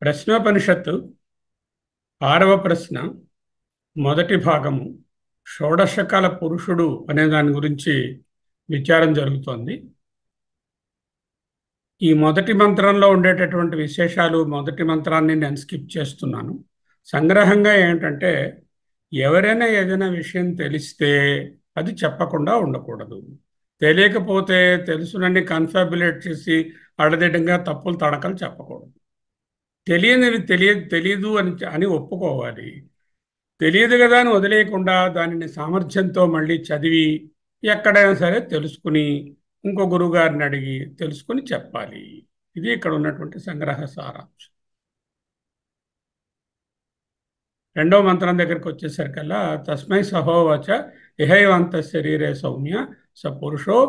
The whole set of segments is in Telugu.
ప్రశ్నోపనిషత్తు ఆరవ ప్రశ్న మొదటి భాగము షోడశకల పురుషుడు అనే దాని గురించి విచారం జరుగుతోంది. ఈ మొదటి మంత్రంలో ఉండేటటువంటి విశేషాలు మొదటి మంత్రాన్ని నేను స్కిప్ చేస్తున్నాను. సంగ్రహంగా ఏంటంటే, ఎవరైనా ఏదైనా విషయం తెలిస్తే అది చెప్పకుండా ఉండకూడదు. తెలియకపోతే తెలుసునని కన్ఫాబులేట్ చేసి అడదిడ్డంగా తప్పులు తడకలు చెప్పకూడదు. తెలియనివి తెలియదు అని ఒప్పుకోవాలి. తెలియదు కదా అని వదిలేయకుండా దానిని సామర్థ్యంతో మళ్ళీ చదివి ఎక్కడైనా సరే తెలుసుకుని ఇంకో గురువు గారిని అడిగి తెలుసుకుని చెప్పాలి. ఇది ఇక్కడ ఉన్నటువంటి సంగ్రహ సారాంశం. రెండో మంత్రం దగ్గరికి వచ్చేసరికల్లా తస్మై సహోవచ ఇహైవంత శరీరే సౌమ్య స పురుషో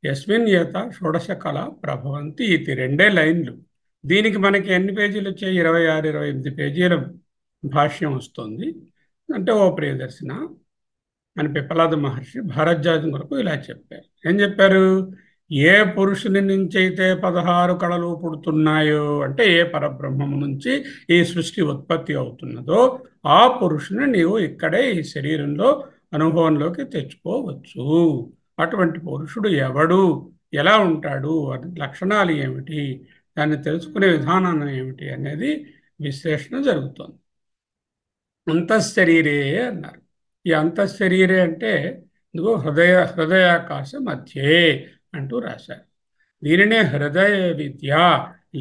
యస్మిన్ ఏత షోడశ కళ ప్రభవంతి. ఇది రెండే లైన్లు. దీనికి మనకి ఎన్ని పేజీలు వచ్చాయి? 26-28 పేజీల భాష్యం వస్తుంది. అంటే ఓ ప్రియదర్శన అని పిప్పలాద మహర్షి భారద్వాజం కొరకు ఇలా చెప్పారు. ఏం చెప్పారు? ఏ పురుషుని నుంచి అయితే 16 కళలు పుడుతున్నాయో, అంటే ఏ పరబ్రహ్మము నుంచి ఈ సృష్టి ఉత్పత్తి అవుతున్నదో ఆ పురుషుని నీవు ఇక్కడే ఈ శరీరంలో అనుభవంలోకి తెచ్చుకోవచ్చు. అటువంటి పురుషుడు ఎవడు, ఎలా ఉంటాడు, లక్షణాలు ఏమిటి, దాన్ని తెలుసుకునే విధానం ఏమిటి అనేది విశ్లేషణ జరుగుతోంది. అంతఃశరీరే అన్నారు. ఈ అంతఃశరీరే అంటే ఇదిగో హృదయాకాశ మధ్యే అంటూ రాశారు. దీనినే హృదయ విద్య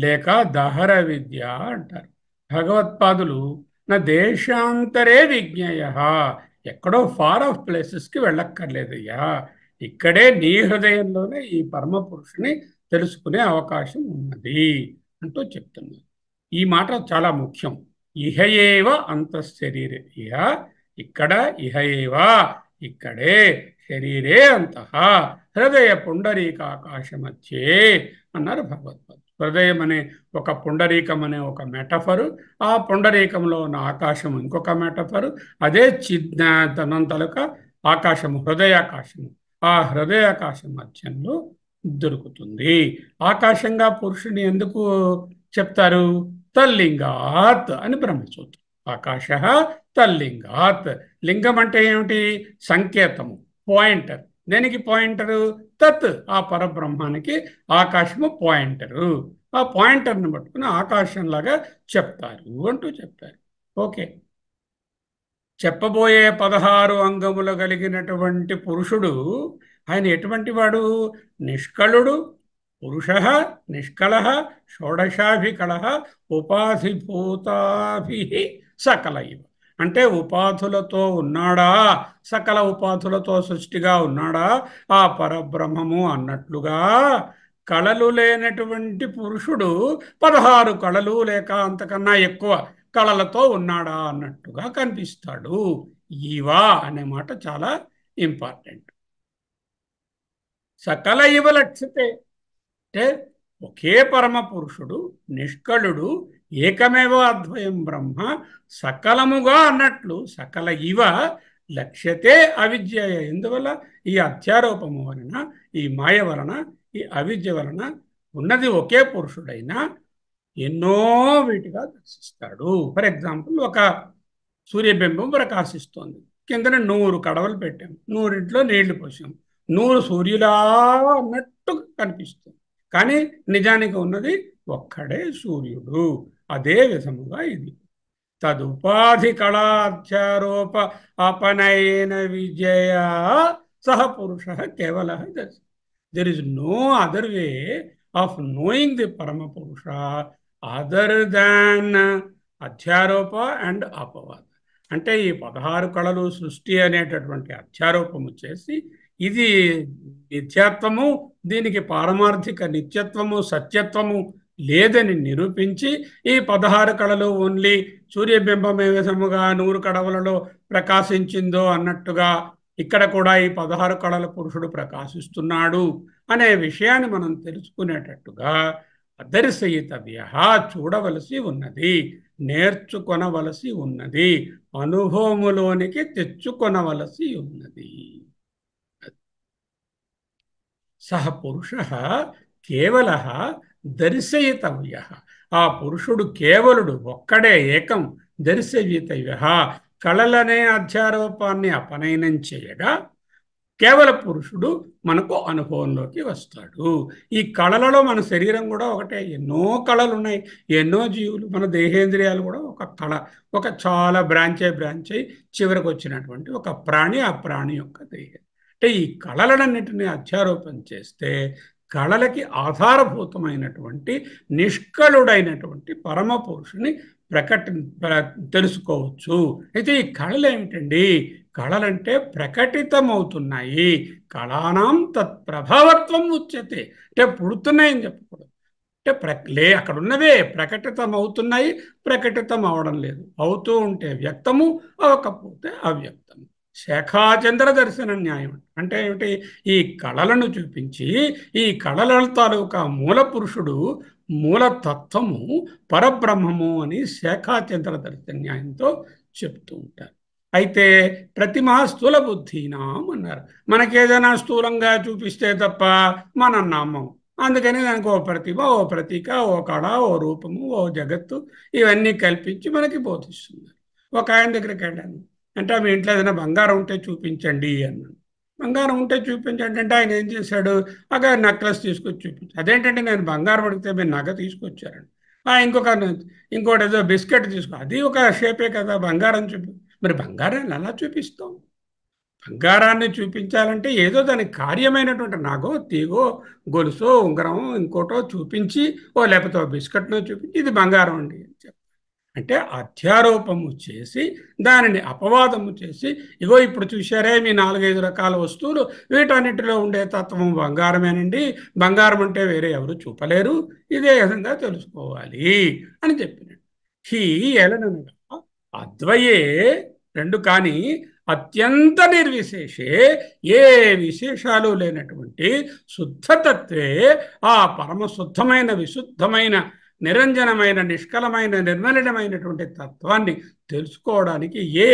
లేక దహర విద్య అంటారు. భగవత్పాదులు నా దేశాంతరే విజ్ఞేయ, ఎక్కడో ఫార్ ఆఫ్ ప్లేసెస్కి వెళ్ళక్కర్లేదయ్యా, ఇక్కడే నీ హృదయంలోనే ఈ పరమ పురుషుని తెలుసుకునే అవకాశం ఉన్నది అంటూ చెప్తున్నారు. ఈ మాట చాలా ముఖ్యం. ఇహయేవ అంతఃశరీరే, ఇహ ఇక్కడ, ఇహయేవ ఇక్కడే, శరీరే అంతః హృదయ పుండరీకాకాశ మధ్యే అన్నారు భగవత్పాదులు. హృదయం అనే ఒక పుండరీకం అనే ఒక మెటఫరు, ఆ పుండరీకంలో ఉన్న ఆకాశం ఇంకొక మెటఫరు, అదే చిజ్ఞానంతలక ఆకాశము, హృదయాకాశము. ఆ హృదయాకాశం మధ్యంలో దొరుకుతుంది. ఆకాశంగా పురుషుని ఎందుకు చెప్తారు? తల్లింగాత్ అని బ్రహ్మసూత్రం. ఆకాశ తల్లింగాత్. లింగం అంటే ఏమిటి? సంకేతము, పాయింటర్. దేనికి పాయింటరు? తత్, ఆ పరబ్రహ్మానికి ఆకాశము పాయింటరు. ఆ పాయింటర్ని పట్టుకుని ఆకాశంలాగా చెప్తారు అంటూ చెప్పారు. ఓకే, చెప్పబోయే 16 అంగములు కలిగినటువంటి పురుషుడు ఆయన ఎటువంటి వాడు? నిష్కళుడు, పురుష నిష్కళ, షోడశాభికళ, ఉపాధిభూతాభి సకల ఇవ. అంటే ఉపాధులతో ఉన్నాడా, సకల ఉపాధులతో సృష్టిగా ఉన్నాడా ఆ పరబ్రహ్మము అన్నట్లుగా, కళలు లేనటువంటి పురుషుడు 16 కళలు లేక అంతకన్నా ఎక్కువ కళలతో ఉన్నాడా అన్నట్టుగా కనిపిస్తాడు. ఈవా అనే మాట చాలా ఇంపార్టెంట్. సకల ఇవ లక్ష్యతే అంటే ఒకే పరమ పురుషుడు, నిష్కళుడు, ఏకమేవ అద్వయం బ్రహ్మ, సకలముగా అన్నట్లు సకల ఇవ లక్ష్యతే అవిద్య. ఎందువల్ల? ఈ అధ్యారోపము వలన, ఈ మాయ వలన, ఈ అవిద్య వలన ఉన్నది ఒకే పురుషుడైనా ఎన్నో వీటిగా దర్శిస్తాడు. ఫర్ ఎగ్జాంపుల్, ఒక సూర్యబింబం ప్రకాశిస్తోంది, కిందన 100 కడవలు పెట్టాం, 100 నీళ్లు పోసాం, 100 సూర్యులా అన్నట్టు కనిపిస్తుంది. కానీ నిజానికి ఉన్నది ఒక్కడే సూర్యుడు. అదే విధముగా ఇది తదుపాధి కళాధ్యారోప అపనయన విజయ సహ పురుష కేవల. There is no other way of knowing the పరమ పురుష అదర్ దాన్ అధ్యారోప అండ్ అపవాద. అంటే ఈ 16 కళలు సృష్టి అనేటటువంటి అధ్యారోపము చేసి, ఇది నిత్యత్వము, దీనికి పారమార్థిక నిత్యత్వము, సత్యత్వము లేదని నిరూపించి, ఈ 16 కళలు ఓన్లీ సూర్యబింబం ఏ విధముగా 100 కడవలలో ప్రకాశించిందో అన్నట్టుగా ఇక్కడ కూడా ఈ 16 కళల పురుషుడు ప్రకాశిస్తున్నాడు అనే విషయాన్ని మనం తెలుసుకునేటట్టుగా అదర్శయితవ్య, చూడవలసి ఉన్నది, నేర్చుకొనవలసి ఉన్నది, అనుభవములోనికి తెచ్చుకొనవలసి ఉన్నది. సహ పురుష కేవల దర్శయితవ్య, ఆ పురుషుడు కేవలుడు ఒక్కడే ఏకం దర్శయితవ్య కళలనే అధ్యారోపాన్ని అపనయనం చేయగా కేవల పురుషుడు మనకు అనుభవంలోకి వస్తాడు. ఈ కళలలో మన శరీరం కూడా ఒకటే. ఎన్నో కళలు ఉన్నాయి, ఎన్నో జీవులు. మన దేహేంద్రియాలు కూడా ఒక కళ, ఒక చాలా బ్రాంచ్ అయి చివరికి వచ్చినటువంటి ఒక ప్రాణి, ఆ ప్రాణి యొక్క దేహం. అంటే ఈ కళలన్నింటినీ అధ్యారోపణ చేస్తే కళలకి ఆధారభూతమైనటువంటి నిష్కళుడైనటువంటి పరమ పురుషుని తెలుసుకోవచ్చు. అయితే ఈ కళలు ఏమిటండి? కళలంటే ప్రకటితమవుతున్నాయి. కళానాం తత్ప్రభావత్వం ఉచ్యతే. అంటే పుడుతున్నాయని చెప్పకూడదు. అంటే అక్కడ ఉన్నవే ప్రకటితం అవుతున్నాయి, ప్రకటితం అవడం లేదు. అవుతూ ఉంటే వ్యక్తము, అవకపోతే అవ్యక్తము. శేఖాచంద్ర దర్శన న్యాయం అంటే ఏమిటి? ఈ కళలను చూపించి ఈ కళల తాలూకా మూల పురుషుడు, మూలతత్వము పరబ్రహ్మము అని శేఖాచంద్ర దర్శన న్యాయంతో చెప్తూ ఉంటారు. అయితే ప్రతిమా స్థూల బుద్ధినాం అన్నారు. మనకేదైనా స్థూలంగా చూపిస్తే తప్ప మనం నమ్మం. అందుకని దానికి ఓ ప్రతిభ, ఓ ప్రతీక, ఓ కళ, ఓ రూపము, ఓ జగత్తు ఇవన్నీ కల్పించి మనకి బోధిస్తున్నారు. ఒక ఆయన దగ్గరికి వెళ్ళాను. అంటే మీ ఇంట్లో ఏదైనా బంగారం ఉంటే చూపించండి అన్నాను. బంగారం ఉంటే చూపించండి అంటే ఆయన ఏం చేశాడు? అక్కడ నెక్లెస్ తీసుకొచ్చి చూపించి, అదేంటంటే నేను బంగారం అడిగితే మీరు నగ తీసుకొచ్చారండి. ఇంకోటి ఏదో బిస్కెట్ తీసుకో, అది ఒక షేపే కదా, బంగారం చూపి. మరి బంగారాన్ని ఎలా చూపిస్తాం? బంగారాన్ని చూపించాలంటే ఏదో దానికి కార్యమైనటువంటి నగో, తీగో, గొలుసో, ఉంగరం, ఇంకోటో చూపించి, లేకపోతే బిస్కెట్నో చూపించి ఇది బంగారం అండి అని చెప్పి, అంటే అధ్యారోపము చేసి దానిని అపవాదము చేసి, ఇగో ఇప్పుడు చూశారే మీ 4-5 రకాల వస్తువులు, వీటన్నిటిలో ఉండే తత్వం బంగారమేనండి, బంగారం అంటే వేరే ఎవరు చూపలేరు, ఇదే విధంగా తెలుసుకోవాలి అని చెప్పినాడు. హీ ఎలననగా అద్వయే రెండు కాని అత్యంత నిర్విశేషే ఏ విశేషాలు లేనటువంటి శుద్ధతత్వే ఆ పరమశుద్ధమైన విశుద్ధమైన నిరంజనమైన నిష్కలమైన నిర్మలినమైనటువంటి తత్వాన్ని తెలుసుకోవడానికి ఏ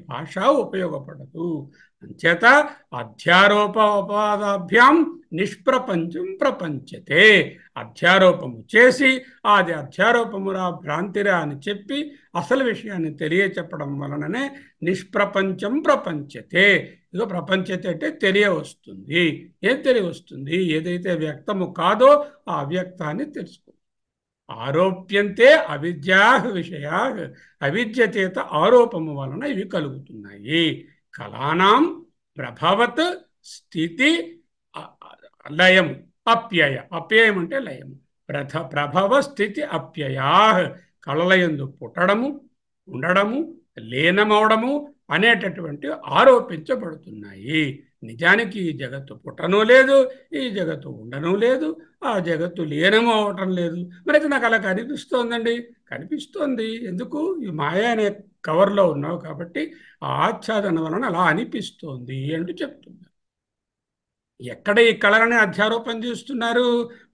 భాష ఉపయోగపడదు. అంచేత అధ్యారోపవాదాభ్యాం నిష్ప్రపంచం ప్రపంచతే. అధ్యారోపము చేసి అది అధ్యారోపమురా భ్రాంతిరా అని చెప్పి అసలు విషయాన్ని తెలియచెప్పడం వలననే నిష్ప్రపంచం ప్రపంచతే. ఇదో ప్రపంచతే అంటే తెలియవస్తుంది. ఏం తెలియవస్తుంది? ఏదైతే వ్యక్తము కాదో ఆ అవ్యక్తాన్ని తెలుసుకో. ఆరోప్యంతే అవిద్యా విషయా, అవిద్య చేత ఆరోపము వలన ఇవి కలుగుతున్నాయి. కళానాం ప్రభావత్ స్థితి లయం అప్యయ. అప్యయం అంటే లయము. ప్రభవ స్థితి అప్యయా. కళలయందు పుట్టడము, ఉండడము, లీనమవడము అనేటటువంటి ఆరోపించబడుతున్నాయి. నిజానికి ఈ జగత్తు పుట్టనూ లేదు, ఈ జగత్తు ఉండనూ లేదు, ఆ జగత్తు లీనము అవటం లేదు. మరి నాకు అలా కనిపిస్తోందండి. కనిపిస్తోంది ఎందుకు? ఈ మాయ అనే కవర్లో ఉన్నావు కాబట్టి ఆ ఆచ్ఛాదన వలన అలా అనిపిస్తోంది అంటూ చెప్తున్నారు. ఎక్కడ ఈ కళలని అధ్యారోపణ చేస్తున్నారు?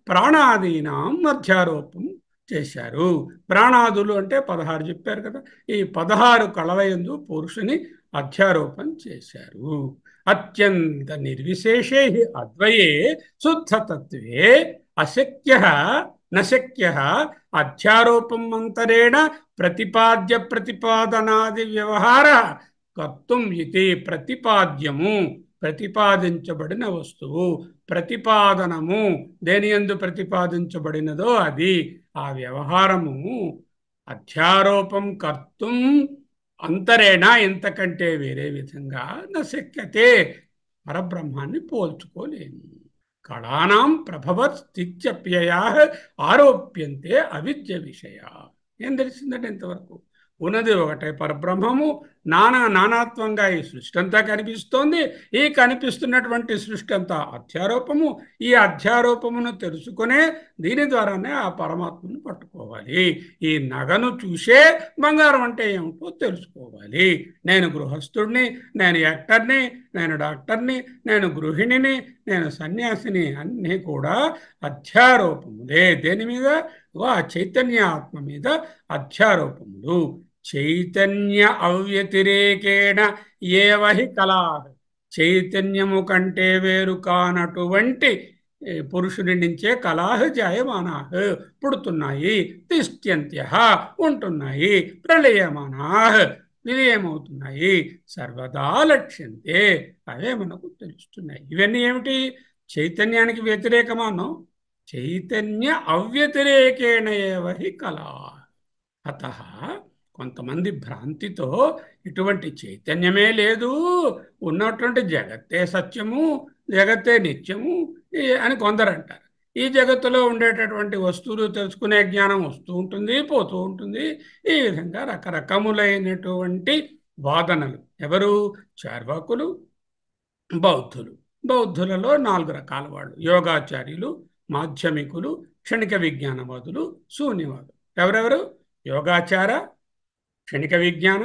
ప్రాణాదీనాం అధ్యారోపం చేశారు. ప్రాణాదులు అంటే 16 చెప్పారు కదా. ఈ 16 కళలయందు పురుషుని అధ్యారోపణ చేశారు. అత్యంత నిర్విశేషే అద్వయే శుద్ధతత్వే అశక్య నశక్య అధ్యారోపం అంతరేణ ప్రతిపాద్య ప్రతిపాదనాది వ్యవహార కర్తుం ఇది. ప్రతిపాద్యము ప్రతిపాదించబడిన వస్తువు, ప్రతిపాదనము దేని యందు ప్రతిపాదించబడినదో అది, ఆ వ్యవహారము అధ్యారోపం కర్తుం అంతరేణ ఇంతకంటే వేరే విధంగా నశక్యతే. పరబ్రహ్మాన్ని పోల్చుకోలేము. కళానాం ప్రభవత్ స్థిత్యప్యయా ఆరోప్యంతే అవిద్య విషయ. ఏం తెలిసిందంటే ఇంతవరకు ఉన్నది ఒకటే పరబ్రహ్మము. నానాత్వంగా ఈ సృష్టి అంతా కనిపిస్తోంది. ఈ కనిపిస్తున్నటువంటి సృష్టి అంతా అధ్యారోపము. ఈ అధ్యారోపమును తెలుసుకునే దీని ద్వారానే ఆ పరమాత్మను పట్టుకోవాలి. ఈ నగను చూసే బంగారం అంటే ఏమిటో తెలుసుకోవాలి. నేను గృహస్థుడిని, నేను యాక్టర్ని, నేను డాక్టర్ని, నేను గృహిణిని, నేను సన్యాసిని అన్నీ కూడా అధ్యారోపములే. దేని మీద? ఆ చైతన్య ఆత్మ మీద అధ్యారోపములు. చైతన్య అవ్యతిరేకేణ ఏవహి కళా. చైతన్యము కంటే వేరు కానటువంటి పురుషుడి నుంచే కళాహ జాయమానాహ పుడుతున్నాయి, తిష్ట్యంత్య ఉంటున్నాయి, ప్రళయమానాహ విలీయమవుతున్నాయి, సర్వదా లక్ష్యంతే అవే మనకు తెలుస్తున్నాయి. ఇవన్నీ ఏమిటి? చైతన్యానికి వ్యతిరేకమానం. చైతన్య అవ్యతిరేకేణ ఏవ హి కళా. అత కొంతమంది భ్రాంతితో ఇటువంటి చైతన్యమే లేదు, ఉన్నటువంటి జగత్తే సత్యము, జగత్తే నిత్యము అని కొందరు అంటారు. ఈ జగత్తులో ఉండేటటువంటి వస్తువులు తెలుసుకునే జ్ఞానం వస్తూ ఉంటుంది, పోతూ ఉంటుంది. ఈ విధంగా రకరకములైనటువంటి వాదనలు. ఎవరు? చార్వాకులు, బౌద్ధులు. బౌద్ధులలో 4 రకాల వాళ్ళు: యోగాచార్యులు, మాధ్యమికులు, క్షణిక విజ్ఞానవాదులు, శూన్యవాదులు. ఎవరెవరు? యోగాచార, క్షణిక విజ్ఞాన,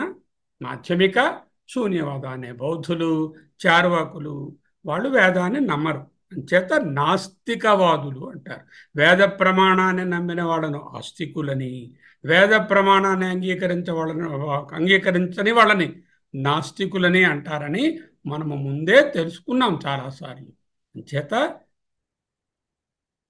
మాధ్యమిక, శూన్యవాద అనే బౌద్ధులు. చార్వాకులు వాళ్ళు వేదాన్ని నమ్మరు, అంచేత నాస్తికవాదులు అంటారు. వేద ప్రమాణాన్ని నమ్మిన వాళ్ళను ఆస్తికులని, వేద ప్రమాణాన్ని అంగీకరించని వాళ్ళని నాస్తికులని అంటారని మనము ముందే తెలుసుకున్నాం చాలాసార్లు. అంచేత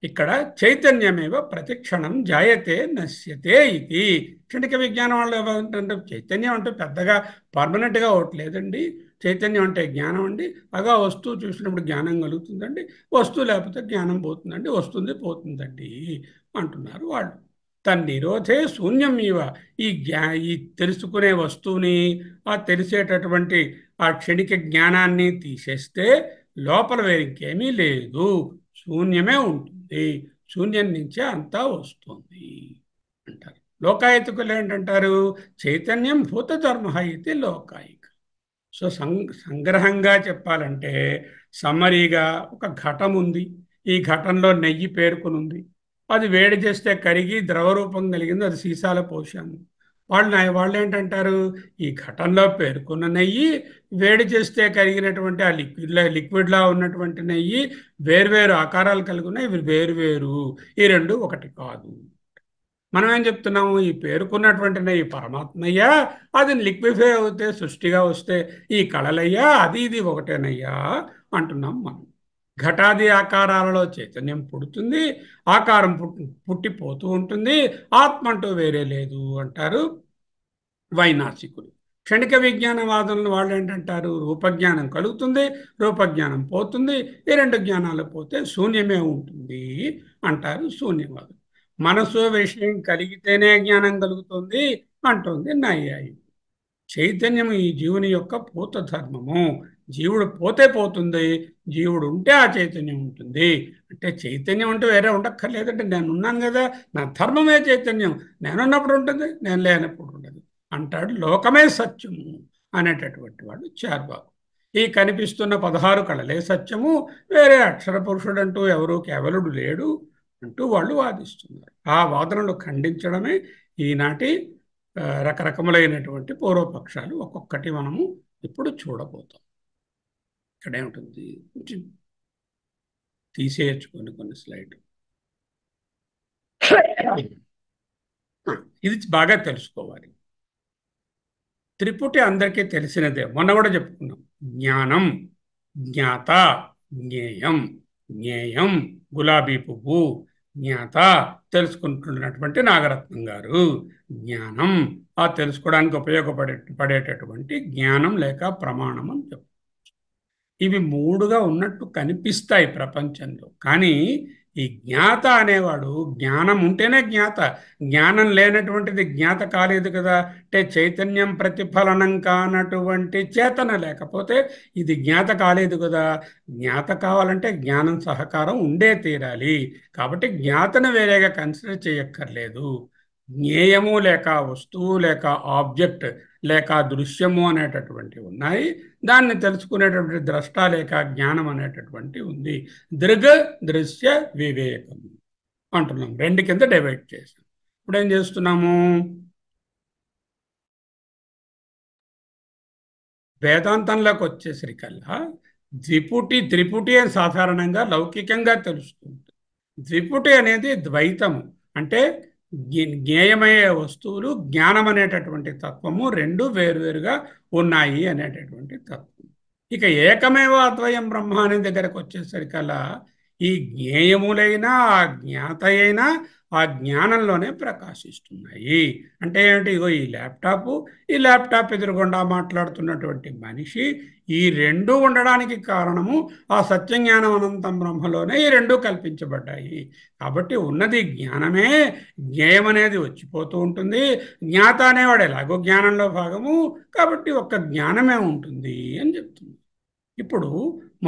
ఇక్కడ చైతన్యమేవ ప్రతిక్షణం జాయతే నశ్యతే ఇది. క్షణిక విజ్ఞానం వాళ్ళు ఏమంటే చైతన్యం అంటే పెద్దగా పర్మనెంట్గా ఒకటి లేదండి. చైతన్యం అంటే జ్ఞానం అండి. అగా వస్తువు చూసినప్పుడు జ్ఞానం కలుగుతుందండి, వస్తువు లేకపోతే జ్ఞానం పోతుందండి, వస్తుంది పోతుందండి అంటున్నారు వాళ్ళు. తన్నిరోధే శూన్యం ఇవ. ఈ తెలుసుకునే వస్తువుని, ఆ తెలిసేటటువంటి ఆ క్షణిక జ్ఞానాన్ని తీసేస్తే లోపల వేరింకేమీ లేదు, శూన్యమే ఉంటుంది. శూన్యం నుంచే అంతా వస్తుంది అంటారు. లోకాయతికులు ఏంటంటారు? చైతన్యం భూతధర్మ ఇది లోకాయిక. సో సంగ్రహంగా చెప్పాలంటే, సమ్మరీగా ఒక ఘటం ఉంది, ఈ ఘటంలో నెయ్యి పేరుకునుంది, అది వేడి చేస్తే కరిగి ద్రవరూపం కలిగింది, అది సీసాలో పోసాము. వాళ్ళు ఏంటంటారు? ఈ ఘటంలో పేరుకున్న నెయ్యి, వేడి చేస్తే కరిగినటువంటి ఆ లిక్విడ్లా ఉన్నటువంటి నెయ్యి వేర్వేరు ఆకారాలు కలిగి ఉన్నాయి, ఇవి వేరువేరు, ఈ రెండు ఒకటి కాదు. మనం ఏం చెప్తున్నాము? ఈ పేరుకున్నటువంటి నెయ్యి పరమాత్మయ్యా, అది లిక్విఫై అవుతే సృష్టిగా వస్తే ఈ కళలయ్యా, అది ఇది ఒకటేనయ్యా అంటున్నాం మనం. ఘటాది ఆకారాలలో చైతన్యం పుడుతుంది, ఆకారం పుట్టిపోతూ ఉంటుంది, ఆత్మ అంటూ వేరే లేదు అంటారు వైనాసికులు. క్షణిక విజ్ఞానవాదులను వాళ్ళు ఏంటంటారు? రూపజ్ఞానం కలుగుతుంది, రూపజ్ఞానం పోతుంది, ఈ రెండు జ్ఞానాలు పోతే శూన్యమే ఉంటుంది అంటారు శూన్యవాదులు. మనసు విషయం కలిగితేనే జ్ఞానం కలుగుతుంది అంటుంది నైయాయి. చైతన్యం ఈ జీవుని యొక్క పూత ధర్మము. జీవుడు పోతే పోతుంది, జీవుడు ఉంటే ఆ చైతన్యం ఉంటుంది. అంటే చైతన్యం అంటే వేరే ఉండక్కర్లేదంటే, నేను ఉన్నాను కదా, నా ధర్మమే చైతన్యం, నేనున్నప్పుడు ఉంటుంది, నేను లేనప్పుడు ఉండదు అంటాడు. లోకమే సత్యము అనేటటువంటి వాడు చార్వాకు. ఈ కనిపిస్తున్న 16 కళలే సత్యము, వేరే అక్షర పురుషుడు అంటూ ఎవరు కేవలుడు లేడు అంటూ వాళ్ళు వాదిస్తున్నారు. ఆ వాదనలు ఖండించడమే ఈనాటి రకరకములైనటువంటి పూర్వపక్షాలు. ఒక్కొక్కటి మనము ఇప్పుడు చూడబోతాం. ఇక్కడేమిటుంది, తీసేయచ్చు కొన్ని స్లైడ్. ఇది బాగా తెలుసుకోవాలి. త్రిపుటి అందరికీ తెలిసినదే, మొన్న కూడా చెప్పుకున్నాం. జ్ఞానం, జ్ఞాత, జ్ఞేయం. జ్ఞేయం గులాబీ పువ్వు, జ్ఞాత తెలుసుకుంటున్నటువంటి నాగరత్నం గారు. జ్ఞానం ఆ తెలుసుకోవడానికి పడేటటువంటి జ్ఞానం లేక ప్రమాణం అని చెప్పు. ఇవి మూడుగా ఉన్నట్టు కనిపిస్తాయి ప్రపంచంలో. కానీ ఈ జ్ఞాత అనేవాడు, జ్ఞానం ఉంటేనే జ్ఞాత, జ్ఞానం లేనటువంటిది జ్ఞాత కాలేదు కదా. అంటే చైతన్యం ప్రతిఫలనం కానటువంటి చేతన లేకపోతే ఇది జ్ఞాత కాలేదు కదా. జ్ఞాత కావాలంటే జ్ఞానం సహకారం ఉండే తీరాలి. కాబట్టి జ్ఞాతను వేరేగా కన్సిడర్ చేయక్కర్లేదు. జ్ఞేయము లేక వస్తువు లేక ఆబ్జెక్ట్ లేక దృశ్యము అనేటటువంటివి ఉన్నాయి, దాన్ని తెలుసుకునేటువంటి ద్రష్ట లేక జ్ఞానం అనేటటువంటి ఉంది. దృగ్ దృశ్య వివేకం అంటున్నాం. రెండు కింద డివైడ్ చేసాం. ఇప్పుడు ఏం చేస్తున్నాము? వేదాంతంలోకి వచ్చేసరికల్లా త్రిపుటి అని సాధారణంగా లౌకికంగా తెలుస్తుంది. త్రిపుటి అనేది ద్వైతము, అంటే జ్ఞేయమయ్యే వస్తువులు, జ్ఞానం అనేటటువంటి తత్వము రెండు వేరువేరుగా ఉన్నాయి అనేటటువంటి తత్వం. ఇక ఏకమేవ అద్వయం బ్రహ్మ అనే దగ్గరకు వచ్చేసరికల్లా ఈ జ్ఞేయములైనా ఆ జ్ఞాత అయినా ఆ జ్ఞానంలోనే ప్రకాశిస్తున్నాయి. అంటే ఏంటి? ఇగో ఈ ల్యాప్టాప్ ఎదురుగుండా మాట్లాడుతున్నటువంటి మనిషి, ఈ రెండు ఉండడానికి కారణము ఆ సత్యజ్ఞానం అనంతం బ్రహ్మలోనే ఈ రెండు కల్పించబడ్డాయి. కాబట్టి ఉన్నది జ్ఞానమే. జ్ఞేయం అనేది వచ్చిపోతూ ఉంటుంది. జ్ఞాత అనేవాడు ఎలాగో జ్ఞానంలో భాగము, కాబట్టి ఒక్క జ్ఞానమే ఉంటుంది అని చెప్తుంది. ఇప్పుడు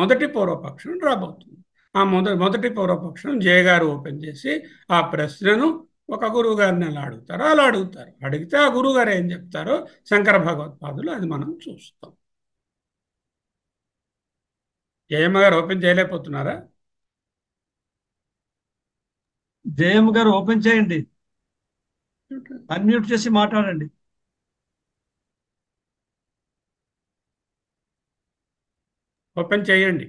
మొదటి పూర్వపక్షం రాబోతుంది. ఆ మొదటి పూర్వపక్షం జయగారు ఓపెన్ చేసి ఆ ప్రశ్నను ఒక గురువు గారిని ఎలా అడుగుతారో అలా అడుగుతారు. అడిగితే ఆ గురువు గారు ఏం చెప్తారో శంకర భగవత్పాదులు అది మనం చూస్తాం. జయమ్మ గారు ఓపెన్ చేయలేకపోతున్నారా? జయమ్మ గారు ఓపెన్ చేయండి, అన్మ్యూట్ చేసి మాట్లాడండి. ఓపెన్ చేయండి.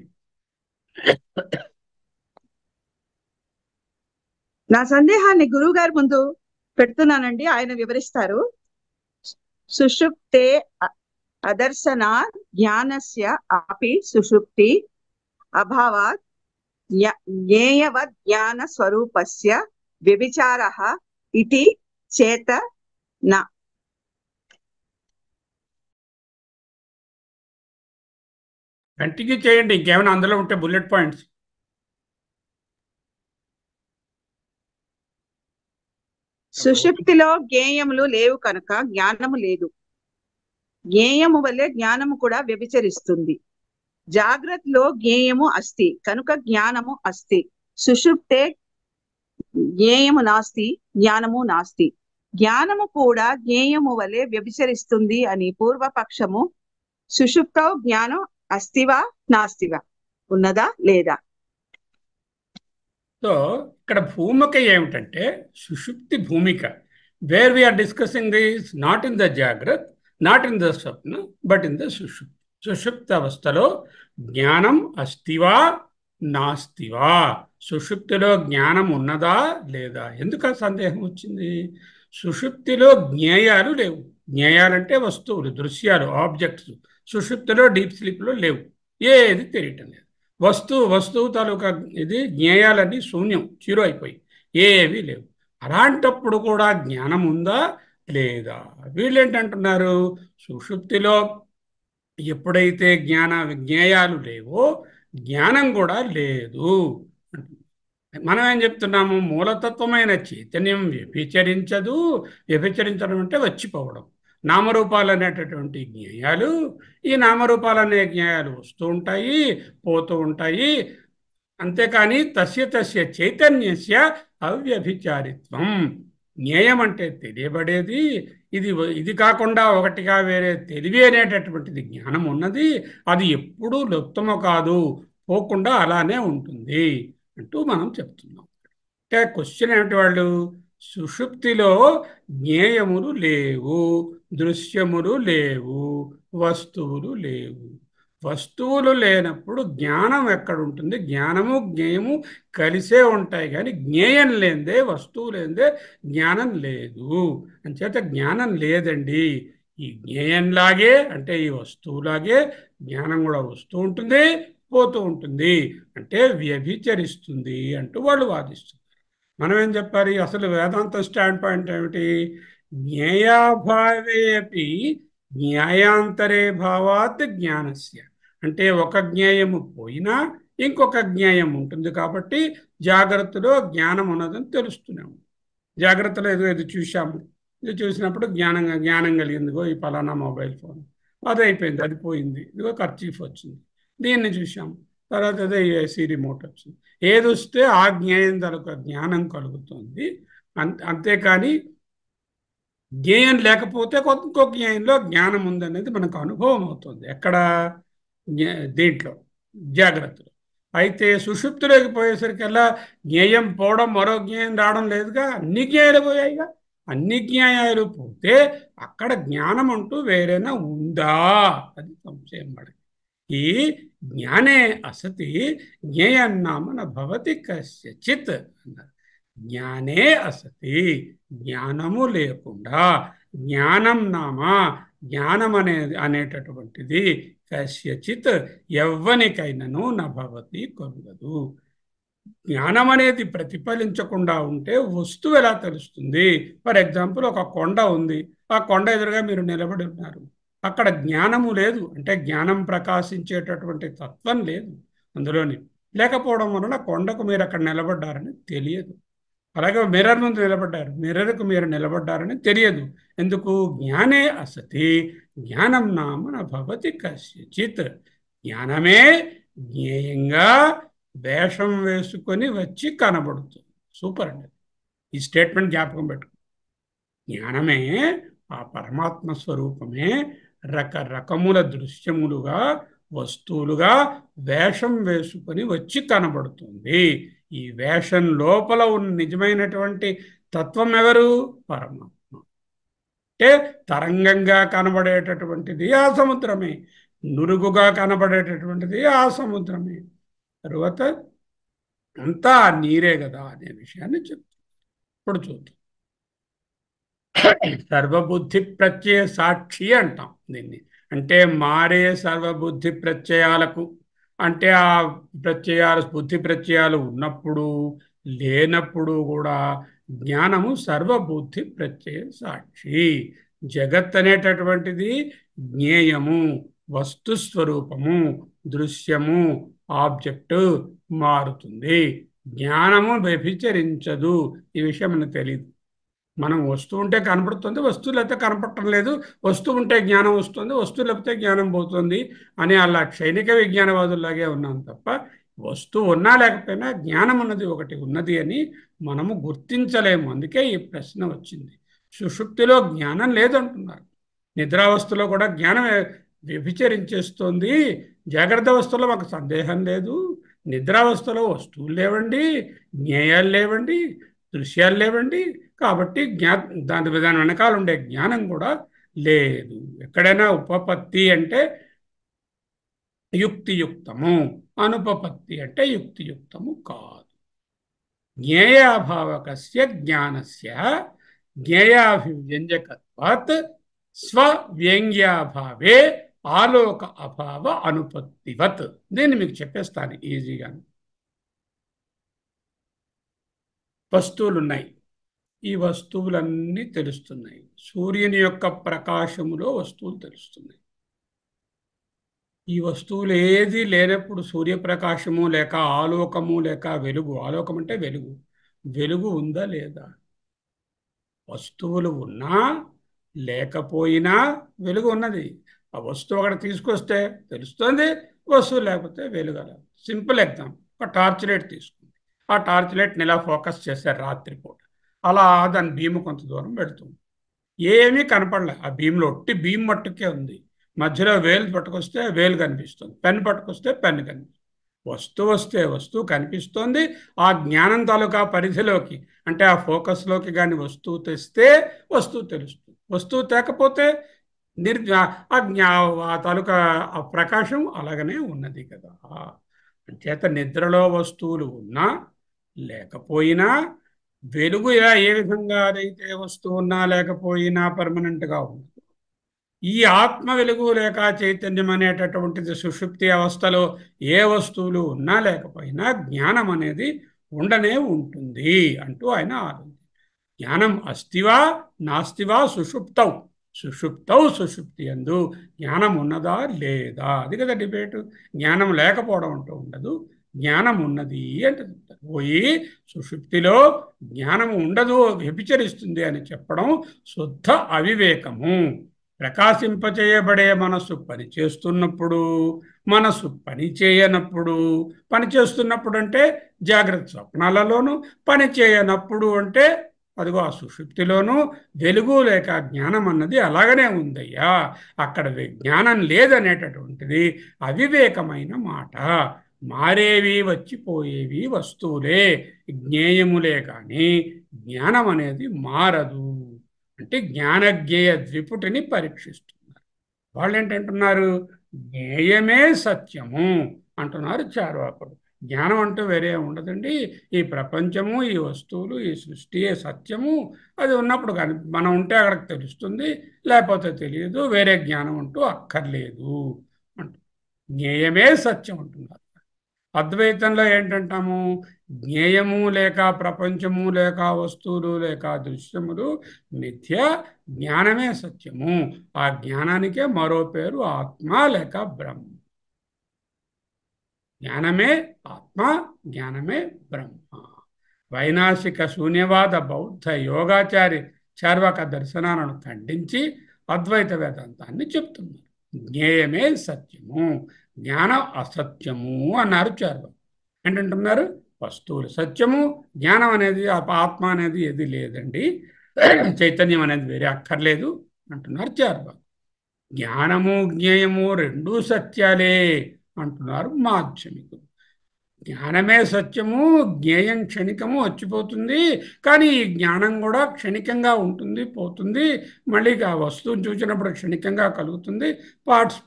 నా సందేహాన్ని గురువు గారి ముందు పెడుతున్నానండి, ఆయన వివరిస్తారు. సుషుప్తే అదర్శన జ్ఞానస్య అపి సుషుప్తి అభావాత్ జ్ఞేయవద్ జ్ఞాన స్వరూపస్య వ్యభిచారః ఇతి చేత న. కంటిన్యూ చేయండి, ఇంకేమైనా అందులో ఉంటే బుల్లెట్ పాయింట్స్. సుషుప్తిలో జ్ఞేయములు లేవు కనుక జ్ఞానము లేదు. జ్ఞేయము వల్లే జ్ఞానము కూడా వ్యభిచరిస్తుంది. జాగ్రత్తలో జ్ఞేయము అస్తి కనుక జ్ఞానము అస్తి. సుషుప్తే జ్ఞేయము నాస్తి, జ్ఞానము నాస్తి. జ్ఞానము కూడా జ్ఞేయము వలె వ్యభిచరిస్తుంది అని పూర్వపక్షము. సుషుప్తో జ్ఞానం అస్తివా నాస్తివా, ఉన్నదా లేదా? సో ఇక్కడ భూమిక ఏమిటంటే సుషుప్తి భూమిక. Where we are discussing this not in the జాగ్రత్త, నాట్ ఇన్ ద స్వప్న, బట్ ఇన్ ద సుషుప్తి. సుషుప్తి అవస్థలో జ్ఞానం అస్తివా నాస్తివా, సుషుప్తిలో జ్ఞానం ఉన్నదా లేదా? ఎందుకు ఆ సందేహం వచ్చింది? సుషుప్తిలో జ్ఞేయాలు లేవు. జ్ఞేయాలంటే వస్తువులు, దృశ్యాలు, ఆబ్జెక్ట్స్. సుషుప్తిలో డీప్ స్లీప్లో లేవు, ఏది తెలియటం లేదు. వస్తువు తాలూకా ఇది జ్ఞేయాలన్నీ శూన్యం, జీరో అయిపోయి ఏవి లేవు. అలాంటప్పుడు కూడా జ్ఞానం ఉందా లేదా? వీళ్ళేంటంటున్నారు, సుషుప్తిలో ఎప్పుడైతే జ్ఞేయాలు లేవో జ్ఞానం కూడా లేదు. మనం ఏం చెప్తున్నాము? మూలతత్వమైన చైతన్యం వ్యభిచరించదు. వ్యభిచరించడం అంటే వచ్చిపోవడం. నామరూపాలు అనేటటువంటి జ్ఞేయాలు, ఈ నామరూపాలు అనే జ్ఞేయాలు వస్తూ ఉంటాయి, పోతూ ఉంటాయి. అంతేకాని తస్య చైతన్యస్య అవ్యభిచారిత్వం. జ్ఞేయం అంటే తెలియబడేది, ఇది కాకుండా ఒకటిగా వేరే తెలివి అనేటటువంటిది జ్ఞానం ఉన్నది. అది ఎప్పుడూ లుప్తము కాదు, పోకుండా అలానే ఉంటుంది అంటూ మనం చెప్తున్నాం. అంటే క్వశ్చన్ ఏమిటి? వాళ్ళు సుషుప్తిలో జ్ఞేయములు లేవు, దృశ్యములు లేవు, వస్తువులు లేవు. వస్తువులు లేనప్పుడు జ్ఞానం ఎక్కడుంటుంది? జ్ఞానము జ్ఞేయము కలిసే ఉంటాయి, కానీ జ్ఞేయం లేదే, వస్తువు లేదే జ్ఞానం లేదు. అంచేత జ్ఞానం లేదండి. ఈ జ్ఞేయంలాగే అంటే ఈ వస్తువులాగే జ్ఞానం కూడా వస్తూ ఉంటుంది, పోతూ ఉంటుంది, అంటే వ్యభిచరిస్తుంది అంటూ వాళ్ళు వాదిస్తున్నారు. మనం ఏం చెప్పాలి? అసలు వేదాంత స్టాండ్ పాయింట్ ఏమిటి? జ్ఞేయాభావేపి జ్ఞాయాంతరే భావాత్ జ్ఞానస్య. అంటే ఒక జ్ఞేయము పోయినా ఇంకొక జ్ఞేయం ఉంటుంది, కాబట్టి జాగ్రత్తలో జ్ఞానం ఉన్నదని తెలుస్తున్నాము. జాగ్రత్తలో ఏదో చూసాము, ఇది చూసినప్పుడు జ్ఞానం కలిగిందిగో ఈ పలానా మొబైల్ ఫోన్, అది అయిపోయింది, అది పోయింది, ఇదిగో కర్చీఫ్ వచ్చింది, దీన్ని చూసాము, తర్వాత అదే ఏసీ రిమోట్ వచ్చింది. ఏది వస్తే ఆ జ్ఞేయం తరగ జ్ఞానం కలుగుతుంది. అంతేకాని జ్ఞేయం లేకపోతే ఇంకో జ్ఞేయంలో జ్ఞానం ఉందనేది మనకు అనుభవం అవుతుంది. ఎక్కడ? దీంట్లో జాగ్రత్తలో. అయితే సుషుప్తిలోకి పోయేసరికల్లా జ్ఞేయం పోవడం, మరో జ్ఞేయం రావడం లేదుగా, అన్ని జ్ఞేయాలు పోయాయిగా. అన్ని జ్ఞేయాలు పోతే అక్కడ జ్ఞానం అంటూ వేరేనా ఉందా? అది సంశయం పడి. ఈ జ్ఞానే అసతి జ్ఞేయన్నామ నభవతి కస్యచిత్ అన్నారు. జ్ఞానే అసతి, జ్ఞానము లేకుండా జ్ఞానం జ్ఞానం అనేటటువంటిది కస్యచిత్ ఎవ్వనికైనను నభవతి కలుగదు. జ్ఞానం అనేది ప్రతిఫలించకుండా ఉంటే వస్తువు ఎలా తెలుస్తుంది? ఫర్ ఎగ్జాంపుల్, ఒక కొండ ఉంది. ఆ కొండ ఎదురుగా మీరు నిలబడి ఉన్నారు. అక్కడ జ్ఞానము లేదు, అంటే జ్ఞానం ప్రకాశించేటటువంటి తత్వం లేదు అందులోని. లేకపోవడం వలన కొండకు మీరు అక్కడ నిలబడ్డారని తెలియదు. అలాగే మిర్రర్ ముందు నిలబడ్డారు, మిర్రర్కు మీరు నిలబడ్డారని తెలియదు. ఎందుకు? జ్ఞానే అసతి జ్ఞానం నామ న భవతి కస్యచిత్. జ్ఞానమే జ్ఞేయంగా వేషం వేసుకొని వచ్చి కనబడుతుంది. సూపర్ అండి, ఈ స్టేట్మెంట్ జ్ఞాపకం పెట్టుకో. జ్ఞానమే, ఆ పరమాత్మ స్వరూపమే రకరకముల దృశ్యములుగా, వస్తువులుగా వేషం వేసుకొని వచ్చి కనబడుతుంది. ఈ వేషం లోపల ఉన్న నిజమైనటువంటి తత్వం ఎవరు? పరమాత్మ. అంటే తరంగంగా కనబడేటటువంటిది ఆ సముద్రమే, నురుగుగా కనబడేటటువంటిది ఆ సముద్రమే. తరువాత అంతా నీరే కదా అనే విషయాన్ని చెప్తాం. ఇప్పుడు చూద్దాం. సర్వబుద్ధి ప్రత్యయ సాక్షి అంటాం దీన్ని. అంటే మారే సర్వబుద్ధి ప్రత్యయాలకు, అంటే ఆ ప్రత్యయాలు, బుద్ధి ప్రత్యయాలు ఉన్నప్పుడు లేనప్పుడు కూడా జ్ఞానము సర్వబుద్ధి ప్రత్యయ సాక్షి. జగత్ అనేటటువంటిది జ్ఞేయము, వస్తుస్వరూపము, దృశ్యము, ఆబ్జెక్టు మారుతుంది. జ్ఞానము వ్యభిచరించదు. ఈ విషయం మనకు తెలియదు. మనం వస్తువు ఉంటే కనపడుతుంది, వస్తువు లేకపోతే కనపడటం లేదు. వస్తువు ఉంటే జ్ఞానం వస్తుంది, వస్తువు లేకపోతే జ్ఞానం పోతుంది అని అలా క్షణిక విజ్ఞానవాదుల్లాగే ఉన్నాం తప్ప, వస్తువు ఉన్నా లేకపోయినా జ్ఞానం అన్నది ఒకటి ఉన్నది అని మనము గుర్తించలేము. అందుకే ఈ ప్రశ్న వచ్చింది. సుషుప్తిలో జ్ఞానం లేదంటున్నారు, నిద్రావస్థలో కూడా జ్ఞానం వ్యభిచరించేస్తోంది. జాగ్రత్త అవస్థలో మాకు సందేహం లేదు. నిద్రావస్థలో వస్తువులు లేవండి, జ్ఞేయాలు లేవండి, దృశ్యాలు లేవండి. కాబట్టి దాని వెనకాల ఉండే జ్ఞానం కూడా లేదు. ఎక్కడైనా ఉపపత్తి అంటే యుక్తియుక్తము, అనుపపత్తి అంటే యుక్తియుక్తము కాదు. జ్ఞేయాభావకస్య జ్ఞానస్య జ్ఞేయాభివ్యంజకత్వాత్ స్వవ్యంగ్యాభావే ఆలోక అభావ అనుపత్తివత్. దీన్ని మీకు చెప్పేస్తాను ఈజీగా. వస్తువులు ఉన్నాయి, ఈ వస్తువులన్నీ తెలుస్తున్నాయి. సూర్యుని యొక్క ప్రకాశములో వస్తువులు తెలుస్తున్నాయి. ఈ వస్తువులు ఏది లేనప్పుడు సూర్యప్రకాశము లేక ఆలోకము లేక వెలుగు, ఆలోకం అంటే వెలుగు, వెలుగు ఉందా లేదా? వస్తువులు ఉన్నా లేకపోయినా వెలుగు ఉన్నది. ఆ వస్తువు అక్కడ తీసుకొస్తే తెలుస్తుంది, వస్తువు లేకపోతే వెలుగల. సింపుల్ ఎగ్జాంపుల్, ఒక టార్చ్ లైట్ తీసుకుంది. ఆ టార్చ్ లైట్ని ఇలా ఫోకస్ చేశారు రాత్రిపూట. అలా దాని భీము కొంత దూరం పెడుతుంది, ఏమీ కనపడలే. ఆ భీములో ఒట్టి భీమ్ మట్టుకే ఉంది. మధ్యలో వేలు పట్టుకొస్తే వేలు కనిపిస్తుంది, పెన్ పట్టుకొస్తే పెన్ కనిపిస్తుంది. వస్తువు వస్తే వస్తువు కనిపిస్తోంది. ఆ జ్ఞానం తాలూకా పరిధిలోకి, అంటే ఆ ఫోకస్లోకి కానీ వస్తువు తెస్తే వస్తువు తెలుస్తుంది. వస్తువు తేకపోతే ఆ తాలూకా ఆ ప్రకాశం అలాగనే ఉన్నది కదా. అంచేత నిద్రలో వస్తువులు ఉన్నా లేకపోయినా, వెలుగు ఏ విధంగా అదైతే వస్తువు ఉన్నా లేకపోయినా పర్మనెంట్గా ఉంది, ఈ ఆత్మ వెలుగు లేక చైతన్యం అనేటటువంటిది సుషుప్తి అవస్థలో ఏ వస్తువులు ఉన్నా లేకపోయినా జ్ఞానం అనేది ఉండనే ఉంటుంది అంటూ ఆయన ఆలోచన. జ్ఞానం అస్తివా నాస్తివా సుషుప్తౌ, సుషుప్తౌ సుషుప్తి యందు జ్ఞానం ఉన్నదా లేదా, అది కదా డిబేటు. జ్ఞానం లేకపోవడం అంటూ ఉండదు, జ్ఞానం ఉన్నది అంటే చెప్తారు. పోయి సుషుప్తిలో జ్ఞానము ఉండదు, వ్యభిచరిస్తుంది అని చెప్పడం శుద్ధ అవివేకము. ప్రకాశింపచేయబడే మనస్సు పనిచేస్తున్నప్పుడు, మనస్సు పని చేయనప్పుడు, పని చేస్తున్నప్పుడు అంటే జాగ్రత్త స్వప్నాలలోనూ, పని చేయనప్పుడు అంటే అదిగో ఆ సుషుప్తిలోనూ వెలుగు లేక జ్ఞానం అన్నది అలాగనే ఉందయ్యా. అక్కడ జ్ఞానం లేదనేటటువంటిది అవివేకమైన మాట. మారేవి వచ్చిపోయేవి వస్తువులే, జ్ఞేయములే కానీ జ్ఞానం అనేది మారదు. అంటే జ్ఞానజ్ఞేయ ద్విపుటిని పరీక్షిస్తున్నారు. వాళ్ళు ఏంటంటున్నారు? జ్ఞేయమే సత్యము అంటున్నారు చార్వాకుడు. జ్ఞానం అంటూ వేరే ఉండదండి, ఈ ప్రపంచము, ఈ వస్తువులు, ఈ సృష్టియే సత్యము. అది ఉన్నప్పుడు కానీ మనం ఉంటే అక్కడికి తెలుస్తుంది, లేకపోతే తెలియదు, వేరే జ్ఞానం అంటూ అక్కర్లేదు అంటూ జ్ఞేయమే సత్యం అంటున్నారు. అద్వైతంలో ఏంటంటాము? జ్ఞేయము లేక ప్రపంచము లేక వస్తువులు లేక దృశ్యములు మిథ్య, జ్ఞానమే సత్యము. ఆ జ్ఞానానికే మరో పేరు ఆత్మ లేక బ్రహ్మ. జ్ఞానమే ఆత్మ, జ్ఞానమే బ్రహ్మ. వైనాశిక శూన్యవాద బౌద్ధ యోగాచారి చార్వాక దర్శనాలను ఖండించి అద్వైత వేదాంతాన్ని చెప్తున్నారు. జ్ఞేయమే సత్యము, జ్ఞానం అసత్యము అన్నారు చార్వాక. ఏంటంటున్నారు? వస్తువులు సత్యము, జ్ఞానం అనేది ఆత్మ అనేది ఏది లేదండి, చైతన్యం అనేది వేరే అక్కర్లేదు అంటున్నారు చార్వాక. జ్ఞానము జ్ఞేయము రెండూ సత్యాలే అంటున్నారు మాధ్యమికులు. జ్ఞానమే సత్యము, జ్ఞేయం క్షణికము వచ్చిపోతుంది, కానీ ఈ జ్ఞానం కూడా క్షణికంగా ఉంటుంది, పోతుంది, మళ్ళీ ఆ వస్తువుని చూసినప్పుడు క్షణికంగా కలుగుతుంది,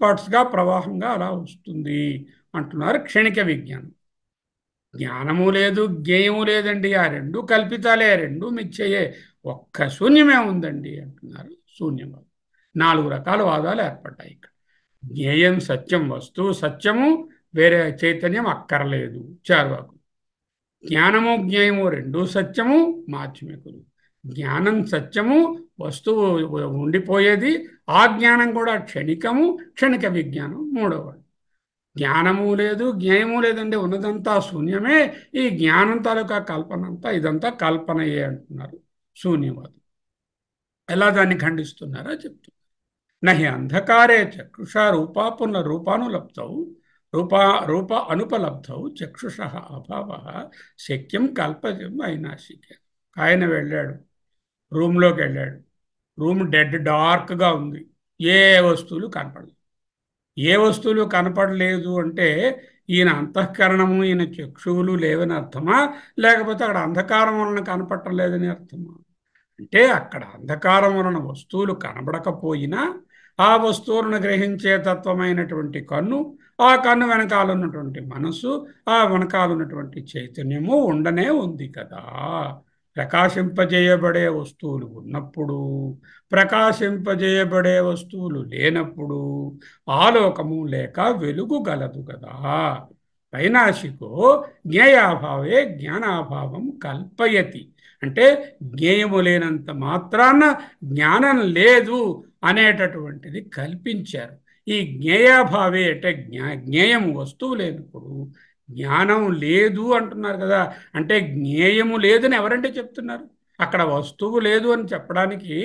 పార్ట్స్గా ప్రవాహంగా అలా వస్తుంది అంటున్నారు క్షణిక విజ్ఞానం. జ్ఞానము లేదు, జ్ఞేయము లేదండి, ఆ రెండు కల్పితాలే, రెండు మిథ్యయే, ఒక్క శూన్యమే ఉందండి అంటున్నారు శూన్యవాదం. 4 రకాల వాదాలు ఏర్పడ్డాయి ఇక్కడ. జ్ఞేయం సత్యం, వస్తువు సత్యము, వేరే చైతన్యం అక్కర్లేదు చార్వాకు. జ్ఞానము జ్ఞేయము రెండూ సత్యము మాధ్యమికులు. జ్ఞానం సత్యము, వస్తువు ఉండిపోయేది, ఆ జ్ఞానం కూడా క్షణికము, క్షణిక విజ్ఞానం మూడవది. జ్ఞానము లేదు, జ్ఞేయము లేదండి, ఉన్నదంతా శూన్యమే, ఈ జ్ఞానం తాలూకా కల్పన అంతా ఇదంతా కల్పనయే అంటున్నారు శూన్యవాదం. ఎలా దాన్ని ఖండిస్తున్నారో చెప్తున్నారు. నహి అంధకారే చక్షుషా రూపాపున్న రూపానులబ్ధౌ రూప అనుపలబ్ధౌ చక్షుష అభావ శక్యం కల్పజం వైనాశిక. ఆయన వెళ్ళాడు, రూమ్లోకి వెళ్ళాడు. రూమ్ డెడ్ డార్క్గా ఉంది, ఏ వస్తువులు కనపడలేదు. ఏ వస్తువులు కనపడలేదు అంటే ఈయన అంతఃకరణము, ఈయన చక్షువులు లేవని అర్థమా, లేకపోతే అక్కడ అంధకారం వలన కనపడలేదని అర్థమా? అంటే అక్కడ అంధకారం వలన వస్తువులు కనబడకపోయినా ఆ వస్తువులను గ్రహించే తత్వమైనటువంటి కన్ను, ఆ కన్ను వెనకాలన్నటువంటి మనసు, ఆ వెనకాలన్నటువంటి చైతన్యము ఉండనే ఉంది కదా. ప్రకాశింపజేయబడే వస్తువులు ఉన్నప్పుడు, ప్రకాశింపజేయబడే వస్తువులు లేనప్పుడు ఆలోకము లేక వెలుగు గలదు కదా. వైనాశికో జ్ఞేయాభావే జ్ఞానాభావం కల్పయతి. అంటే జ్ఞేయము లేనంత మాత్రాన జ్ఞానం లేదు అనేటటువంటిది కల్పించారు. ఈ జ్ఞేయాభావే అంటే జ్ఞేయము వస్తువు లేనప్పుడు జ్ఞానం లేదు అంటున్నారు కదా. అంటే జ్ఞేయము లేదని ఎవరంటే చెప్తున్నారు? అక్కడ వస్తువు లేదు అని చెప్పడానికి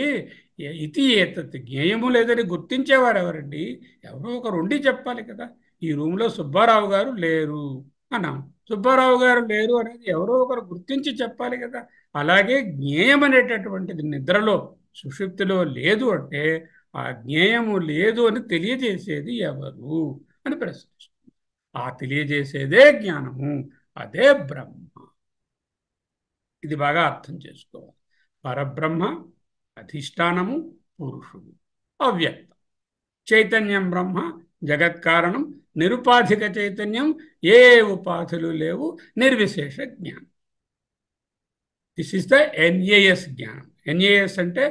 ఇది ఏతత్ జ్ఞేయము లేదని గుర్తించేవారు ఎవరండి? ఎవరో ఒకరు ఉండి చెప్పాలి కదా. ఈ రూమ్లో సుబ్బారావు గారు లేరు అన్నాం, సుబ్బారావు గారు లేరు అనేది ఎవరో ఒకరు గుర్తించి చెప్పాలి కదా. అలాగే జ్ఞేయం అనేటటువంటిది నిద్రలో సుషుప్తిలో లేదు అంటే ఆ జ్ఞేయము లేదు అని తెలియజేసేది ఎవరు అని ప్రశ్నిస్తుంది. ఆ తెలియజేసేదే జ్ఞానము, అదే బ్రహ్మ. ఇది బాగా అర్థం చేసుకోవాలి. పరబ్రహ్మ, అధిష్టానము, పురుషుడు, అవ్యక్తం. చైతన్యం బ్రహ్మ, జగత్కారణం, నిరుపాధిక చైతన్యం, ఏ ఉపాధులు లేవు, నిర్విశేష జ్ఞానం. దిస్ ఇస్ ద ఎన్ఏఎస్ జ్ఞానం. ఎన్ఏఎస్ అంటే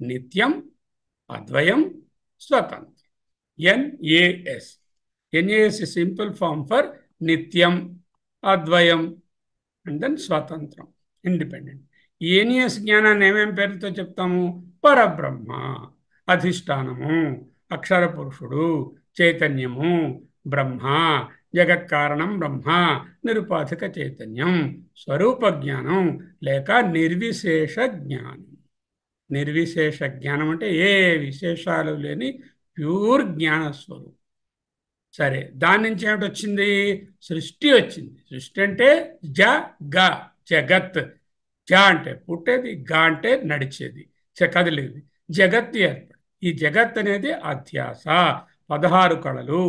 నిత్యం, అద్వయం, స్వతంత్రం. NAS. NAS is simple form for నిత్యం, అద్వయం అండ్ దెన్ స్వతంత్రం, ఇండిపెండెంట్. ఈ ఎన్ఏఎస్ జ్ఞానాన్ని ఏమేం పేరుతో చెప్తాము? పరబ్రహ్మ, అధిష్టానము, అక్షర పురుషుడు, చైతన్యము, బ్రహ్మ, జగత్కారణం బ్రహ్మ, నిరుపాధిక చైతన్యం, స్వరూప జ్ఞానం లేక నిర్విశేష జ్ఞానం. నిర్విశేష జ్ఞానం అంటే ఏ విశేషాలు లేని ప్యూర్ జ్ఞానస్వరూపం. సరే, దాని నుంచి ఏమిటి వచ్చింది? సృష్టి వచ్చింది. సృష్టి అంటే జగత్. జ అంటే పుట్టేది, గా అంటే నడిచేది, కదిలేది, జగత్ ఏర్పడి. ఈ జగత్ అనేది అధ్యాస, 16 కళలు,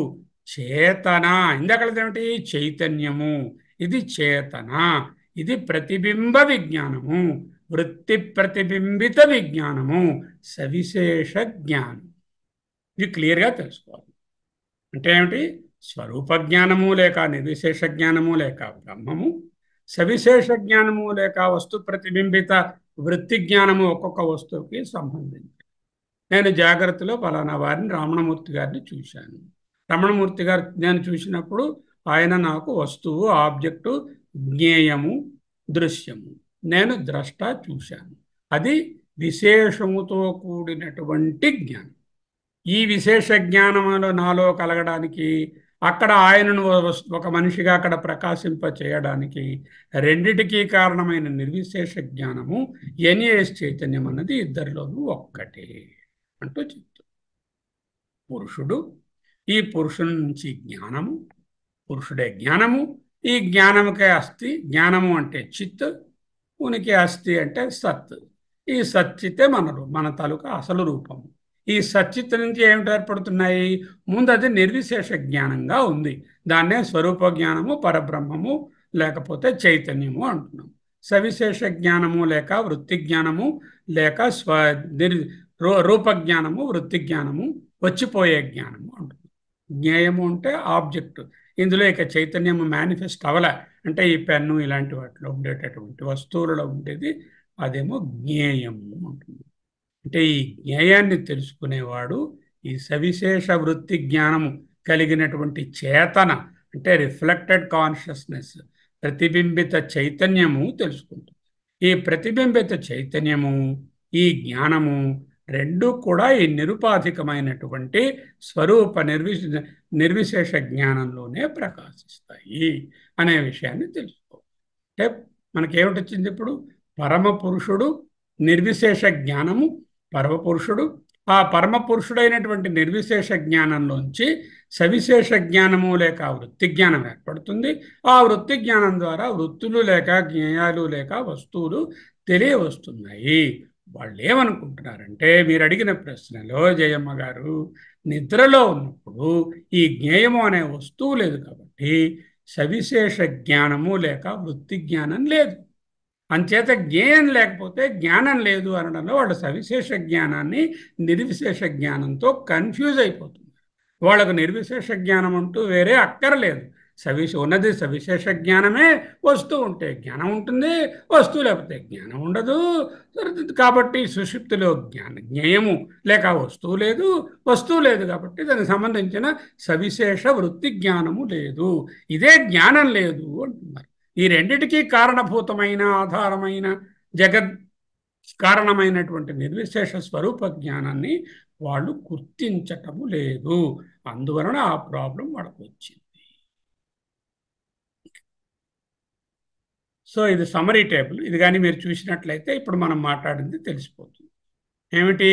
చేతన. ఇందాకదేమిటి? చైతన్యము. ఇది చేతన, ఇది ప్రతిబింబ విజ్ఞానము, వృత్తి ప్రతిబింబిత విజ్ఞానము, సవిశేష జ్ఞానం. ఇది క్లియర్గా తెలుసుకోవాలి. అంటే ఏమిటి? స్వరూప జ్ఞానము లేక నిర్విశేష జ్ఞానము లేక బ్రహ్మము, సవిశేష జ్ఞానము లేక వస్తు ప్రతిబింబిత వృత్తి జ్ఞానము ఒక్కొక్క వస్తువుకి సంబంధించి. నేను జాగ్రత్తలో ఫలానా వారిని రమణమూర్తి గారిని చూశాను. రమణమూర్తి గారు నేను చూసినప్పుడు ఆయన నాకు వస్తువు, ఆబ్జెక్టు, జ్ఞేయము, దృశ్యము. నేను ద్రష్ట, చూశాను. అది విశేషముతో కూడినటువంటి జ్ఞానం. ఈ విశేష జ్ఞానములు నాలో కలగడానికి, అక్కడ ఆయనను ఒక మనిషిగా అక్కడ ప్రకాశింప చేయడానికి రెండిటికీ కారణమైన నిర్విశేష జ్ఞానము ఎన్ఏఎస్ చైతన్యం అన్నది ఇద్దరిలోనూ ఒక్కటే అంటూ చెప్తుంది. పురుషుడు, ఈ పురుషుని నుంచి జ్ఞానము, పురుషుడే జ్ఞానము, ఈ జ్ఞానముకే అస్థి. జ్ఞానము అంటే చిత్, ఉనికి అస్థి అంటే సత్. ఈ సచ్చితే మన తాలూకా అసలు రూపము. ఈ సచ్చిత్ నుంచి ఏమిటి ఏర్పడుతున్నాయి? ముందు అది నిర్విశేష జ్ఞానంగా ఉంది. దాన్నే స్వరూప జ్ఞానము, పరబ్రహ్మము లేకపోతే చైతన్యము అంటున్నాం. సవిశేష జ్ఞానము లేక వృత్తి జ్ఞానము లేక రూపజ్ఞానము, వృత్తి జ్ఞానము, వచ్చిపోయే జ్ఞానము అంటున్నాం. జ్ఞేయము అంటే ఆబ్జెక్ట్. ఇందులో ఇక చైతన్యము మేనిఫెస్ట్ అవల, అంటే ఈ పెన్ను ఇలాంటి వాటిలో ఉండేటటువంటి వస్తువులలో ఉండేది అదేమో జ్ఞేయము అంటుంది. అంటే ఈ జ్ఞేయాన్ని తెలుసుకునేవాడు ఈ సవిశేష వృత్తి జ్ఞానము కలిగినటువంటి చేతన, అంటే రిఫ్లెక్టెడ్ కాన్షియస్నెస్, ప్రతిబింబిత చైతన్యము తెలుసుకుంటుంది. ఈ ప్రతిబింబిత చైతన్యము, ఈ జ్ఞానము రెండు కూడా ఈ నిరుపాధికమైనటువంటి స్వరూప నిర్విశేష జ్ఞానంలోనే ప్రకాశిస్తాయి అనే విషయాన్ని తెలుసుకో. అంటే మనకేమిటొచ్చింది ఇప్పుడు? పరమ పురుషుడు, నిర్విశేష జ్ఞానము, పరమపురుషుడు. ఆ పరమపురుషుడైనటువంటి నిర్విశేష జ్ఞానంలోంచి సవిశేష జ్ఞానము లేక వృత్తి జ్ఞానం ఏర్పడుతుంది. ఆ వృత్తి జ్ఞానం ద్వారా వృత్తులు లేక జ్ఞేయాలు లేక వస్తువులు తెలియవస్తున్నాయి. వాళ్ళు ఏమనుకుంటున్నారంటే, మీరు అడిగిన ప్రశ్నలో జయమ్మ గారు, నిద్రలో ఉన్నప్పుడు ఈ జ్ఞేయము అనే వస్తువు లేదు కాబట్టి సవిశేష జ్ఞానము లేక వృత్తి జ్ఞానం లేదు. అంచేత జ్ఞేయం లేకపోతే జ్ఞానం లేదు అనడంలో వాళ్ళు సవిశేష జ్ఞానాన్ని నిర్విశేష జ్ఞానంతో కన్ఫ్యూజ్ అయిపోతున్నారు. వాళ్ళకు నిర్విశేష జ్ఞానం అంటూ వేరే అక్కర్లేదు. ఉన్నది సవిశేష జ్ఞానమే. వస్తువు ఉంటే జ్ఞానం ఉంటుంది, వస్తువు లేకపోతే జ్ఞానం ఉండదు. కాబట్టి సుషుప్తిలో జ్ఞేయము లేక వస్తువు లేదు, వస్తువు లేదు కాబట్టి దానికి సంబంధించిన సవిశేష వృత్తి జ్ఞానము లేదు. ఇదే జ్ఞానం లేదు అంటున్నారు. ఈ రెండిటికీ కారణభూతమైన, ఆధారమైన, జగత్ కారణమైనటువంటి నిర్విశేష స్వరూప జ్ఞానాన్ని వాళ్ళు గుర్తించటము లేదు. అందువలన ఆ ప్రాబ్లం వాళ్ళకు వచ్చింది. సో ఇది సమరీ టేబుల్. ఇది కానీ మీరు చూసినట్లయితే ఇప్పుడు మనం మాట్లాడింది తెలిసిపోతుంది. ఏమిటి?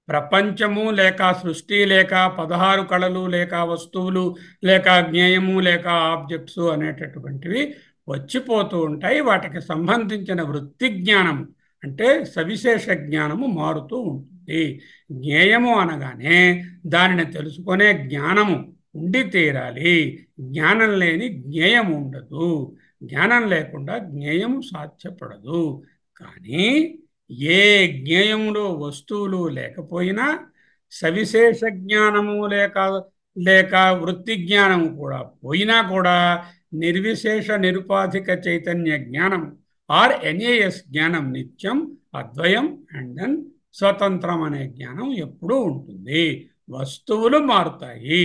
ప్రపంచము లేక సృష్టి లేక 16 కళలు లేక వస్తువులు లేక జ్ఞేయము లేక ఆబ్జెక్ట్స్ అనేటటువంటివి వచ్చిపోతూ ఉంటాయి. వాటికి సంబంధించిన వృత్తి జ్ఞానము అంటే సవిశేష జ్ఞానము మారుతూ ఉంటుంది. జ్ఞేయము అనగానే దానిని తెలుసుకునే జ్ఞానము ఉండి తీరాలి. జ్ఞానం లేని జ్ఞేయం ఉండదు. జ్ఞానం లేకుండా జ్ఞేయము సాధ్యపడదు. కానీ ఏ జ్ఞేయములో వస్తువులు లేకపోయినా సవిశేష జ్ఞానము లేక వృత్తి జ్ఞానము కూడా పోయినా కూడా నిర్విశేష నిరుపాధిక చైతన్య జ్ఞానం ఆర్ ఎన్ఏఎస్ జ్ఞానం నిత్యం, అద్వయం అండ్ దెన్ స్వతంత్రం అనే జ్ఞానం ఎప్పుడూ ఉంటుంది. వస్తువులు మారుతాయి,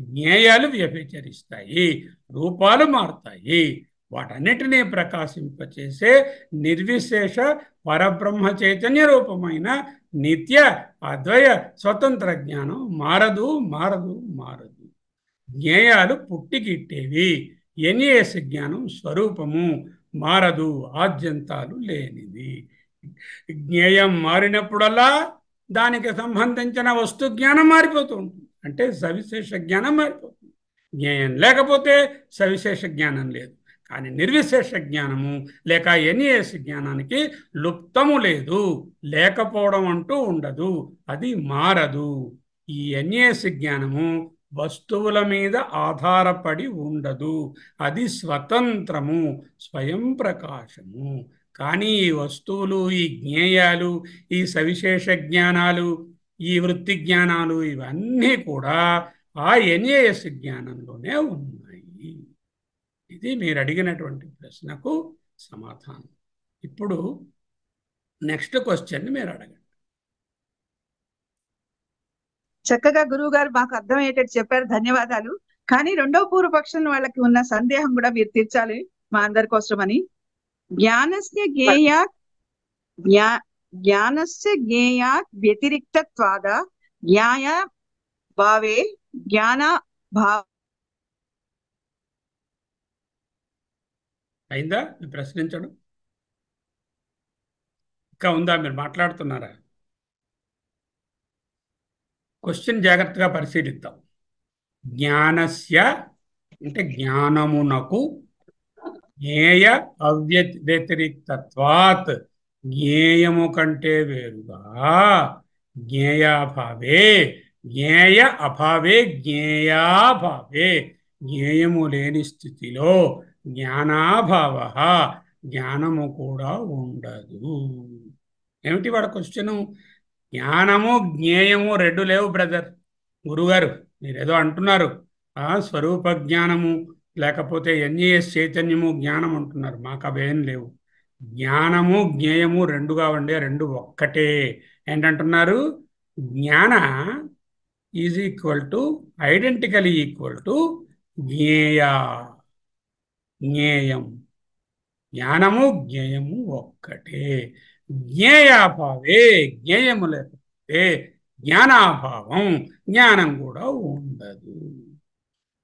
జ్ఞేయాలు వ్యభిచరిస్తాయి, రూపాలు మారుతాయి. వాటన్నిటినీ ప్రకాశింపచేసే నిర్విశేష పరబ్రహ్మ చైతన్య రూపమైన నిత్య అద్వయ స్వతంత్ర జ్ఞానం మారదు, మారదు, మారదు. జ్ఞేయాలు పుట్టిగిట్టేవి. ఎన్ఏఎస్ జ్ఞానం స్వరూపము, మారదు, ఆద్యంతాలు లేనిది. జ్ఞేయం మారినప్పుడల్లా దానికి సంబంధించిన వస్తు జ్ఞానం మారిపోతూ ఉంటుంది. అంటే సవిశేష జ్ఞానం మారిపోతుంది. జ్ఞేయం లేకపోతే సవిశేష జ్ఞానం లేదు. కానీ నిర్విశేష జ్ఞానము లేక ఎన్ఏఎస్ జ్ఞానానికి లుప్తము లేదు, లేకపోవడం అంటూ ఉండదు, అది మారదు. ఈ ఎన్ఏఎస్ జ్ఞానము వస్తువుల మీద ఆధారపడి ఉండదు, అది స్వతంత్రము, స్వయం ప్రకాశము. కానీ ఈ వస్తువులు, ఈ జ్ఞేయాలు, ఈ సవిశేష జ్ఞానాలు, ఈ వృత్తి జ్ఞానాలు ఇవన్నీ కూడా ఆ ఎన్ఏఎస్ జ్ఞానంలోనే ఉన్నాయి. ఇది మీరు అడిగినటువంటి ప్రశ్నకు సమాధానం. ఇప్పుడు నెక్స్ట్ క్వశ్చన్ మీరు అడగండి. చక్కగా గురువు గారు మాకు అర్థమయ్యేటట్టు చెప్పారు. ధన్యవాదాలు. కానీ రెండో పూర్వపక్షం వాళ్ళకి ఉన్న సందేహం కూడా మీరు తీర్చాలి మా అందరి కోసమని. జ్ఞానస్య జ్ఞేయాత్ జ్ఞానస్య జ్ఞేయాత్ వ్యతిరిక్తత్వాద జ్ఞాయ భావే జ్ఞాన భావ. అయిందా మీ ప్రశ్నించడం? ఇంకా ఉందా? మీరు మాట్లాడుతున్నారా? క్వశ్చన్ జాగ్రత్తగా పరిశీలిద్దాం. జ్ఞానస్య అంటే జ్ఞానమునకు జ్ఞేయ వ్యతిరిక్తత్వాత్ జ్ఞేయము కంటే వేరుగా జ్ఞేయాభావే జ్ఞేయ అభావే జ్ఞేయాభావే జ్ఞేయము లేని స్థితిలో జ్ఞానాభావ జ్ఞానము కూడా ఉండదు. ఏమిటి వాడు క్వశ్చను? జ్ఞానము జ్ఞేయము రెండు లేవు బ్రదర్. గురుగారు మీరేదో అంటున్నారు, స్వరూప జ్ఞానము లేకపోతే ఎన్ఈఎస్ చైతన్యము జ్ఞానం అంటున్నారు. మాకు అవేం లేవు. జ్ఞానము జ్ఞేయము రెండుగా ఉండే రెండు ఒక్కటే. ఏంటంటున్నారు? జ్ఞాన is equal to identically equal to జ్ఞేయ. జ్ఞేయం జ్ఞానము జ్ఞేయము ఒక్కటే. జ్ఞేయాభావే జ్ఞేయము లేకపోతే జ్ఞానాభావం జ్ఞానం కూడా ఉండదు.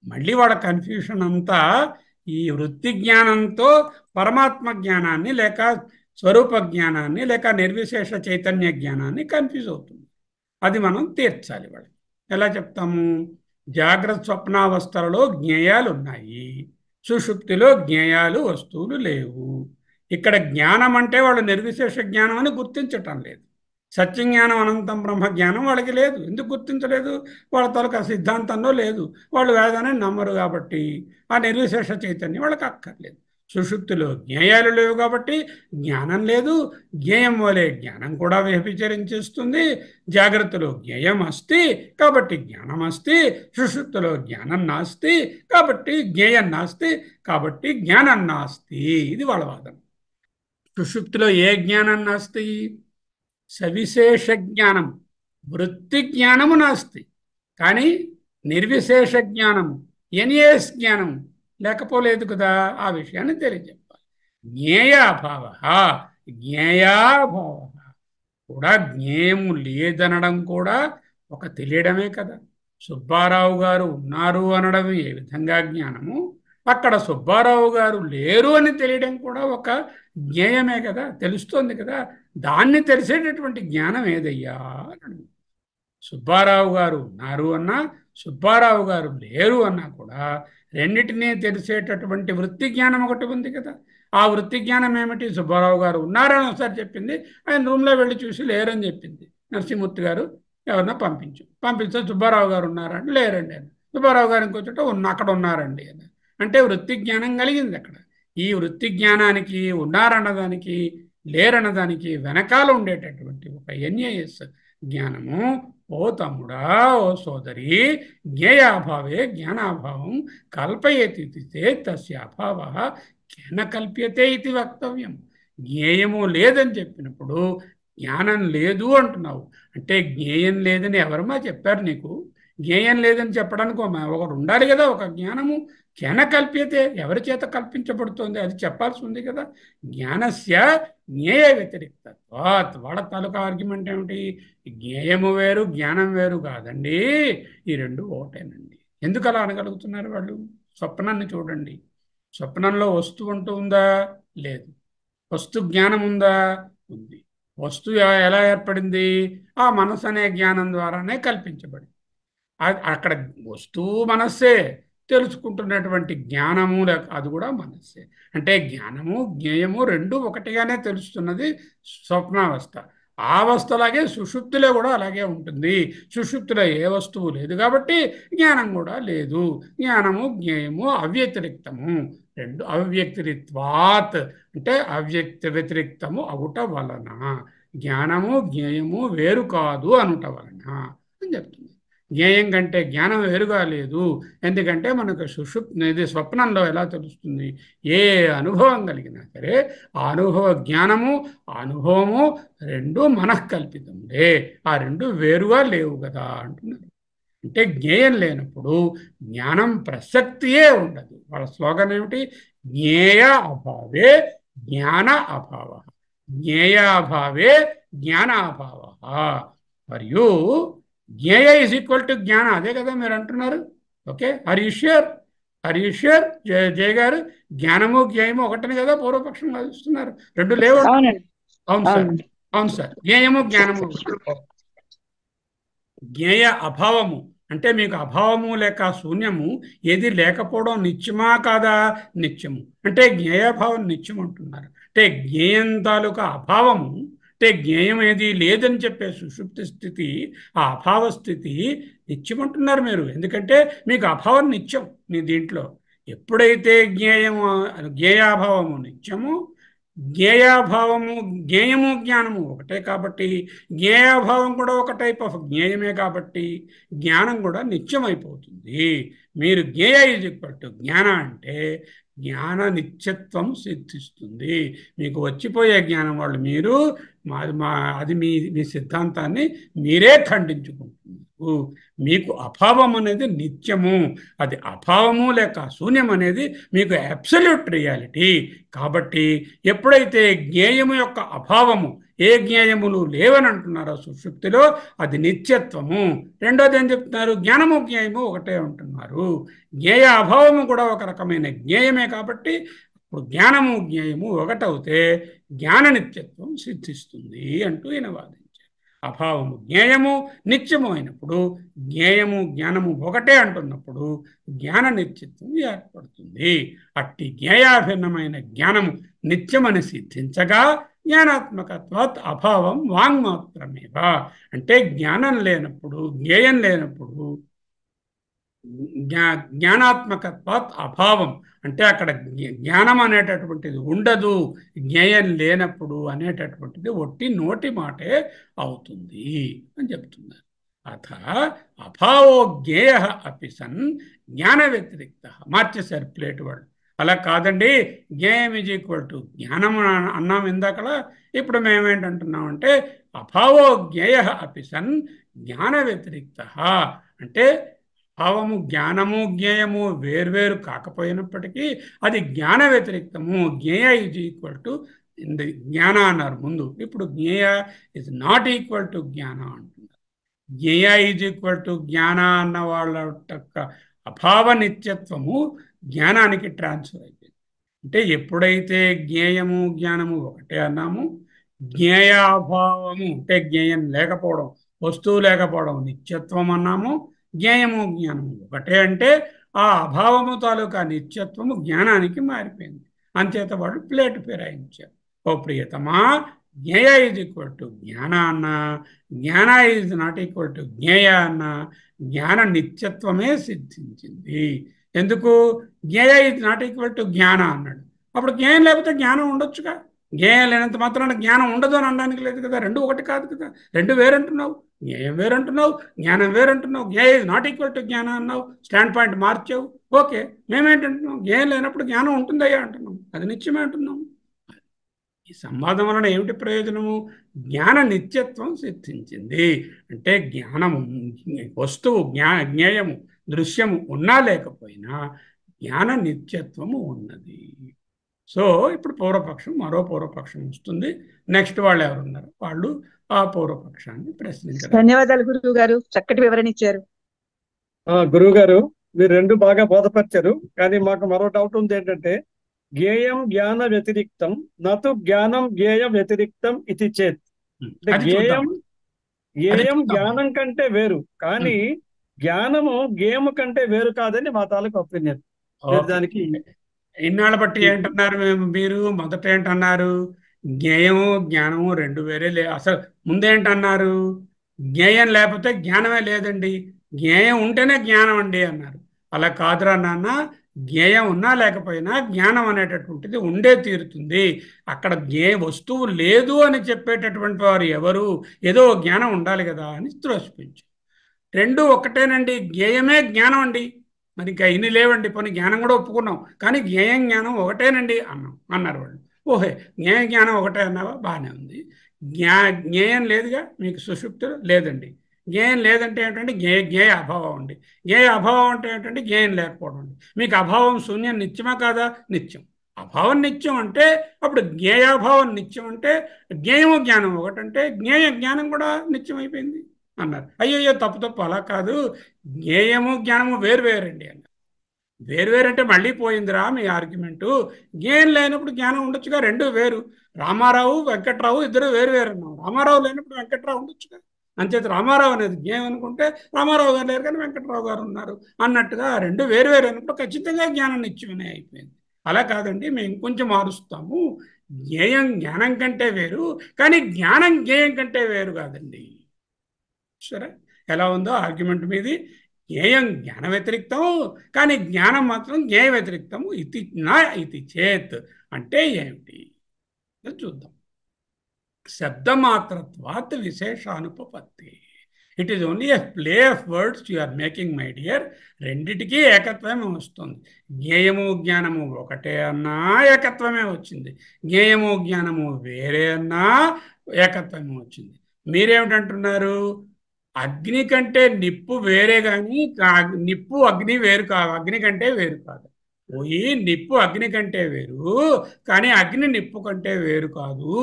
మళ్ళీ వాడ కన్ఫ్యూషన్ అంతా ఈ వృత్తి జ్ఞానంతో పరమాత్మ జ్ఞానాన్ని లేక స్వరూప జ్ఞానాన్ని లేక నిర్విశేష చైతన్య జ్ఞానాన్ని కన్ఫ్యూజ్ అవుతుంది. అది మనం తీర్చాలి. వాళ్ళు ఎలా చెప్తాము? జాగ్రత్త స్వప్నావస్థలలో జ్ఞేయాలు ఉన్నాయి, సుషుప్తిలో జ్ఞేయాలు వస్తువులు లేవు. ఇక్కడ జ్ఞానం అంటే వాళ్ళు నిర్విశేష జ్ఞానం అని గుర్తించటం లేదు. సత్యజ్ఞానం అనంతం బ్రహ్మ జ్ఞానం వాళ్ళకి లేదు. ఎందుకు గుర్తించలేదు? వాళ్ళ తాలూకా సిద్ధాంతంలో లేదు. వాళ్ళు వేదాన్ని నమ్మరు కాబట్టి ఆ నిర్విశేష చైతన్యం వాళ్ళకి అక్కర్లేదు. సుషుప్తిలో జ్ఞేయాలు లేవు కాబట్టి జ్ఞానం లేదు. జ్ఞేయం వలె జ్ఞానం కూడా వ్యభిచరించేస్తుంది. జాగ్రత్తలో జ్ఞేయం అస్తి కాబట్టి జ్ఞానం అస్తి. సుషుప్తిలో జ్ఞానం నాస్తి కాబట్టి జ్ఞేయం నాస్తి కాబట్టి జ్ఞానం నాస్తి. ఇది వాళ్ళ వాదన. సుషుప్తిలో ఏ జ్ఞానం నాస్తి? సవిశేష జ్ఞానం, వృత్తి జ్ఞానము నాస్తి. కానీ నిర్విశేష జ్ఞానము ఎన్ఏఎస్ జ్ఞానం లేకపోలేదు కదా. ఆ విషయాన్ని తెలియజెప్పాలి. జ్ఞేయాభావ జ్ఞేయాభావ కూడా జ్ఞేయము లేదనడం కూడా ఒక తెలియడమే కదా. సుబ్బారావు గారు ఉన్నారు అనడం ఏ విధంగా జ్ఞానము, అక్కడ సుబ్బారావు గారు లేరు అని తెలియడం కూడా ఒక జ్ఞేయమే కదా, తెలుస్తోంది కదా. దాన్ని తెలిసేటటువంటి జ్ఞానం ఏదయ్యా అని. సుబ్బారావు గారు ఉన్నారు అన్నా సుబ్బారావు గారు లేరు అన్నా కూడా రెండింటినీ తెలిసేటటువంటి వృత్తి జ్ఞానం ఒకటి ఉంది కదా. ఆ వృత్తి జ్ఞానం ఏమిటి? సుబ్బారావు గారు ఉన్నారని ఒకసారి చెప్పింది, ఆయన రూమ్లో వెళ్ళి చూసి లేరని చెప్పింది. నరసింహమూర్తి గారు ఎవరన్నా పంపిస్తే సుబ్బారావు గారు ఉన్నారండి, లేరండి అని. సుబ్బారావు గారు ఇంకో చోట అక్కడ ఉన్నారండి అని. అంటే వృత్తి జ్ఞానం కలిగింది అక్కడ. ఈ వృత్తి జ్ఞానానికి ఉన్నారన్నదానికి లేరన్నదానికి వెనకాల ఉండేటటువంటి ఒక ఎన్ఏఎస్ జ్ఞానము. ఓ తమ్ముడా, ఓ సోదరి, జ్ఞేయాభావే జ్ఞానాభావం కల్పయేతి తస్య అభావ కేన కల్ప్యతే ఇది వక్తవ్యం. జ్ఞేయము లేదని చెప్పినప్పుడు జ్ఞానం లేదు అంటున్నావు. అంటే జ్ఞేయం లేదని ఎవరమ్మా చెప్పారు నీకు? జ్ఞేయం లేదని చెప్పడానికి ఒకటి ఉండాలి కదా, ఒక జ్ఞానము. కేన కల్ప్యతే, ఎవరి చేత కల్పించబడుతుంది అది చెప్పాల్సి ఉంది కదా. జ్ఞానస్య జ్ఞేయ వ్యతిరిక్తత్వాత్. వాళ్ళ తాలూకా ఆర్గ్యుమెంట్ ఏమిటి? జ్ఞేయము వేరు జ్ఞానం వేరు కాదండి, ఈ రెండు ఒకటేనండి. ఎందుకు అలా అనగలుగుతున్నారు వాళ్ళు? స్వప్నాన్ని చూడండి. స్వప్నంలో వస్తువు అంటూ ఉందా? లేదు. వస్తు జ్ఞానం ఉందా? ఉంది. వస్తువు ఎలా ఏర్పడింది? ఆ మనసు అనే జ్ఞానం ద్వారానే కల్పించబడింది. అక్కడ వస్తువు మనస్సే, తెలుసుకుంటున్నటువంటి జ్ఞానము అది కూడా మనస్సే. అంటే జ్ఞానము జ్ఞేయము రెండు ఒకటిగానే తెలుస్తున్నది స్వప్నావస్థ. ఆ అవస్థలాగే సుషుప్తిలో కూడా అలాగే ఉంటుంది. సుషుప్తిలో ఏ వస్తువు లేదు కాబట్టి జ్ఞానం కూడా లేదు. జ్ఞానము జ్ఞేయము అవ్యతిరిక్తము, రెండు అవ్యతిరిక్త్వాత్ అంటే వ్యతిరిక్తము అవుట వలన, జ్ఞానము జ్ఞేయము వేరు కాదు అనుట వలన అని చెప్తుంది. జ్ఞేయం కంటే జ్ఞానం వేరుగా లేదు. ఎందుకంటే మనకు ఇది స్వప్నంలో ఎలా తెలుస్తుంది? ఏ అనుభవం కలిగినా సరే ఆ అనుభవ జ్ఞానము అనుభవము రెండు మనఃకల్పితంలే, ఆ రెండు వేరుగా లేవు కదా అంటున్నారు. అంటే జ్ఞేయం లేనప్పుడు జ్ఞానం ప్రసక్తియే ఉండదు. వాళ్ళ స్లోగన్ ఏమిటి? జ్ఞేయ అభావే జ్ఞాన అభావ, జ్ఞేయాభావే జ్ఞాన అభావ. మరియు జ్ఞేయ ఈజ్ ఈక్వల్ టు జ్ఞాన, అదే కదా మీరు అంటున్నారు. Okay, are you sure? Are you sure Jaya garu? జ్ఞానము జ్ఞేయము ఒకటని కదా పూర్వపక్షం వాదిస్తున్నారు, రెండు లేవు. అవునండి. అవును సార్, అవునండి. అవును సార్. జ్ఞేయము జ్ఞానము. జ్ఞేయ అభావము అంటే మీకు అభావము లేక శూన్యము ఏది లేకపోవడం నిత్యమా కాదా? నిత్యము. అంటే జ్ఞేయాభావం నిత్యం అంటున్నారు. అంటే జ్ఞేయం తాలూకా అభావము, అంటే జ్ఞేయం ఏది లేదని చెప్పే సుషుప్తి స్థితి, ఆ అభావ స్థితి నిత్యం అంటున్నారు మీరు. ఎందుకంటే మీకు అభావం నిత్యం మీ దీంట్లో. ఎప్పుడైతే జ్ఞేయాభావము నిత్యము, జ్ఞేయాభావము జ్ఞేయము జ్ఞానము ఒకటే కాబట్టి జ్ఞేయాభావం కూడా ఒక టైప్ ఆఫ్ జ్ఞేయమే కాబట్టి జ్ఞానం కూడా నిత్యమైపోతుంది. మీరు జ్ఞేయ ఈజ్ ఈక్వల్ టు జ్ఞాన అంటే జ్ఞాన నిత్యత్వం సిద్ధిస్తుంది. మీకు వచ్చిపోయే జ్ఞానం వాళ్ళు మీరు అది మీ మీ సిద్ధాంతాన్ని మీరే ఖండించుకుంటున్నారు. మీకు అభావం అనేది నిత్యము, అది అభావము లేక శూన్యం అనేది మీకు అబ్సల్యూట్ రియాలిటీ. కాబట్టి ఎప్పుడైతే జ్ఞేయము యొక్క అభావము, ఏ జ్ఞేయములు లేవని అంటున్నారో సుషుప్తిలో, అది నిత్యత్వము. రెండోది ఏం చెప్తున్నారు? జ్ఞానము జ్ఞేయము ఒకటే అంటున్నారు. జ్ఞేయ అభావము కూడా ఒక రకమైన జ్ఞేయమే కాబట్టి ఇప్పుడు జ్ఞానము జ్ఞేయము ఒకటవుతే జ్ఞాన నిత్యత్వం సిద్ధిస్తుంది అంటూ ఈయన వాదించారు. అభావము జ్ఞేయము నిత్యము అయినప్పుడు, జ్ఞేయము జ్ఞానము ఒకటే అంటున్నప్పుడు జ్ఞాన నిత్యత్వం ఏర్పడుతుంది. అట్టి జ్ఞేయాభిన్నమైన జ్ఞానము నిత్యమని సిద్ధించగా జ్ఞానాత్మకత్వాత్ అభావం వాంగ్మాత్రమేవ. అంటే జ్ఞానం లేనప్పుడు, జ్ఞేయం లేనప్పుడు జ్ఞానాత్మకత్వాత్ అభావం అంటే అక్కడ జ్ఞానం అనేటటువంటిది ఉండదు, జ్ఞేయం లేనప్పుడు అనేటటువంటిది ఒట్టి నోటి మాటే అవుతుంది అని చెప్తున్నారు. అథ అభావో జ్ఞేయ అపి సన్ జ్ఞాన వ్యతిరిక్త. మార్చేశారు ప్లేట్ వాళ్ళు. అలా కాదండి, జ్ఞేయం ఈజ్ ఈక్వల్ టు జ్ఞానం అన్నాం ఇందాకలా. ఇప్పుడు మేమేంటంటున్నామంటే అభావో జ్ఞేయ అపి సన్ జ్ఞాన వ్యతిరిక్త. అంటే భావము జ్ఞానము జ్ఞేయము వేర్వేరు కాకపోయినప్పటికీ అది జ్ఞాన వ్యతిరిక్తము. జ్ఞేయ ఈజ్ ఈక్వల్ టు జ్ఞాన అన్నారు ముందు, ఇప్పుడు జ్ఞేయ ఇస్ నాట్ ఈక్వల్ టు జ్ఞాన అంటున్నారు. జ్ఞేయ ఈజ్ ఈక్వల్ టు జ్ఞాన అన్న వాళ్ళ యొక్క అభావ నిత్యత్వము జ్ఞానానికి ట్రాన్స్ఫర్ అయిపోయింది. అంటే ఎప్పుడైతే జ్ఞేయము జ్ఞానము ఒకటే అన్నాము, జ్ఞేయాభావము అంటే జ్ఞేయం లేకపోవడం, వస్తువు లేకపోవడం నిత్యత్వం అన్నాము, జ్ఞేయము జ్ఞానము ఒకటే అంటే ఆ అభావము తాలూకా నిత్యత్వము జ్ఞానానికి మారిపోయింది. అంచేత వాళ్ళు ప్లేట్ ఫిరాయించారు. ఓ ప్రియతమా, జ్ఞేయ ఈజ్ ఈక్వల్ టు జ్ఞాన అన్న, జ్ఞాన ఈజ్ నాట్ ఈక్వల్ టు జ్ఞేయ అన్న జ్ఞాన నిత్యత్వమే సిద్ధించింది. ఎందుకు? జ్ఞేయ ఈజ్ నాట్ ఈక్వల్ టు జ్ఞాన అన్నాడు. అప్పుడు జ్ఞేయం లేకపోతే జ్ఞానం ఉండొచ్చుగా. జ్ఞేయం లేనంత మాత్రాన జ్ఞానం ఉండదు అని అనడానికి లేదు కదా. రెండు ఒకటి కాదు కదా, రెండు వేరంటున్నావు. జ్ఞేయం వేరంటున్నావు, జ్ఞానం వేరంటున్నావు. జ్ఞేయ ఈజ్ నాట్ ఈక్వల్ టు జ్ఞానం అన్నావు, స్టాండ్ పాయింట్ మార్చావు. ఓకే, మేమేంటంటున్నాం? జ్ఞేయం లేనప్పుడు జ్ఞానం ఉంటుందయ్యా అంటున్నాం, అది నిత్యమే అంటున్నాం. ఈ సంవాదం వలన ఏమిటి ప్రయోజనము? జ్ఞాన నిత్యత్వం సిద్ధించింది. అంటే జ్ఞానము, వస్తువు జ్ఞేయము దృశ్యము ఉన్నా లేకపోయినా జ్ఞాన నిత్యత్వము ఉన్నది. సో ఇప్పుడు పూర్వపక్షం, మరో పూర్వపక్షం వస్తుంది. నెక్స్ట్ వాళ్ళు ఎవరున్నారు వాళ్ళు ఆ పూర్వపక్షాన్ని ప్రశ్నించారు. ధన్యవాదాలు గురువు గారు, చక్కటి వివరణ ఇచ్చారు. గురువు గారు, మీరు రెండు బాగా బోధపరిచారు. కానీ మాకు మరో డౌట్ ఉంది. ఏంటంటే జ్ఞేయం జ్ఞాన వ్యతిరిక్తం నతు జ్ఞానం జ్ఞేయ వ్యతిరిక్తం ఇది చేత్. అంటే జ్ఞేయం జ్ఞానం కంటే వేరు, కానీ జ్ఞానము జ్ఞేయము కంటే వేరు కాదని మా తాలూకు ఒపీనియన్. దానికి ఇన్నాళ్ళ బట్టి ఏంటన్నారు మీరు? మొదట ఏంటన్నారు? జ్ఞేయము జ్ఞానము రెండు వేరే అసలు ముందేంటన్నారు? జ్ఞేయం లేకపోతే జ్ఞానమే లేదండి, జ్ఞేయం ఉంటేనే జ్ఞానం అండి అన్నారు. అలా కాదురా నాన్న, జ్ఞేయం ఉన్నా లేకపోయినా జ్ఞానం అనేటటువంటిది ఉండే తీరుతుంది. అక్కడ వస్తువు లేదు అని చెప్పేటటువంటి వారు ఎవరు? ఏదో జ్ఞానం ఉండాలి కదా అని త్రోసిపించారు. రెండు ఒకటేనండి, జ్ఞేయమే జ్ఞానం అండి, మరి ఇంకా ఇన్ని లేవండి. పోనీ జ్ఞానం కూడా ఒప్పుకున్నాం, కానీ జ్ఞేయం జ్ఞానం ఒకటేనండి అన్నారు వాళ్ళు. ఓహే, జ్ఞేయ జ్ఞానం ఒకటే అన్నావా? బాగానే ఉంది. జ్ఞేయం లేదుగా మీకు సుషుప్తిలో? లేదండి. జ్ఞేయం లేదంటే ఏంటంటే జ్ఞేయ అభావం అండి. జ్ఞేయ అభావం అంటే ఏంటంటే జ్ఞేయం లేకపోవడం అండి. మీకు అభావం శూన్యం నిత్యమా కాదా? నిత్యం. అభావం నిత్యం అంటే అప్పుడు జ్ఞేయాభావం నిత్యం అంటే జ్ఞేయము జ్ఞానం ఒకటంటే జ్ఞేయ జ్ఞానం కూడా నిత్యం అయిపోయింది అన్నారు. అయ్యయ్యో తప్పు అలా కాదు, జ్ఞేయము జ్ఞానము వేరువేరండి అన్నారు. వేరువేరు అంటే మళ్ళీ పోయిందిరా మీ ఆర్గ్యుమెంటు. జ్ఞేయం లేనప్పుడు జ్ఞానం ఉండొచ్చుగా, రెండు వేరు. రామారావు వెంకట్రావు ఇద్దరు వేరువేరు అన్నాం. రామారావు లేనప్పుడు వెంకట్రావు ఉండొచ్చుగా. అంచేత రామారావు అనేది జ్ఞేయం అనుకుంటే రామారావు గారు లేరు కానీ వెంకట్రావు గారు ఉన్నారు అన్నట్టుగా రెండు వేరువేరు అయినప్పుడు ఖచ్చితంగా జ్ఞానం నిత్యమనే అయిపోయింది. అలా కాదండి, మేము ఇంకొంచెం మారుస్తాము. జ్ఞేయం జ్ఞానం కంటే వేరు, కానీ జ్ఞానం జ్ఞేయం కంటే వేరు కాదండి. సరే, ఎలా ఉందో ఆర్గ్యుమెంట్ మీది. జ్ఞేయం జ్ఞాన వ్యతిరిక్తం, కానీ జ్ఞానం మాత్రం జ్ఞేయ వ్యతిరిక్తము. ఇది నా ఇది చేత్ అంటే ఏమిటి చూద్దాం. శబ్దమాత్రత్వాత్ విశేషానుపపత్తి. It is only a play of words you are making my dear. రెండిటికీ ఏకత్వమే వస్తుంది. జ్ఞేయము జ్ఞానము ఒకటే అన్నా ఏకత్వమే వచ్చింది, జ్ఞేయము జ్ఞానము వేరే అన్నా ఏకత్వమే వచ్చింది. మీరేమిటంటున్నారు? అగ్ని కంటే నిప్పు వేరే కానీ నిప్పు అగ్ని వేరు కాదు, అగ్ని కంటే వేరు కాదు. పోయి నిప్పు అగ్ని కంటే వేరు కానీ అగ్ని నిప్పు కంటే వేరు కాదు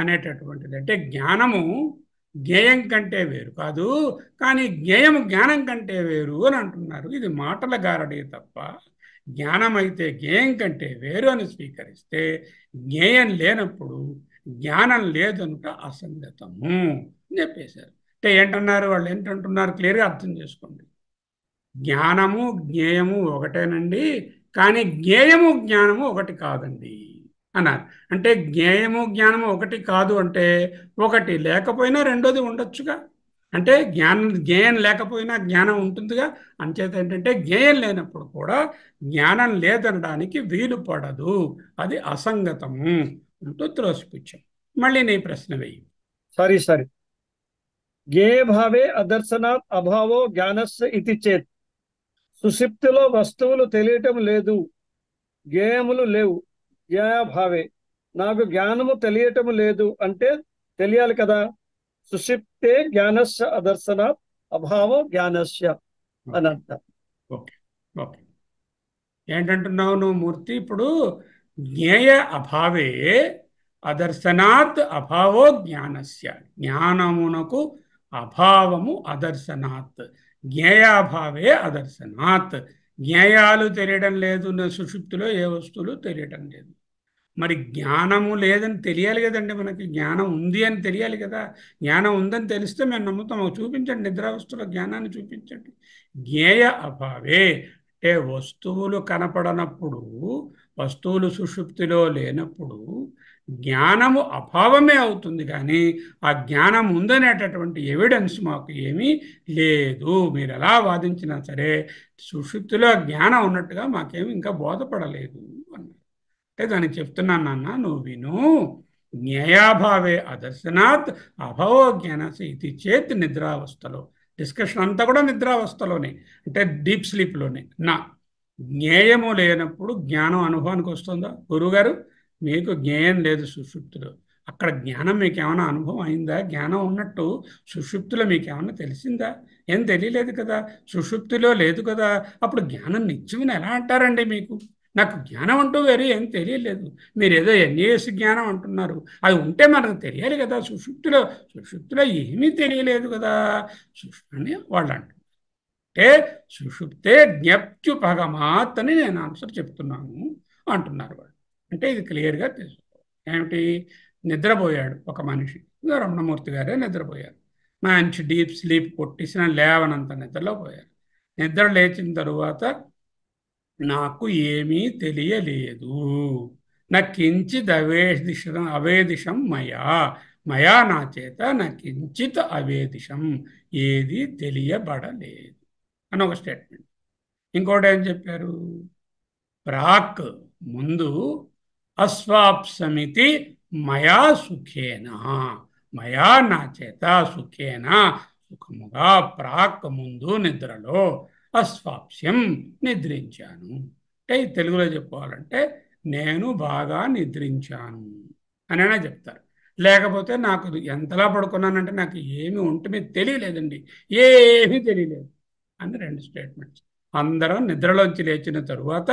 అనేటటువంటిది. అంటే జ్ఞానము జ్ఞేయం కంటే వేరు కాదు, కానీ జ్ఞేయము జ్ఞానం కంటే వేరు అని అంటున్నారు. ఇది మాటల గారడే తప్ప జ్ఞానం అయితే జ్ఞేయం కంటే వేరు అని స్వీకరిస్తే జ్ఞేయం లేనప్పుడు జ్ఞానం లేదనుక అసంగతము అని చెప్పేశారు. అంటే ఏంటన్నారు వాళ్ళు? ఏంటంటున్నారు క్లియర్గా అర్థం చేసుకోండి. జ్ఞానము జ్ఞేయము ఒకటేనండి, కానీ జ్ఞేయము జ్ఞానము ఒకటి కాదండి అన్నారు. అంటే జ్ఞేయము జ్ఞానము ఒకటి కాదు అంటే ఒకటి లేకపోయినా రెండోది ఉండొచ్చుగా. అంటే జ్ఞేయం లేకపోయినా జ్ఞానం ఉంటుందిగా. అంచేత ఏంటంటే జ్ఞేయం లేనప్పుడు కూడా జ్ఞానం లేదనడానికి వీలు పడదు, అది అసంగతము అంటూ త్రోసిపుచ్చాం. మళ్ళీ నీ ప్రశ్న వెయ్యి. సరే జ్ఞేయ భావే అదర్శనాత్ అభావో జ్ఞానస్య ఇతి చేత్. సుషుప్తిలో వస్తువులు తెలియటం లేదు, జ్ఞేయములు లేవు. జ్ఞేయభావే నాకు జ్ఞానము తెలియటం లేదు అంటే తెలియాలి కదా. సుషుప్తే జ్ఞానస్య అదర్శనాత్ అభావో జ్ఞానస్య అని అంటారు. ఓకే ఓకే, ఏంటంటున్నావు నువ్వు మూర్తి? ఇప్పుడు జ్ఞేయ అభావే అదర్శనాత్ అభావో జ్ఞానస్య. జ్ఞానమునకు అభావము అదర్శనాత్, జ్ఞేయాభావే అదర్శనాత్. జ్ఞేయాలు తెలియడం లేదు, సుషుప్తిలో ఏ వస్తువులు తెలియడం లేదు. మరి జ్ఞానము లేదని తెలియాలి కదండి, మనకి జ్ఞానం ఉంది అని తెలియాలి కదా. జ్ఞానం ఉందని తెలిస్తే మేము నమ్ముతాం. చూపించండి, నిద్రావస్థలో జ్ఞానాన్ని చూపించండి. జ్ఞేయ అభావే అంటే వస్తువులు కనపడనప్పుడు, వస్తువులు సుషుప్తిలో లేనప్పుడు జ్ఞానము అభావమే అవుతుంది, కానీ ఆ జ్ఞానం ఉందనేటటువంటి ఎవిడెన్స్ మాకు ఏమీ లేదు. మీరు ఎలా వాదించినా సరే సుషుప్తిలో జ్ఞానం ఉన్నట్టుగా మాకేమి ఇంకా బోధపడలేదు అన్నారు. అంటే దానికి చెప్తున్నాను నాన్న, నువ్వు విను. జ్ఞేయాభావే అదర్శనాత్ అభావో జ్ఞానస్ ఇది చేత్. నిద్రావస్థలో డిస్కషన్ అంతా కూడా నిద్రావస్థలోనే, అంటే డీప్ స్లీప్లోనే. జ్ఞేయము లేనప్పుడు జ్ఞానం అనుభవానికి వస్తుందా? గురువుగారు మీకు జ్ఞేయం లేదు సుషుప్తిలో, అక్కడ జ్ఞానం మీకు ఏమైనా అనుభవం అయిందా? జ్ఞానం ఉన్నట్టు సుషుప్తిలో మీకు ఏమైనా తెలిసిందా? ఏం తెలియలేదు కదా, సుషుప్తిలో లేదు కదా. అప్పుడు జ్ఞానం నిత్యమని ఎలా అంటారండి? మీకు నాకు జ్ఞానం అంటూ వేరే ఏం తెలియలేదు, మీరు ఏదో ఎన్ఏఎస్ జ్ఞానం అంటున్నారు. అది ఉంటే మనకు తెలియాలి కదా. సుషుప్తిలో ఏమీ తెలియలేదు కదా అని వాళ్ళు అంటారు. అంటే సుషుప్తే జ్ఞప్త్యుపగమాత్ అని నేను ఆన్సర్ చెప్తున్నాను అంటున్నారు వాళ్ళు. అంటే ఇది క్లియర్గా తెలుసుకో. ఏమిటి? నిద్రపోయాడు ఒక మనిషి, రమణమూర్తి గారే నిద్రపోయారు. మంచి డీప్ స్లీప్ కొట్టేసిన లేవనంత నిద్రలో పోయారు. నిద్ర లేచిన తరువాత నాకు ఏమీ తెలియలేదు, నకించిత్ అవేదిషం మయా నా చేత నకించిత్ అవేదిషం, ఏది తెలియబడలేదు అని ఒక స్టేట్మెంట్. ఇంకోటి ఏం చెప్పారు? ప్రాక్ ముందు అస్వాప్సమితి మయా సుఖేనా, మయా నా చేత సుఖేనా సుఖముగా, ప్రాక్ ముందు నిద్రలో అస్వాప్స్యం నిద్రించాను. అంటే తెలుగులో చెప్పుకోవాలంటే నేను బాగా నిద్రించాను అనైనా చెప్తారు. లేకపోతే నాకు ఎంతలా పడుకున్నానంటే నాకు ఏమి ఒంటి మీద తెలియలేదండి, ఏమీ తెలియలేదు అని 2 స్టేట్మెంట్స్. అందరం నిద్రలోంచి లేచిన తరువాత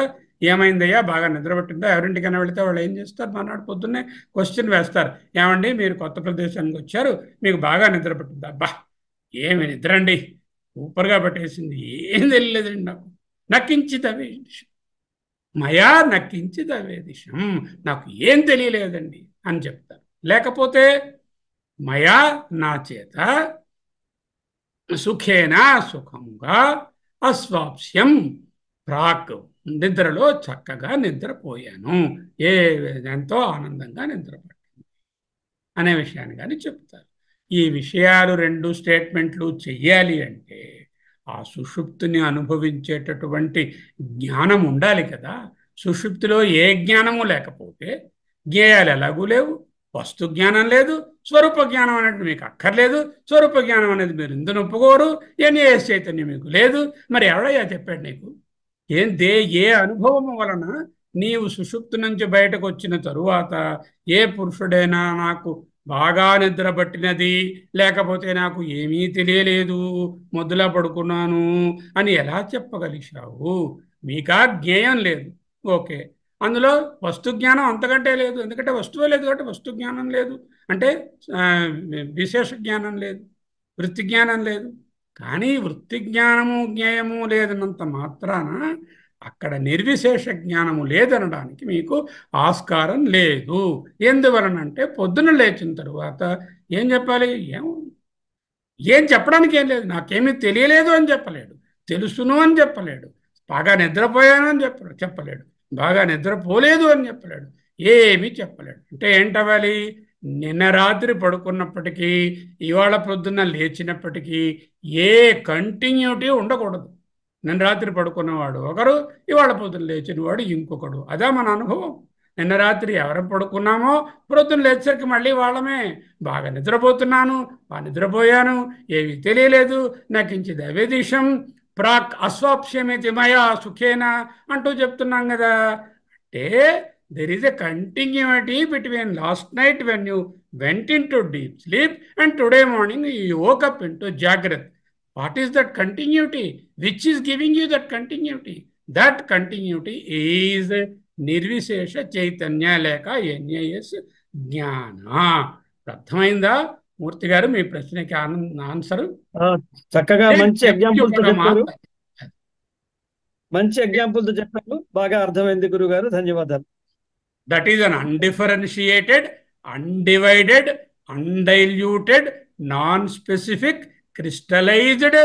ఏమైందయ్యా, బాగా నిద్ర పట్టిందా, ఎవరింటికైనా వెళితే వాళ్ళు ఏం చేస్తారు, మర్నాడు పొద్దున్నే క్వశ్చన్ వేస్తారు, ఏమండి మీరు కొత్త ప్రదేశానికి వచ్చారు, మీకు బాగా నిద్ర పట్టిందా, అబ్బా ఏమి నిద్ర అండి, సూపర్గా పట్టేసింది, ఏం తెలియలేదండి నాకు, నక్కించితవే మయా నక్కించితవే దిశం, నాకు ఏం తెలియలేదండి అని చెప్తారు. లేకపోతే మయా నా చేత సుఖేనా సుఖంగా అస్వాప్స్యం ప్రాక్ నిద్రలో చక్కగా నిద్రపోయాను, ఏ ఎంతో ఆనందంగా నిద్రపట్టింది అనే విషయాన్ని కానీ చెప్తారు. ఈ విషయాలు 2 స్టేట్మెంట్లు చెయ్యాలి అంటే ఆ సుషుప్తిని అనుభవించేటటువంటి జ్ఞానం ఉండాలి కదా. సుషుప్తిలో ఏ జ్ఞానము లేకపోతే జ్ఞేయాలు ఎలాగూ లేవు, వస్తు జ్ఞానం లేదు, స్వరూప జ్ఞానం అనేది మీకు అక్కర్లేదు, స్వరూప జ్ఞానం అనేది మీరు ఇందును ఒప్పుకోరు, ఎన్ఏఎస్ చైతన్యం మీకు లేదు, మరి ఎవడయ్యా చెప్పాడు నీకు? ఏ అనుభవం వలన నీవు సుషుప్తి నుంచి బయటకు వచ్చిన తరువాత ఏ పురుషుడైనా నాకు బాగా నిద్ర పట్టినది, లేకపోతే నాకు ఏమీ తెలియలేదు, మొద్దులా పడుకున్నాను అని ఎలా చెప్పగలిగావు? మీకా జ్ఞేయం లేదు, ఓకే, అందులో వస్తు జ్ఞానం అంతకంటే లేదు, ఎందుకంటే వస్తువే లేదు కాబట్టి వస్తు జ్ఞానం లేదు, అంటే విశేష జ్ఞానం లేదు, వృత్తి జ్ఞానం లేదు. కానీ వృత్తి జ్ఞానము జ్ఞేయము లేదన్నంత మాత్రాన అక్కడ నిర్విశేష జ్ఞానము లేదనడానికి మీకు ఆస్కారం లేదు. ఎందువలనంటే పొద్దున లేచిన తరువాత ఏం చెప్పాలి? ఏం చెప్పడానికి ఏం లేదు, నాకేమీ తెలియలేదు అని చెప్పలేడు, తెలుసును అని చెప్పలేడు, బాగా నిద్రపోయాను అని చెప్పలేడు, బాగా నిద్రపోలేదు అని చెప్పలేడు, ఏమీ చెప్పలేడు. అంటే ఏంటవ్వాలి? నిన్న రాత్రి పడుకున్నప్పటికీ ఇవాళ పొద్దున్న లేచినప్పటికీ ఏ కంటిన్యూటీ ఉండకూడదు. నిన్న రాత్రి పడుకున్నవాడు ఒకరు, ఇవాళ పొద్దున్న లేచినవాడు ఇంకొకడు. అదే మన అనుభవం. నిన్న రాత్రి ఎవరు పడుకున్నామో పొద్దున్న లేచేసరికి మళ్ళీ వాళ్ళమే, బాగా నిద్రపోతున్నాను, నిద్రపోయాను, ఏమీ తెలియలేదు, నకించిది అవేదిషం ప్రాక్ అస్వాప్స్యమితి మయా సుఖేనా అంటూ చెప్తున్నాం కదా. అంటే there is a continuity between last night when you went into deep sleep and today morning you woke up into Jagrat. What is that continuity? Which is giving you that continuity? That continuity is నిర్విశేష Chaitanya లేక ఎన్ఏఎస్ జ్ఞాన. అర్థమైందా మూర్తి గారు? మీ ప్రశ్నకి ఆన్సర్ చక్కగా మంచి ఎగ్జాంపుల్తో చెప్పారు, మంచి ఎగ్జాంపుల్తో చెప్పారు, బాగా అర్థమైంది గురుగారు, ధన్యవాదాలు. That is an undifferentiated, undivided, undiluted, non-specific, crystallized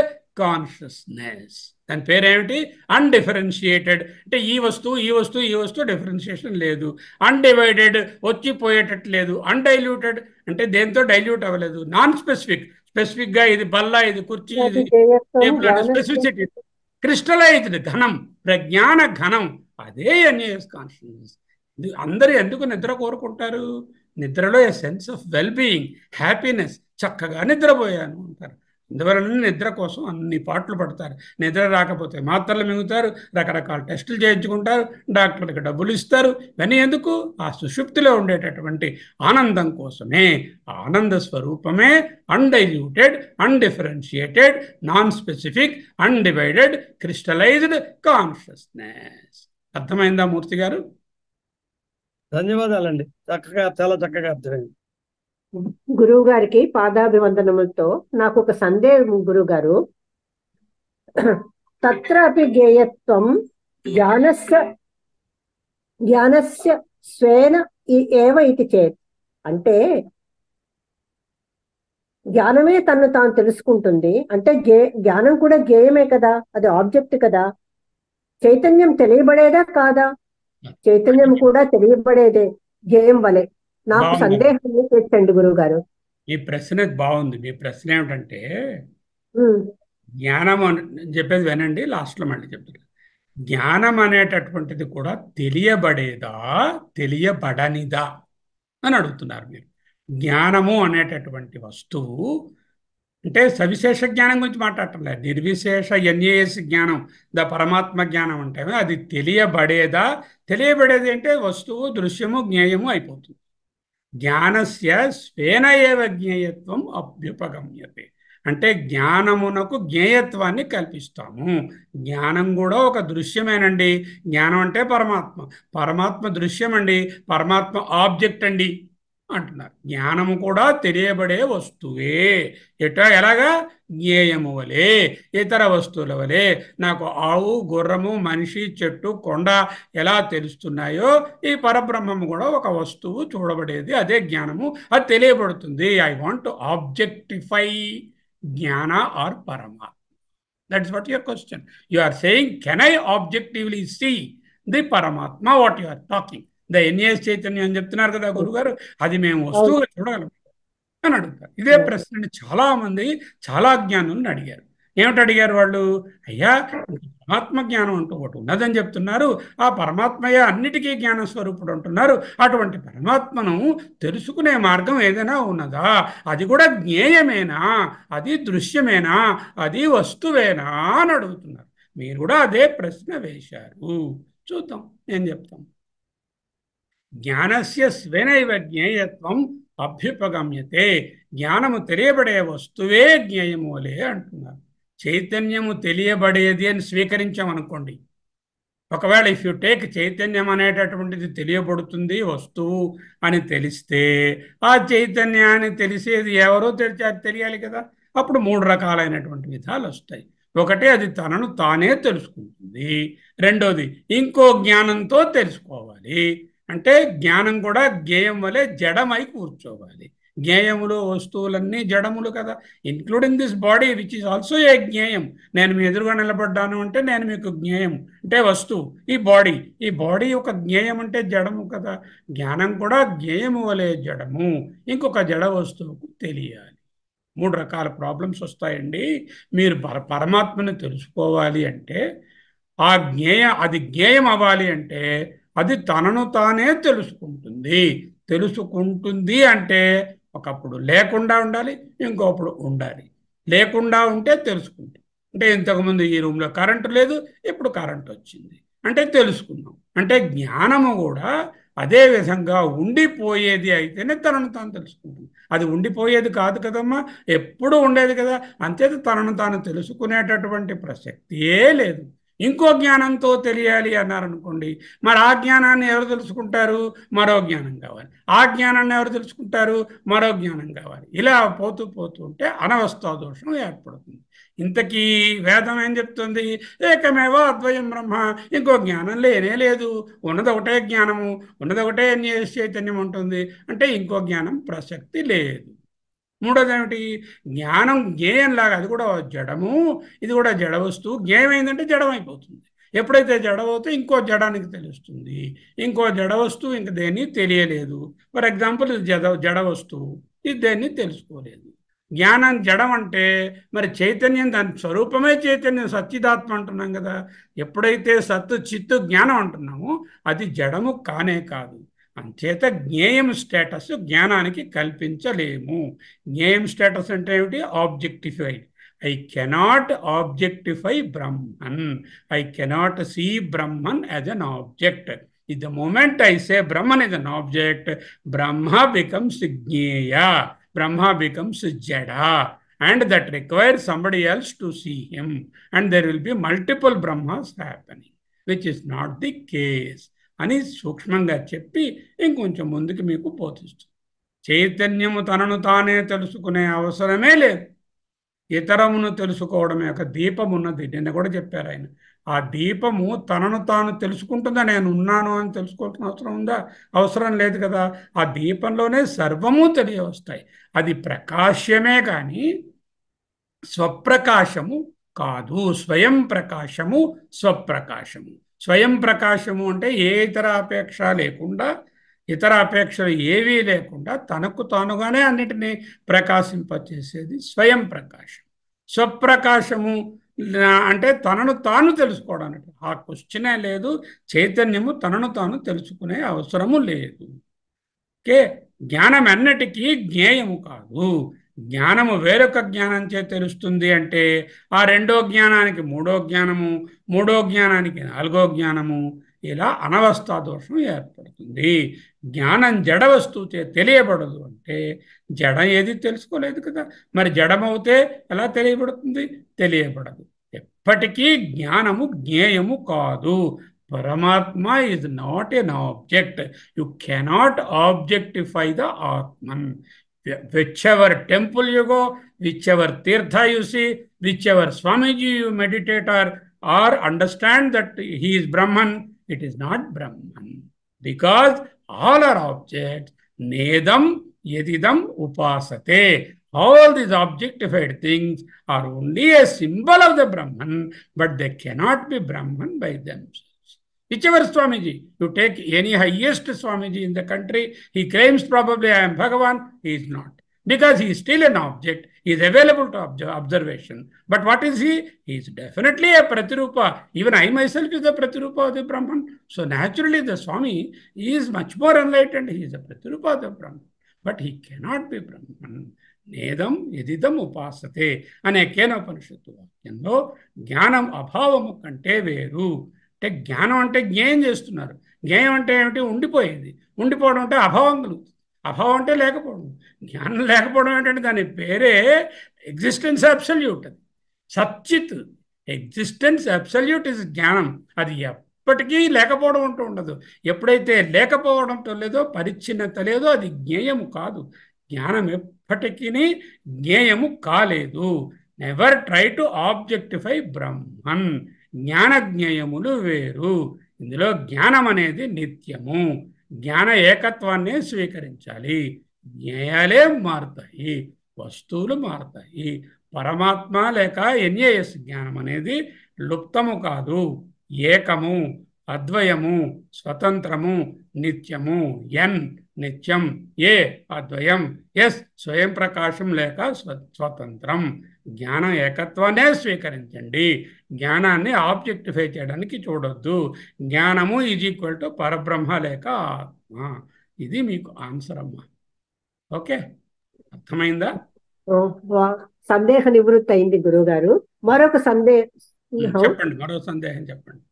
consciousness. దాని పేరేమిటి? అన్డిఫరెన్షియేటెడ్. అంటే ఈ వస్తువు డిఫరెన్షియేషన్ లేదు. అన్డివైడెడ్, వచ్చిపోయేటట్టు లేదు. అన్డైల్యూటెడ్ అంటే దేంతో డైల్యూట్ అవ్వలేదు. నాన్ స్పెసిఫిక్, స్పెసిఫిక్గా ఇది బల్ల, ఇది కుర్చీ, ఇది స్పెసిఫిసిటీ. క్రిస్టలైజ్డ్, ఘనం, ప్రజ్ఞాన ఘనం, అదే ఎన్ఏఎస్ కాన్షియస్నెస్. అందరూ ఎందుకు నిద్ర కోరుకుంటారు? నిద్రలో a sense of wellbeing, happiness, చక్కగా నిద్రపోయాను అంటారు. అందువలన నిద్ర కోసం అన్ని పాటలు పడతారు. నిద్ర రాకపోతే మాత్రలు మింగుతారు, రకరకాల టెస్టులు చేయించుకుంటారు, డాక్టర్లకు డబ్బులు ఇస్తారు. ఇవన్నీ ఎందుకు? ఆ సుషుప్తిలో ఉండేటటువంటి ఆనందం కోసమే. ఆనంద స్వరూపమే undiluted, undifferentiated, non specific, undivided, crystallised consciousness. అర్థమైందా మూర్తి గారు? ధన్యవాదాలండి, చక్కగా, చాలా చక్కగా అర్థమైంది. గురువు గారికి పాదాభివందనములతో నాకు ఒక సందేహం గురుగారు. తత్రాపి జ్ఞేయత్వం జ్ఞానస్య స్వేన ఏవ ఇది చేత్. అంటే జ్ఞానమే తను తాను తెలుసుకుంటుంది అంటే జ్ఞానం కూడా జ్ఞేయమే కదా, అది ఆబ్జెక్ట్ కదా. చైతన్యం తెలియబడేదా కాదా? చైతన్యం కూడా తెలియబడేదే జ్ఞేయం వలె. నాకు సందేహాన్ని తెచ్చండి గురువు గారు. ఈ ప్రశ్న బాగుంది. మీ ప్రశ్న ఏమిటంటే, జ్ఞానం అని చెప్పేది వినండి, లాస్ట్లో మళ్ళీ చెప్తారు. జ్ఞానం అనేటటువంటిది కూడా తెలియబడేదా, తెలియబడనిదా అని అడుగుతున్నారు మీరు. జ్ఞానము అనేటటువంటి వస్తువు అంటే సవిశేష జ్ఞానం గురించి మాట్లాడటం లేదు, నిర్విశేష ఎన్ఏఎస్ జ్ఞానం, పరమాత్మ జ్ఞానం అంటే అది తెలియబడేదా. తెలియబడేది అంటే వస్తువు దృశ్యము జ్ఞేయము అయిపోతుంది. జ్ఞానస్య స్వేన ఏవ జ్ఞేయత్వం అభ్యుపగమ్యతే. అంటే జ్ఞానమునకు జ్ఞేయత్వాన్ని కల్పిస్తాము. జ్ఞానం కూడా ఒక దృశ్యమేనండి. జ్ఞానం అంటే పరమాత్మ, పరమాత్మ దృశ్యం అండి, పరమాత్మ ఆబ్జెక్ట్ అండి అంటున్నారు. జ్ఞానము కూడా తెలియబడే వస్తువే. ఎలాగా? జ్ఞేయము వలె, ఇతర వస్తువుల వలె. నాకు ఆవు, గుర్రము, మనిషి, చెట్టు, కొండ ఎలా తెలుస్తున్నాయో ఈ పరబ్రహ్మము కూడా ఒక వస్తువు, చూడబడేది, అదే జ్ఞానము. అది తెలియబడుతుంది. ఐ వాంట్ టు ఆబ్జెక్టిఫై జ్ఞాన ఆర్ పరమాత్మ. That's what your question. You are saying, can I objectively see the పరమాత్మ? What you are talking? The ఎన్ఏఎస్ చైతన్యం అని చెప్తున్నారు కదా గురుగారు, అది మేము వస్తువుగా చూడగలం అని అడుగుతారు. ఇదే ప్రశ్నని చాలా మంది చాలా జ్ఞానులను అడిగారు. ఏమిటి అడిగారు వాళ్ళు? అయ్యా, పరమాత్మ జ్ఞానం అంటూ ఒకటి ఉన్నదని చెప్తున్నారు, ఆ పరమాత్మయ్య అన్నిటికీ జ్ఞాన స్వరూపుడు అంటున్నారు. అటువంటి పరమాత్మను తెలుసుకునే మార్గం ఏదైనా ఉన్నదా? అది కూడా జ్ఞేయమేనా? అది దృశ్యమేనా? అది వస్తువేనా అని అడుగుతున్నారు. మీరు కూడా అదే ప్రశ్న వేశారు. చూద్దాం ఏం చెప్తాం. జ్ఞానస్య స్వేనైవ జ్ఞేయత్వం అభ్యుపగమ్యతే. జ్ఞానము తెలియబడే వస్తువే జ్ఞేయము వలె అంటున్నారు. చైతన్యము తెలియబడేది అని స్వీకరించామనుకోండి. ఒకవేళ ఇఫ్ యు టేక్ చైతన్యం అనేటటువంటిది తెలియబడుతుంది వస్తువు అని తెలిస్తే, ఆ చైతన్యాన్ని తెలిసేది ఎవరో తెలియాలి కదా. అప్పుడు 3 రకాలైనటువంటి విధాలు వస్తాయి. ఒకటి, అది తనను తానే తెలుసుకుంటుంది. రెండోది, ఇంకో జ్ఞానంతో తెలుసుకోవాలి. అంటే జ్ఞానం కూడా జ్ఞేయం వలె జడమై కూర్చోవాలి. జ్ఞేయములు వస్తువులన్నీ జడములు కదా, including this body which is also a జ్ఞేయం. నేను మీ ఎదురుగా నిలబడ్డాను అంటే నేను మీకు జ్ఞేయం, అంటే వస్తువు. ఈ బాడీ ఒక జ్ఞేయం అంటే జడము కదా. జ్ఞానం కూడా జ్ఞేయము వలె జడము, ఇంకొక జడ వస్తువుకు తెలియాలి. 3 రకాల ప్రాబ్లమ్స్ వస్తాయండి. మీరు పరమాత్మను తెలుసుకోవాలి అంటే, అది జ్ఞేయం అవ్వాలి అంటే అది తనను తానే తెలుసుకుంటుంది అంటే ఒకప్పుడు లేకుండా ఉండాలి, ఇంకొప్పుడు ఉండాలి. లేకుండా ఉంటే తెలుసుకుంటుంది. అంటే ఇంతకుముందు ఈ రూమ్లో కరెంటు లేదు, ఇప్పుడు కరెంటు వచ్చింది అంటే తెలుసుకున్నాం. అంటే జ్ఞానము కూడా అదే విధంగా ఉండిపోయేది అయితేనే తనను తాను తెలుసుకుంటుంది. అది ఉండిపోయేది కాదు కదమ్మా, ఎప్పుడూ ఉండేది కదా. అంతేత తనను తాను తెలుసుకునేటటువంటి ప్రసక్తియే లేదు. ఇంకో జ్ఞానంతో తెలియాలి అన్నారనుకోండి, మరి ఆ జ్ఞానాన్ని ఎవరు తెలుసుకుంటారు? మరో జ్ఞానం కావాలి. ఆ జ్ఞానాన్ని ఎవరు తెలుసుకుంటారు? మరో జ్ఞానం కావాలి. ఇలా పోతూ ఉంటే అనవస్థా దోషం ఏర్పడుతుంది. ఇంతకీ వేదం ఏం చెప్తుంది? ఏకమేవ అద్వయం బ్రహ్మ. ఇంకో జ్ఞానం లేనే లేదు, ఉన్నది ఒకటే జ్ఞానము, ఉన్నది ఒకటే చైతన్యం ఉంటుంది. అంటే ఇంకో జ్ఞానం ప్రసక్తి లేదు. మూడోది ఏమిటి? జ్ఞానం జ్ఞేయంలాగా, అది కూడా జడము, ఇది కూడా జడ వస్తువు. జ్ఞేయం ఏంటంటే జడం అయిపోతుంది. ఎప్పుడైతే జడవుతే ఇంకో జడానికి తెలుస్తుంది. ఇంకో జడ వస్తువు ఇంక దేన్ని తెలియలేదు. ఫర్ ఎగ్జాంపుల్, ఇది జడ వస్తువు, ఇది దేన్ని తెలుసుకోలేదు. జ్ఞానం జడం అంటే మరి చైతన్యం, దాని స్వరూపమే చైతన్యం, సచ్చిదాత్మ అంటున్నాం కదా. ఎప్పుడైతే సత్తు చిత్తు జ్ఞానం అంటున్నామో అది జడము కానే కాదు. అంచేత జ్ఞేయం స్టేటస్ జ్ఞానానికి కల్పించలేము. జ్ఞేయం స్టేటస్ అంటే ఏమిటి? Objectified. I cannot objectify Brahman. I cannot see Brahman as an object. The moment I say Brahman is an object, Brahma becomes జ్ఞేయ, Brahma becomes Jada, and that requires somebody else to see him, and there will be multiple Brahmas happening, which is not the case అని సూక్ష్మంగా చెప్పి ఇంకొంచెం ముందుకు మీకు బోధిస్తుంది. చైతన్యము తనను తానే తెలుసుకునే అవసరమే లేదు. ఇతరమును తెలుసుకోవడమే. ఒక దీపం ఉన్నది, నిన్న కూడా చెప్పారు ఆయన. ఆ దీపము తనను తాను తెలుసుకుంటుందా? నేను ఉన్నాను అని తెలుసుకోవాల్సిన అవసరం ఉందా? అవసరం లేదు కదా. ఆ దీపంలోనే సర్వము తెలియవస్తాయి. అది ప్రకాశమే కానీ స్వప్రకాశము కాదు. స్వయం ప్రకాశము, స్వప్రకాశము. స్వయం ప్రకాశము అంటే ఏ ఇతర అపేక్ష లేకుండా, ఇతర అపేక్షలు ఏవీ లేకుండా తనకు తానుగానే అన్నిటినీ ప్రకాశింపచేసేది స్వయం ప్రకాశం. స్వప్రకాశము అంటే తనను తాను తెలుసుకోవడానికి ఆ క్వశ్చనే లేదు. చైతన్యము తనను తాను తెలుసుకునే అవసరము లేదు. ఓకే, జ్ఞానం అన్నిటికీ జ్ఞేయము కాదు. జ్ఞానము వేరొక జ్ఞానం చే తెలుస్తుంది అంటే ఆ రెండో జ్ఞానానికి మూడో జ్ఞానము, మూడో జ్ఞానానికి నాలుగో జ్ఞానము, ఇలా అనవస్థా దోషం ఏర్పడుతుంది. జ్ఞానం జడ వస్తువు తెలియబడదు అంటే జడం ఏది తెలుసుకోలేదు కదా, మరి జడమవుతే ఎలా తెలియబడుతుంది? తెలియబడదు. ఎప్పటికీ జ్ఞానము జ్ఞేయము కాదు. పరమాత్మ is not an object. You cannot objectify the Atman. Whichever temple you go, whichever tirtha you see, whichever Swamiji you meditate or understand that he is Brahman, it is not Brahman. Because all are objects. Nedam yedidam upasate. All these objectified things are only a symbol of the Brahman, but they cannot be Brahman by themselves. Whichever Swamiji, you take any highest Swamiji in the country, he claims probably I am Bhagavan, he is not. Because he is still an object, he is available to observation. But what is he? He is definitely a Pratirupa. Even I myself is a Pratirupa of the Brahman. So naturally the Swami is much more enlightened, he is a Pratirupa of the Brahman. But he cannot be Brahman. నేదం ఎదిదం ఉపాసతే అనే కేనోపనిషత్తు వాక్యంలో జ్ఞానం అభావము కంటే వేరు. అంటే జ్ఞానం అంటే జ్ఞేయం చేస్తున్నారు. జ్ఞేయం అంటే ఏమిటి? ఉండిపోయేది. ఉండిపోవడం అంటే అభావం కలుగుతుంది. అభావం అంటే లేకపోవడం. జ్ఞానం లేకపోవడం ఏంటంటే దాని పేరే ఎగ్జిస్టెన్స్ అబ్సల్యూట్. అది సచ్చిత్. ఎగ్జిస్టెన్స్ అబ్సల్యూట్ ఇస్ జ్ఞానం. అది ఎప్పటికీ లేకపోవడం అంటూ ఉండదు. ఎప్పుడైతే లేకపోవడంతో లేదో, పరిచ్ఛిన్నత లేదో, అది జ్ఞేయము కాదు. జ్ఞానం ఎప్పటికీ జ్ఞేయము కాలేదు. Never try to objectify Brahman. జ్ఞాన జ్ఞేయములు వేరు. ఇందులో జ్ఞానం అనేది నిత్యము. జ్ఞాన ఏకత్వాన్ని స్వీకరించాలి. జ్ఞేయాలే మారుతాయి, వస్తువులు మారుతాయి. పరమాత్మ లేక ఎన్ఏఎస్ జ్ఞానం అనేది లుప్తము కాదు, ఏకము, అద్వయము, స్వతంత్రము, నిత్యము. ఎన్ నిత్యం, ఏ అద్వయం, ఎస్ స్వయం ప్రకాశం లేక స్వతంత్రం. జ్ఞానం ఏకత్వాన్నే స్వీకరించండి. జ్ఞానాన్ని ఆబ్జెక్టిఫై చేయడానికి చూడొద్దు. జ్ఞానము ఈజ్ ఈక్వల్ టు పరబ్రహ్మ లేక ఆత్మ. ఇది మీకు ఆన్సర్ అమ్మా. ఓకే, అర్థమైందా? సందేహ నివృత్తి అయింది గురువుగారు. మరొక సందేహం చెప్పండి. మరో సందేహం చెప్పండి.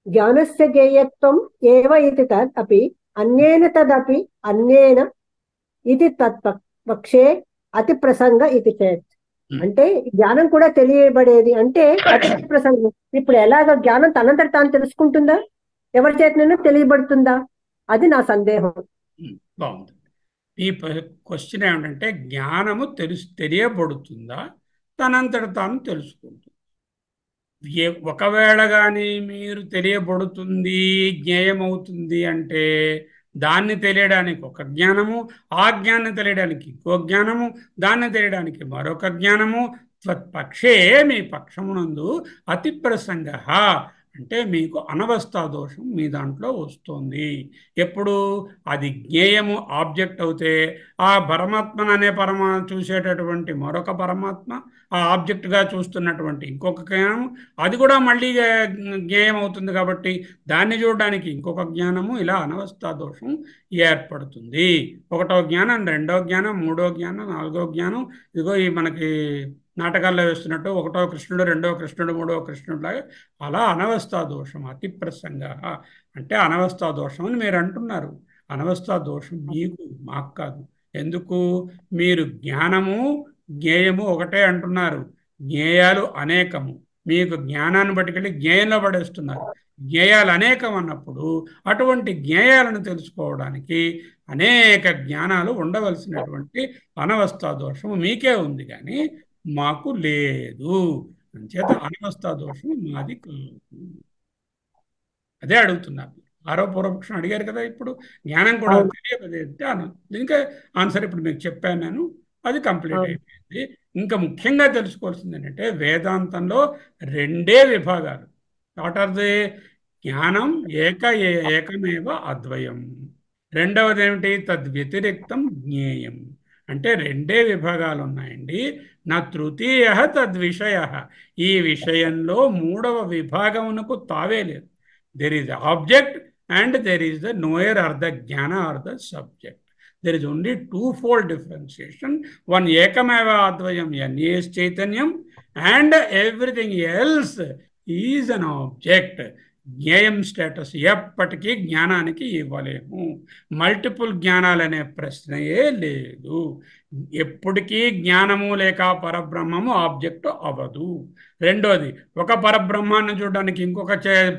జ్ఞానస్య జ్ఞేయత్వం ఏవ ఇది తద్ అపి అన్యేన తదపి అన్యేన ఇది తత్పక్షే అతి ప్రసంగ ఇది చేత్. అంటే జ్ఞానం కూడా తెలియబడేది అంటే అతి ప్రసంగం. ఇప్పుడు ఎలాగ జ్ఞానం తనంతట తాను తెలుసుకుంటుందా, ఎవరి చేతనైనా తెలియబడుతుందా? అది నా సందేహం. బాగుంది. ఈ క్వశ్చన్ ఏమిటంటే జ్ఞానము తెలియబడుతుందా, తనంతట తాను తెలుసుకుంటుంది? ఒకవేళ కానీ మీరు తెలియబడుతుంది, జ్ఞేయమవుతుంది అంటే దాన్ని తెలియడానికి ఒక జ్ఞానము, ఆ జ్ఞాన్ని తెలియడానికి ఇంకో జ్ఞానము, దాన్ని తెలియడానికి మరొక జ్ఞానము. త్వత్పక్షే మీ పక్షమునందు అతి ప్రసంగ అంటే మీకు అనవస్థా దోషం మీ దాంట్లో వస్తుంది. ఎప్పుడు అది జ్ఞేయము ఆబ్జెక్ట్ అవుతే ఆ పరమాత్మను అనే చూసేటటువంటి మరొక పరమాత్మ, ఆ ఆబ్జెక్ట్గా చూస్తున్నటువంటి ఇంకొక జ్ఞానము, అది కూడా మళ్ళీ జ్ఞేయం అవుతుంది కాబట్టి దాన్ని చూడడానికి ఇంకొక జ్ఞానము. ఇలా అనవస్థా దోషం ఏర్పడుతుంది. ఒకటో జ్ఞానం, రెండో జ్ఞానం, మూడో జ్ఞానం, నాలుగో జ్ఞానం. ఇదిగో ఈ మనకి నాటకాల్లో వేస్తున్నట్టు ఒకటో కృష్ణుడు, రెండో కృష్ణుడు, మూడో కృష్ణుడు లాగా అలా అనవస్థా దోషం. అతి ప్రసంగ అంటే అనవస్థా దోషం అని మీరు అంటున్నారు. అనవస్థా దోషం మీకు, మాకు కాదు. ఎందుకు? మీరు జ్ఞానము జ్ఞేయము ఒకటే అంటున్నారు. జ్ఞేయాలు అనేకము. మీకు జ్ఞానాన్ని బట్టుకెళ్ళి జ్ఞేయంలో పడేస్తున్నారు. జ్ఞేయాలు అనేకం అన్నప్పుడు అటువంటి జ్ఞేయాలను తెలుసుకోవడానికి అనేక జ్ఞానాలు ఉండవలసినటువంటి అనవస్థా దోషము మీకే ఉంది, కానీ మాకు లేదు. అంచేత అనవస్థా దోషం మాది కాదు. అదే అడుగుతున్నారు. ఆరోపూర్వపక్షం అడిగారు కదా. ఇప్పుడు జ్ఞానం కూడా తెలియదు. ఇంకా ఆన్సర్ ఇప్పుడు మీకు చెప్పాను నేను, అది కంప్లీట్ అయిపోయింది. ఇంకా ముఖ్యంగా తెలుసుకోవాల్సింది ఏంటంటే వేదాంతంలో రెండే విభాగాలు. What are the? జ్ఞానం ఏకమేవ అద్వయం. రెండవది ఏమిటి? తద్వ్యతిరిక్తం జ్ఞేయం. అంటే రెండే విభాగాలు ఉన్నాయండి. నా తృతీయ తద్విషయ. ఈ విషయంలో మూడవ విభాగమునకు తావే లేదు. There is object and there is the knower or the జ్ఞాన or the subject. There is only twofold differentiation. One ekameva advayam NA is chaitanyam and everything else is an object. జ్ఞేయం స్టేటస్ ఎప్పటికీ జ్ఞానానికి ఇవ్వలేము. మల్టిపుల్ జ్ఞానాలనే ప్రశ్నయే లేదు. ఎప్పటికీ జ్ఞానము లేక పరబ్రహ్మము ఆబ్జెక్ట్ అవ్వదు. రెండోది, ఒక పరబ్రహ్మాన్ని చూడడానికి ఇంకొక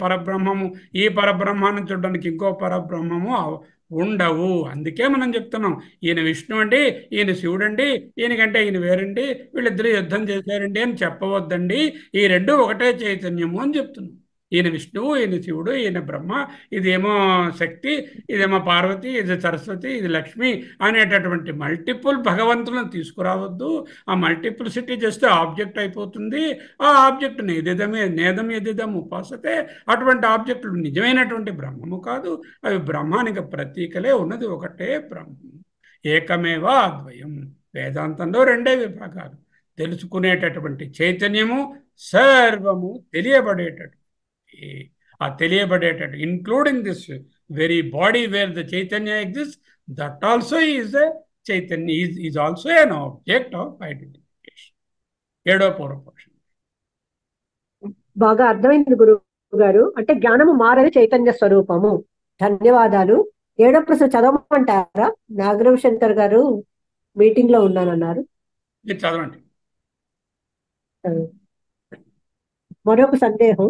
పరబ్రహ్మము, ఈ పరబ్రహ్మాన్ని చూడడానికి ఇంకో పరబ్రహ్మము ఉండవు. అందుకే మనం చెప్తున్నాం, ఈయన విష్ణు అండి, ఈయన శివుడండి, ఈయనకంటే ఈయన వేరండి, వీళ్ళిద్దరూ యుద్ధం చేశారండి అని చెప్పవద్దండి. ఈ రెండు ఒకటే చైతన్యము అని చెప్తున్నాం. ఈయన విష్ణువు, ఈయన శివుడు, ఈయన బ్రహ్మ, ఇదేమో శక్తి, ఇదేమో పార్వతి, ఇది సరస్వతి, ఇది లక్ష్మి అనేటటువంటి మల్టిపుల్ భగవంతులను తీసుకురావద్దు. ఆ మల్టిపుల్సిటీ చేస్తే ఆబ్జెక్ట్ అయిపోతుంది. ఆ ఆబ్జెక్ట్ నేదం ఎదిదం ఉపాసతే. అటువంటి ఆబ్జెక్టులు నిజమైనటువంటి బ్రహ్మము కాదు, అవి బ్రహ్మానికి ప్రతీకలే. ఉన్నది ఒకటే బ్రహ్మం, ఏకమేవ అద్వయం. వేదాంతంలో రెండే విభాగాలు, తెలుసుకునేటటువంటి చైతన్యము, సర్వము తెలియబడేటటువంటి. ఆ తెలియబడేటట్టు including this very body where the చైతన్య exist, that also is a చైతన్య, is also an object of identification. 7వ పూర్వపక్షం. బాగా అర్థమైంది గురువు గారు. అంటే జ్ఞానము మారని చైతన్య స్వరూపము. ధన్యవాదాలు. 7వ ప్రశ్న చదవమంటారా? నాగరావ్ శంకర్ గారు మీటింగ్ లో ఉన్నానన్నారు. మీరు చదవండి. మరొక సందేహం,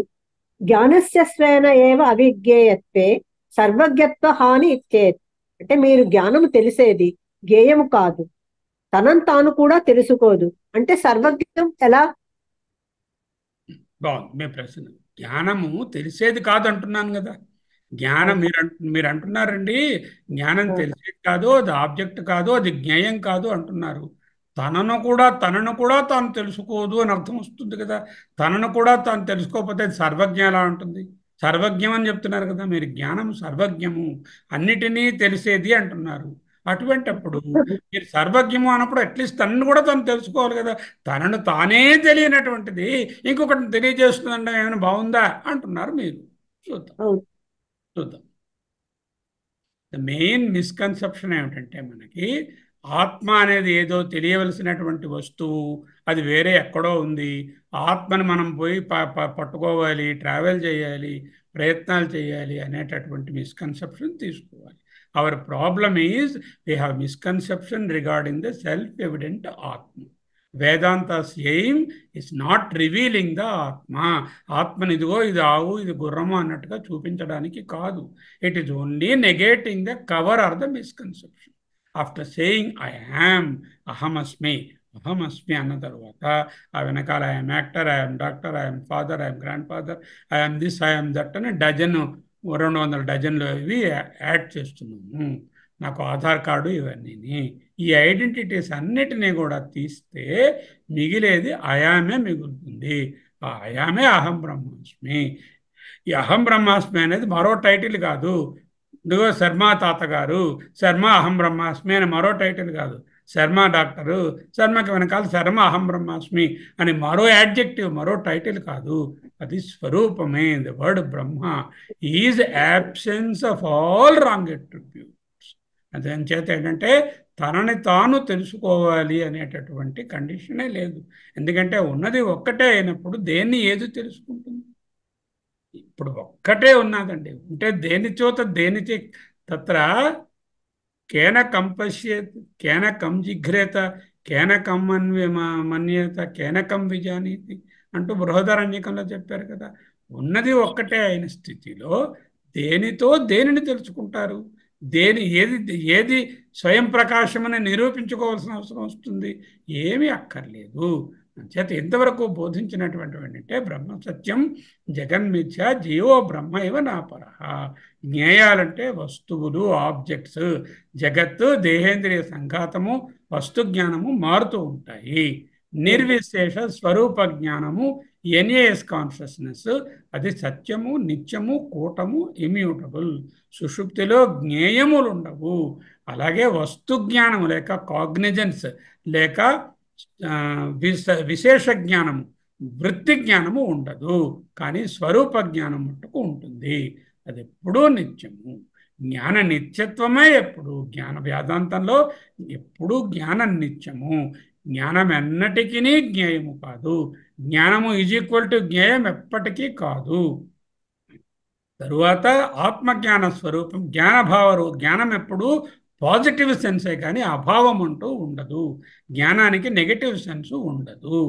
జ్ఞానస్య స్వేన ఏవ అవిజ్ఞేయత్వే సర్వజ్ఞత్వ హాని ఇచ్చేత్. అంటే మీరు జ్ఞానము తెలిసేది, జ్ఞేయము కాదు, తనను తాను కూడా తెలుసుకోదు అంటే సర్వజ్ఞం ఎలా? బాగుంది మీ ప్రశ్న. జ్ఞానము తెలిసేది కాదు అంటున్నాను కదా. జ్ఞానం మీరు అంటున్నారండి, జ్ఞానం తెలిసేది కాదు, అది ఆబ్జెక్ట్ కాదు, అది జ్ఞేయం కాదు అంటున్నారు. తనను కూడా తాను తెలుసుకోదు అని అర్థం వస్తుంది కదా. తనను కూడా తాను తెలుసుకోకపోతే అది సర్వజ్ఞ ఎలా ఉంటుంది? సర్వజ్ఞం అని చెప్తున్నారు కదా మీరు. జ్ఞానం సర్వజ్ఞము, అన్నిటినీ తెలిసేది అంటున్నారు. అటువంటిప్పుడు మీరు సర్వజ్ఞము అన్నప్పుడు అట్లీస్ట్ తనను కూడా తను తెలుసుకోవాలి కదా. తనను తానే తెలియనటువంటిది ఇంకొకటిని తెలియజేస్తుందంటే ఏమైనా బాగుందా అంటున్నారు మీరు. చూద్దాం. ద మెయిన్ మిస్కన్సెప్షన్ ఏమిటంటే, మనకి ఆత్మ అనేది ఏదో తెలియవలసినటువంటి వస్తువు, అది వేరే ఎక్కడో ఉంది. ఆత్మని మనం పోయి పట్టుకోవాలి, ట్రావెల్ చేయాలి, ప్రయత్నాలు చేయాలి అనేటటువంటి మిస్కన్సెప్షన్ తీసుకోవాలి. Our problem is we have misconception regarding the self evident Atma. Vedanta's aim is not revealing the Atma. ఆత్మని ఇదిగో ఇది ఆవు, ఇది గుర్రము అన్నట్టుగా చూపించడానికి కాదు. It is only negating the cover or the misconception. After saying I am, అహమస్మి అన్న తర్వాత ఆ వెనకాల I'm actor, I'm doctor, I'm father, I'm grandfather, I'm this, I'm that అని 200 డజన్లు ఇవి యాడ్ చేస్తున్నాము. నాకు ఆధార్ కార్డు, ఇవన్నీ. ఈ ఐడెంటిటీస్ అన్నిటినీ కూడా తీస్తే మిగిలేది అయామే మిగులుతుంది. ఆ అయామే అహం బ్రహ్మాస్మి. ఈ అహం బ్రహ్మాస్మి అనేది మరో టైటిల్ కాదు. ఇదిగో శర్మ తాతగారు, శర్మ అహం బ్రహ్మాస్మి అని మరో టైటిల్ కాదు. శర్మ డాక్టరు, శర్మకి వెనకాల శర్మ అహం బ్రహ్మాస్మి అని మరో యాడ్జెక్టివ్, మరో టైటిల్ కాదు. అది స్వరూపమే. The word Brahma is absence of all wrong attributes. అదేం చేత ఏంటంటే తనని తాను తెలుసుకోవాలి అనేటటువంటి కండిషనే లేదు. ఎందుకంటే ఉన్నది ఒక్కటే అయినప్పుడు దేన్ని ఏది తెలుసుకుంటుంది? ఇప్పుడు ఒక్కటే ఉన్నదండి. అంటే దేని చోత దేనిచే తత్ర కేన కంపశ్యేత్, కేన కం జిఘ్రేత, కేన కం మన్యేత, కేన కం విజానీతి అంటూ బృహదారణ్యకంలో చెప్పారు కదా. ఉన్నది ఒక్కటే అయిన స్థితిలో దేనితో దేనిని తెలుసుకుంటారు? ఏది స్వయం ప్రకాశమని నిరూపించుకోవాల్సిన అవసరం వస్తుంది? ఏమీ అక్కర్లేదు. చేత ఎంతవరకు బోధించినటువంటి ఏంటంటే బ్రహ్మ సత్యం జగన్మిథ్య జీవో బ్రహ్మ ఇవ నాపరః. జ్ఞేయాలంటే వస్తువులు, ఆబ్జెక్ట్స్. జగత్తు దేహేంద్రియ సంఘాతము, వస్తు జ్ఞానము మారుతూ ఉంటాయి. నిర్విశేష స్వరూప జ్ఞానము, ఎన్ఏఎస్ కాన్షియస్నెస్, అది సత్యము, నిత్యము, కూటము, ఇమ్యూటబుల్. సుషుప్తిలో జ్ఞేయములు ఉండవు. అలాగే వస్తు జ్ఞానము లేక కాగ్నిజెన్స్ లేక విశేష జ్ఞానము, వృత్తి జ్ఞానము ఉండదు. కానీ స్వరూప జ్ఞానం మట్టుకు ఉంటుంది. అది ఎప్పుడూ నిత్యము. జ్ఞాన నిత్యత్వమే ఎప్పుడు. జ్ఞాన వేదాంతంలో ఎప్పుడూ జ్ఞానం నిత్యము. జ్ఞానం ఎన్నటికీ జ్ఞేయము కాదు. జ్ఞానము ఈజ్ ఈక్వల్ టు జ్ఞేయం ఎప్పటికీ కాదు. తరువాత ఆత్మజ్ఞాన స్వరూపం, జ్ఞానం ఎప్పుడు పాజిటివ్ సెన్సే కానీ అభావం అంటూ ఉండదు. జ్ఞానానికి నెగటివ్ సెన్సు ఉండదు.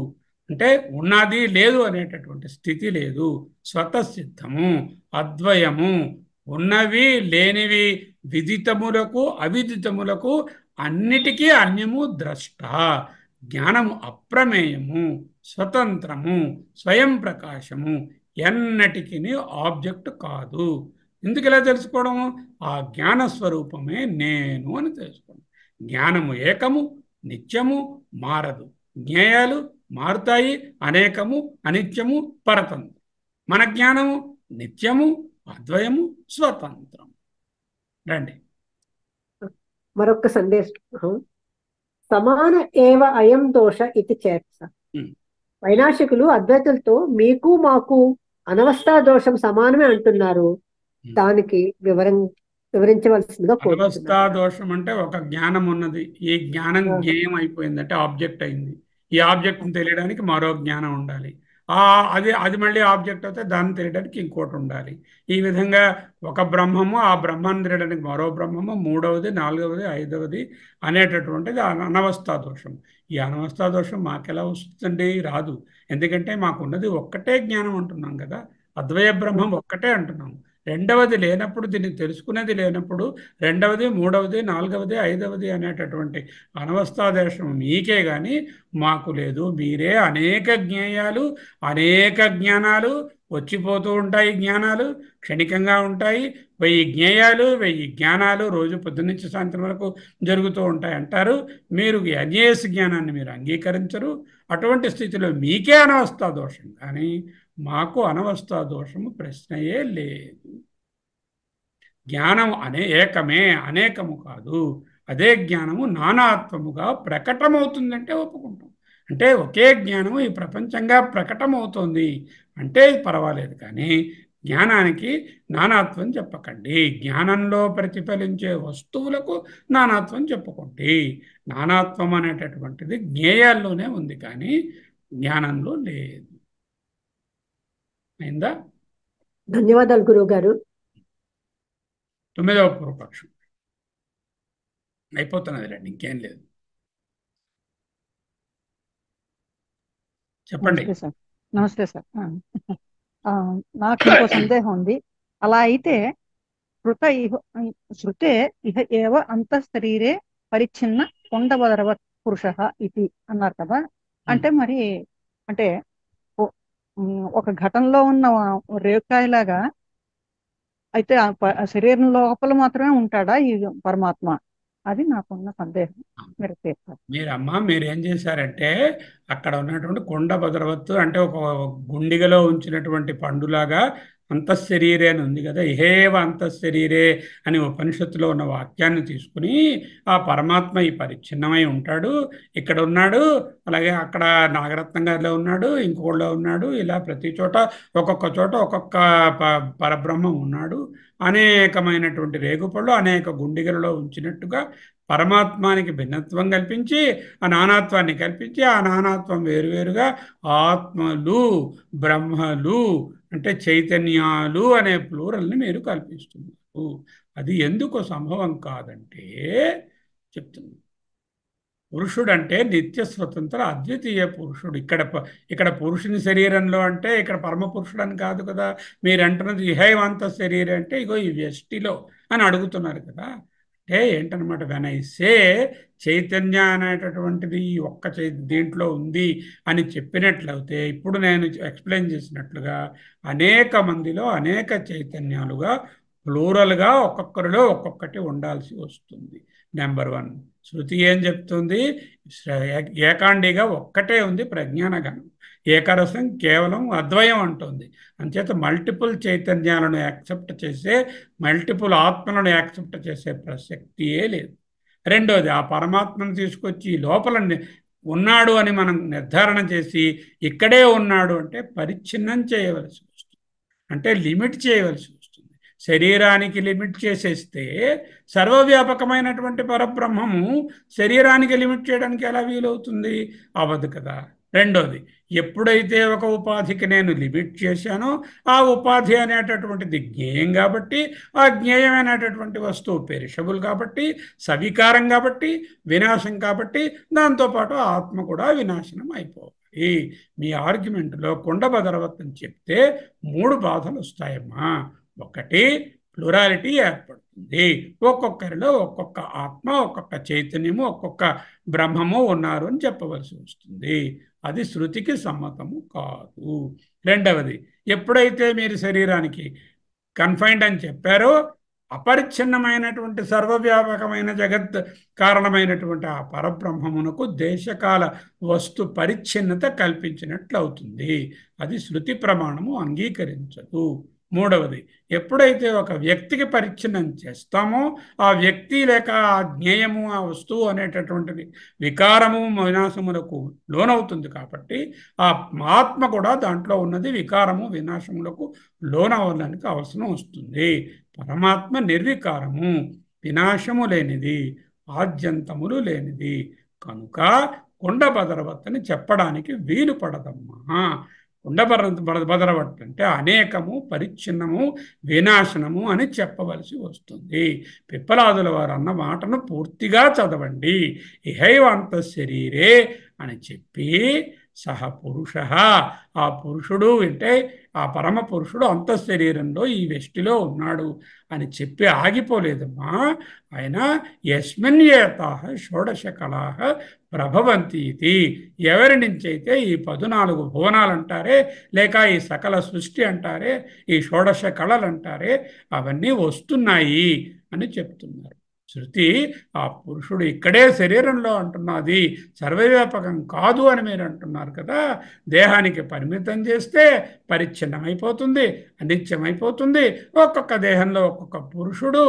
అంటే ఉన్నది లేదు అనేటటువంటి స్థితి లేదు. స్వతసిద్ధము, అద్వయము, ఉన్నవి లేనివి, విదితములకు అవిదితములకు అన్నిటికీ అన్యము ద్రష్ట. జ్ఞానము అప్రమేయము, స్వతంత్రము, స్వయం ప్రకాశము, ఎన్నటికి ఆబ్జెక్ట్ కాదు. ఎందుకు ఇలా తెలుసుకోవడము? ఆ జ్ఞాన స్వరూపమే నేను అని తెలుసుకోవడం. జ్ఞానము ఏకము, నిత్యము, మారదు. జ్ఞేయాలు మారుతాయి, అనేకము, అనిత్యము, పరతంత్రం. మన జ్ఞానము నిత్యము, అద్వయము, స్వతంత్రం. రండి. మరొక సందేశం. సమాన ఏవ అయం దోష ఇది చేర్చ. వైనాశికులు అద్వైతులతో మీకు మాకు అనవస్థా దోషం సమానమే అంటున్నారు. దానికి వివరించవలసిందిగా అనవస్థా కోరుతున్నాను. దోషం అంటే ఒక జ్ఞానం ఉన్నది, ఈ జ్ఞానం జ్ఞేయం అయిపోయింది అంటే ఆబ్జెక్ట్ అయింది. ఈ ఆబ్జెక్ట్ని తెలియడానికి మరో జ్ఞానం ఉండాలి. అది మళ్ళీ ఆబ్జెక్ట్ అయితే దాన్ని తెలియడానికి ఇంకోటి ఉండాలి. ఈ విధంగా ఒక బ్రహ్మము, ఆ బ్రహ్మాన్ని తెలియడానికి మరో బ్రహ్మము, మూడవది, నాలుగవది, ఐదవది అనేటటువంటిది అనవస్థా దోషం. ఈ అనవస్థా దోషం మాకెలా వస్తుందండి? రాదు. ఎందుకంటే మాకున్నది ఒక్కటే జ్ఞానం అంటున్నాం కదా, అద్వయ బ్రహ్మం ఒక్కటే అంటున్నాం. రెండవది లేనప్పుడు, దీన్ని తెలుసుకునేది లేనప్పుడు రెండవది, మూడవది, నాలుగవది, ఐదవది అనేటటువంటి అనవస్థా దోషం మీకే కానీ మాకు లేదు. మీరే అనేక జ్ఞేయాలు, అనేక జ్ఞానాలు వచ్చిపోతూ ఉంటాయి. జ్ఞానాలు క్షణికంగా ఉంటాయి. 1000 జ్ఞేయాలు, 1000 జ్ఞానాలు రోజు పొద్దున్నుంచి సాయంత్రం వరకు జరుగుతూ ఉంటాయి అంటారు. మీరు అన్యేష జ్ఞానాన్ని మీరు అంగీకరించరు. అటువంటి స్థితిలో మీకే అనవస్థా దోషం, కానీ మాకు అనవస్థా దోషము ప్రశ్నయే లేదు. జ్ఞానం ఏకమే, అనేకము కాదు. అదే జ్ఞానము నానాత్వముగా ప్రకటమవుతుందంటే ఒప్పుకుంటాం. అంటే ఒకే జ్ఞానము ఈ ప్రపంచంగా ప్రకటమవుతోంది అంటే పర్వాలేదు, కానీ జ్ఞానానికి నానాత్వం చెప్పకండి. జ్ఞానంలో ప్రతిఫలించే వస్తువులకు నానాత్వం చెప్పుకోండి. నానాత్వం అనేటటువంటిది జ్ఞేయాల్లోనే ఉంది, కానీ జ్ఞానంలో లేదు. అయిందా? ధన్యవాదాలు గురువు గారు. 9వ పూర్వపక్షం అయిపోతున్నది రండి, ఇంకేం లేదు. చెప్పండి. నమస్తే సార్. నమస్తే సార్. నాకు ఇంకో సందేహం ఉంది. అలా అయితే శృతే ఇహ ఏవ అంతఃశరీరే పరిచ్ఛిన్న కొండవదరవత్ పురుష ఇది అన్నారు కదా. అంటే మరి అంటే ఒక ఘటనలో ఉన్న రేకాయలాగా అయితే ఆ శరీరం లోపల మాత్రమే ఉంటాడా ఈ పరమాత్మ? అది నాకున్న సందేహం. మీరు తీర్చారు. మీరు ఏం చేశారంటే, అక్కడ ఉన్నటువంటి కొండ భద్రవత్తు అంటే ఒక గుండిగలో ఉంచినటువంటి పండులాగా అంతఃశరీరే అని ఉంది కదా, ఇహేవ అంతఃశరీరే అని ఉపనిషత్తులో ఉన్న వాక్యాన్ని తీసుకుని ఆ పరమాత్మ ఈ పరిచ్ఛిన్నమై ఉంటాడు, ఇక్కడ ఉన్నాడు, అలాగే అక్కడ నాగరత్నం గారిలో ఉన్నాడు, ఇంకోళ్ళలో ఉన్నాడు, ఇలా ప్రతి చోట ఒక్కొక్క చోట ఒక్కొక్క పరబ్రహ్మం ఉన్నాడు. అనేకమైనటువంటి రేగుపళ్ళు అనేక గుండిగలలో ఉంచినట్టుగా పరమాత్మానికి భిన్నత్వం కల్పించి ఆ నానాత్వాన్ని కల్పించి ఆ నానాత్వం వేరువేరుగా ఆత్మలు, బ్రహ్మలు అంటే చైతన్యాలు అనే ప్లూరల్ని మీరు కల్పిస్తున్నారు. అది ఎందుకు సంభవం కాదంటే చెప్తుంది. పురుషుడు అంటే నిత్య స్వతంత్ర అద్వితీయ పురుషుడు. ఇక్కడ పురుషుని శరీరంలో అంటే ఇక్కడ పరమ పురుషుడు అని కాదు కదా. మీరు అంటున్నది ఇహైవంత శరీరం అంటే ఇగో ఈ వ్యష్టిలో అని అడుగుతున్నారు కదా. అంటే ఏంటనమాట, వెనైసే చైతన్య అనేటటువంటిది ఈ ఒక్క దీంట్లో ఉంది అని చెప్పినట్లయితే, ఇప్పుడు నేను ఎక్స్ప్లెయిన్ చేసినట్లుగా అనేక మందిలో అనేక చైతన్యాలుగా ప్లూరల్గా ఒక్కొక్కరిలో ఒక్కొక్కటి ఉండాల్సి వస్తుంది. నెంబర్ 1. శృతి ఏం చెప్తుంది? ఏకాండిగా ఒక్కటే ఉంది ప్రజ్ఞానగణం. ఏకరసం కేవలం అద్వయం అంటుంది. అంచేత మల్టిపుల్ చైతన్యాలను యాక్సెప్ట్ చేసే, మల్టిపుల్ ఆత్మలను యాక్సెప్ట్ చేసే ప్రసక్తియే లేదు. రెండోది, ఆ పరమాత్మను తీసుకొచ్చి లోపల ఉన్నాడు అని మనం నిర్ధారణ చేసి ఇక్కడే ఉన్నాడు అంటే పరిచ్ఛిన్నం చేయవలసి వస్తుంది, అంటే లిమిట్ చేయవలసి వస్తుంది. శరీరానికి లిమిట్ చేసేస్తే సర్వవ్యాపకమైనటువంటి పరబ్రహ్మము శరీరానికి లిమిట్ చేయడానికి ఎలా వీలవుతుంది? అవ్వదు కదా. రెండోది, ఎప్పుడైతే ఒక ఉపాధికి నేను లిమిట్ చేశానో ఆ ఉపాధి అనేటటువంటిది జ్ఞేయం కాబట్టి, ఆ జ్ఞేయమైనటువంటి వస్తువు పెరిషబుల్ కాబట్టి, సవికారం కాబట్టి, వినాశం కాబట్టి, దాంతోపాటు ఆత్మ కూడా వినాశనం అయిపోవాలి. మీ ఆర్గ్యుమెంట్లో కుండ బదరవత్ అని చెప్తే 3 బాధలు వస్తాయమ్మా. ఒకటి, ప్లూరాలిటీ ఏర్పడుతుంది. ఒక్కొక్కరిలో ఒక్కొక్క ఆత్మ, ఒక్కొక్క చైతన్యము, ఒక్కొక్క బ్రహ్మము ఉన్నారు అని చెప్పవలసి వస్తుంది. అది శృతికి సమ్మతము కాదు. రెండవది, ఎప్పుడైతే మీరు శరీరానికి కన్ఫైన్డ్ అని చెప్పారో అపరిచ్ఛిన్నమైనటువంటి సర్వవ్యాపకమైన జగత్ కారణమైనటువంటి ఆ పరబ్రహ్మమునకు దేశకాల వస్తు పరిచ్ఛిన్నత కల్పించినట్లు అవుతుంది. అది శృతి ప్రమాణము అంగీకరించదు. మూడవది, ఎప్పుడైతే ఒక వ్యక్తికి పరిచ్ఛిన్నం చేస్తామో ఆ వ్యక్తి లేక ఆ జ్ఞేయము, ఆ వస్తువు అనేటటువంటిది వికారము వినాశములకు లోనవుతుంది కాబట్టి ఆ ఆత్మ కూడా దాంట్లో ఉన్నది వికారము వినాశములకు లోనవ్వడానికి అవసరం వస్తుంది. పరమాత్మ నిర్వికారము, వినాశము లేనిది, ఆద్యంతములు లేనిది కనుక కుండ బదరవత్ చెప్పడానికి వీలు పడదమ్మా. కుండ బదరవత్ అంటే అనేకము, పరిచ్ఛిన్నము, వినాశనము అని చెప్పవలసి వస్తుంది. పిప్పలాదుల వారు అన్న మాటను పూర్తిగా చదవండి. ఇహైవాంత శరీరే అని చెప్పి సహ పురుష, ఆ పురుషుడు అంటే ఆ పరమ పురుషుడు అంతఃశరీరంలో ఈ వెష్టిలో ఉన్నాడు అని చెప్పి ఆగిపోలేదమ్మా. ఆయన యస్మిన్ ఏతాః షోడశ కళాః ప్రభవంతి ఇది. ఎవరి నుంచి అయితే ఈ 14 భువనాలు అంటారే, లేక ఈ సకల సృష్టి అంటారే, ఈ షోడశ కళలు అంటారే, అవన్నీ వస్తున్నాయి అని చెప్తున్నారు. శృతి ఆ పురుషుడు ఇక్కడే శరీరంలో అంటున్నది, సర్వవ్యాపకం కాదు అని మీరు అంటున్నారు కదా. దేహానికి పరిమితం చేస్తే పరిచ్ఛిన్నమైపోతుంది, అనిత్యమైపోతుంది. ఒక్కొక్క దేహంలో ఒక్కొక్క పురుషుడు,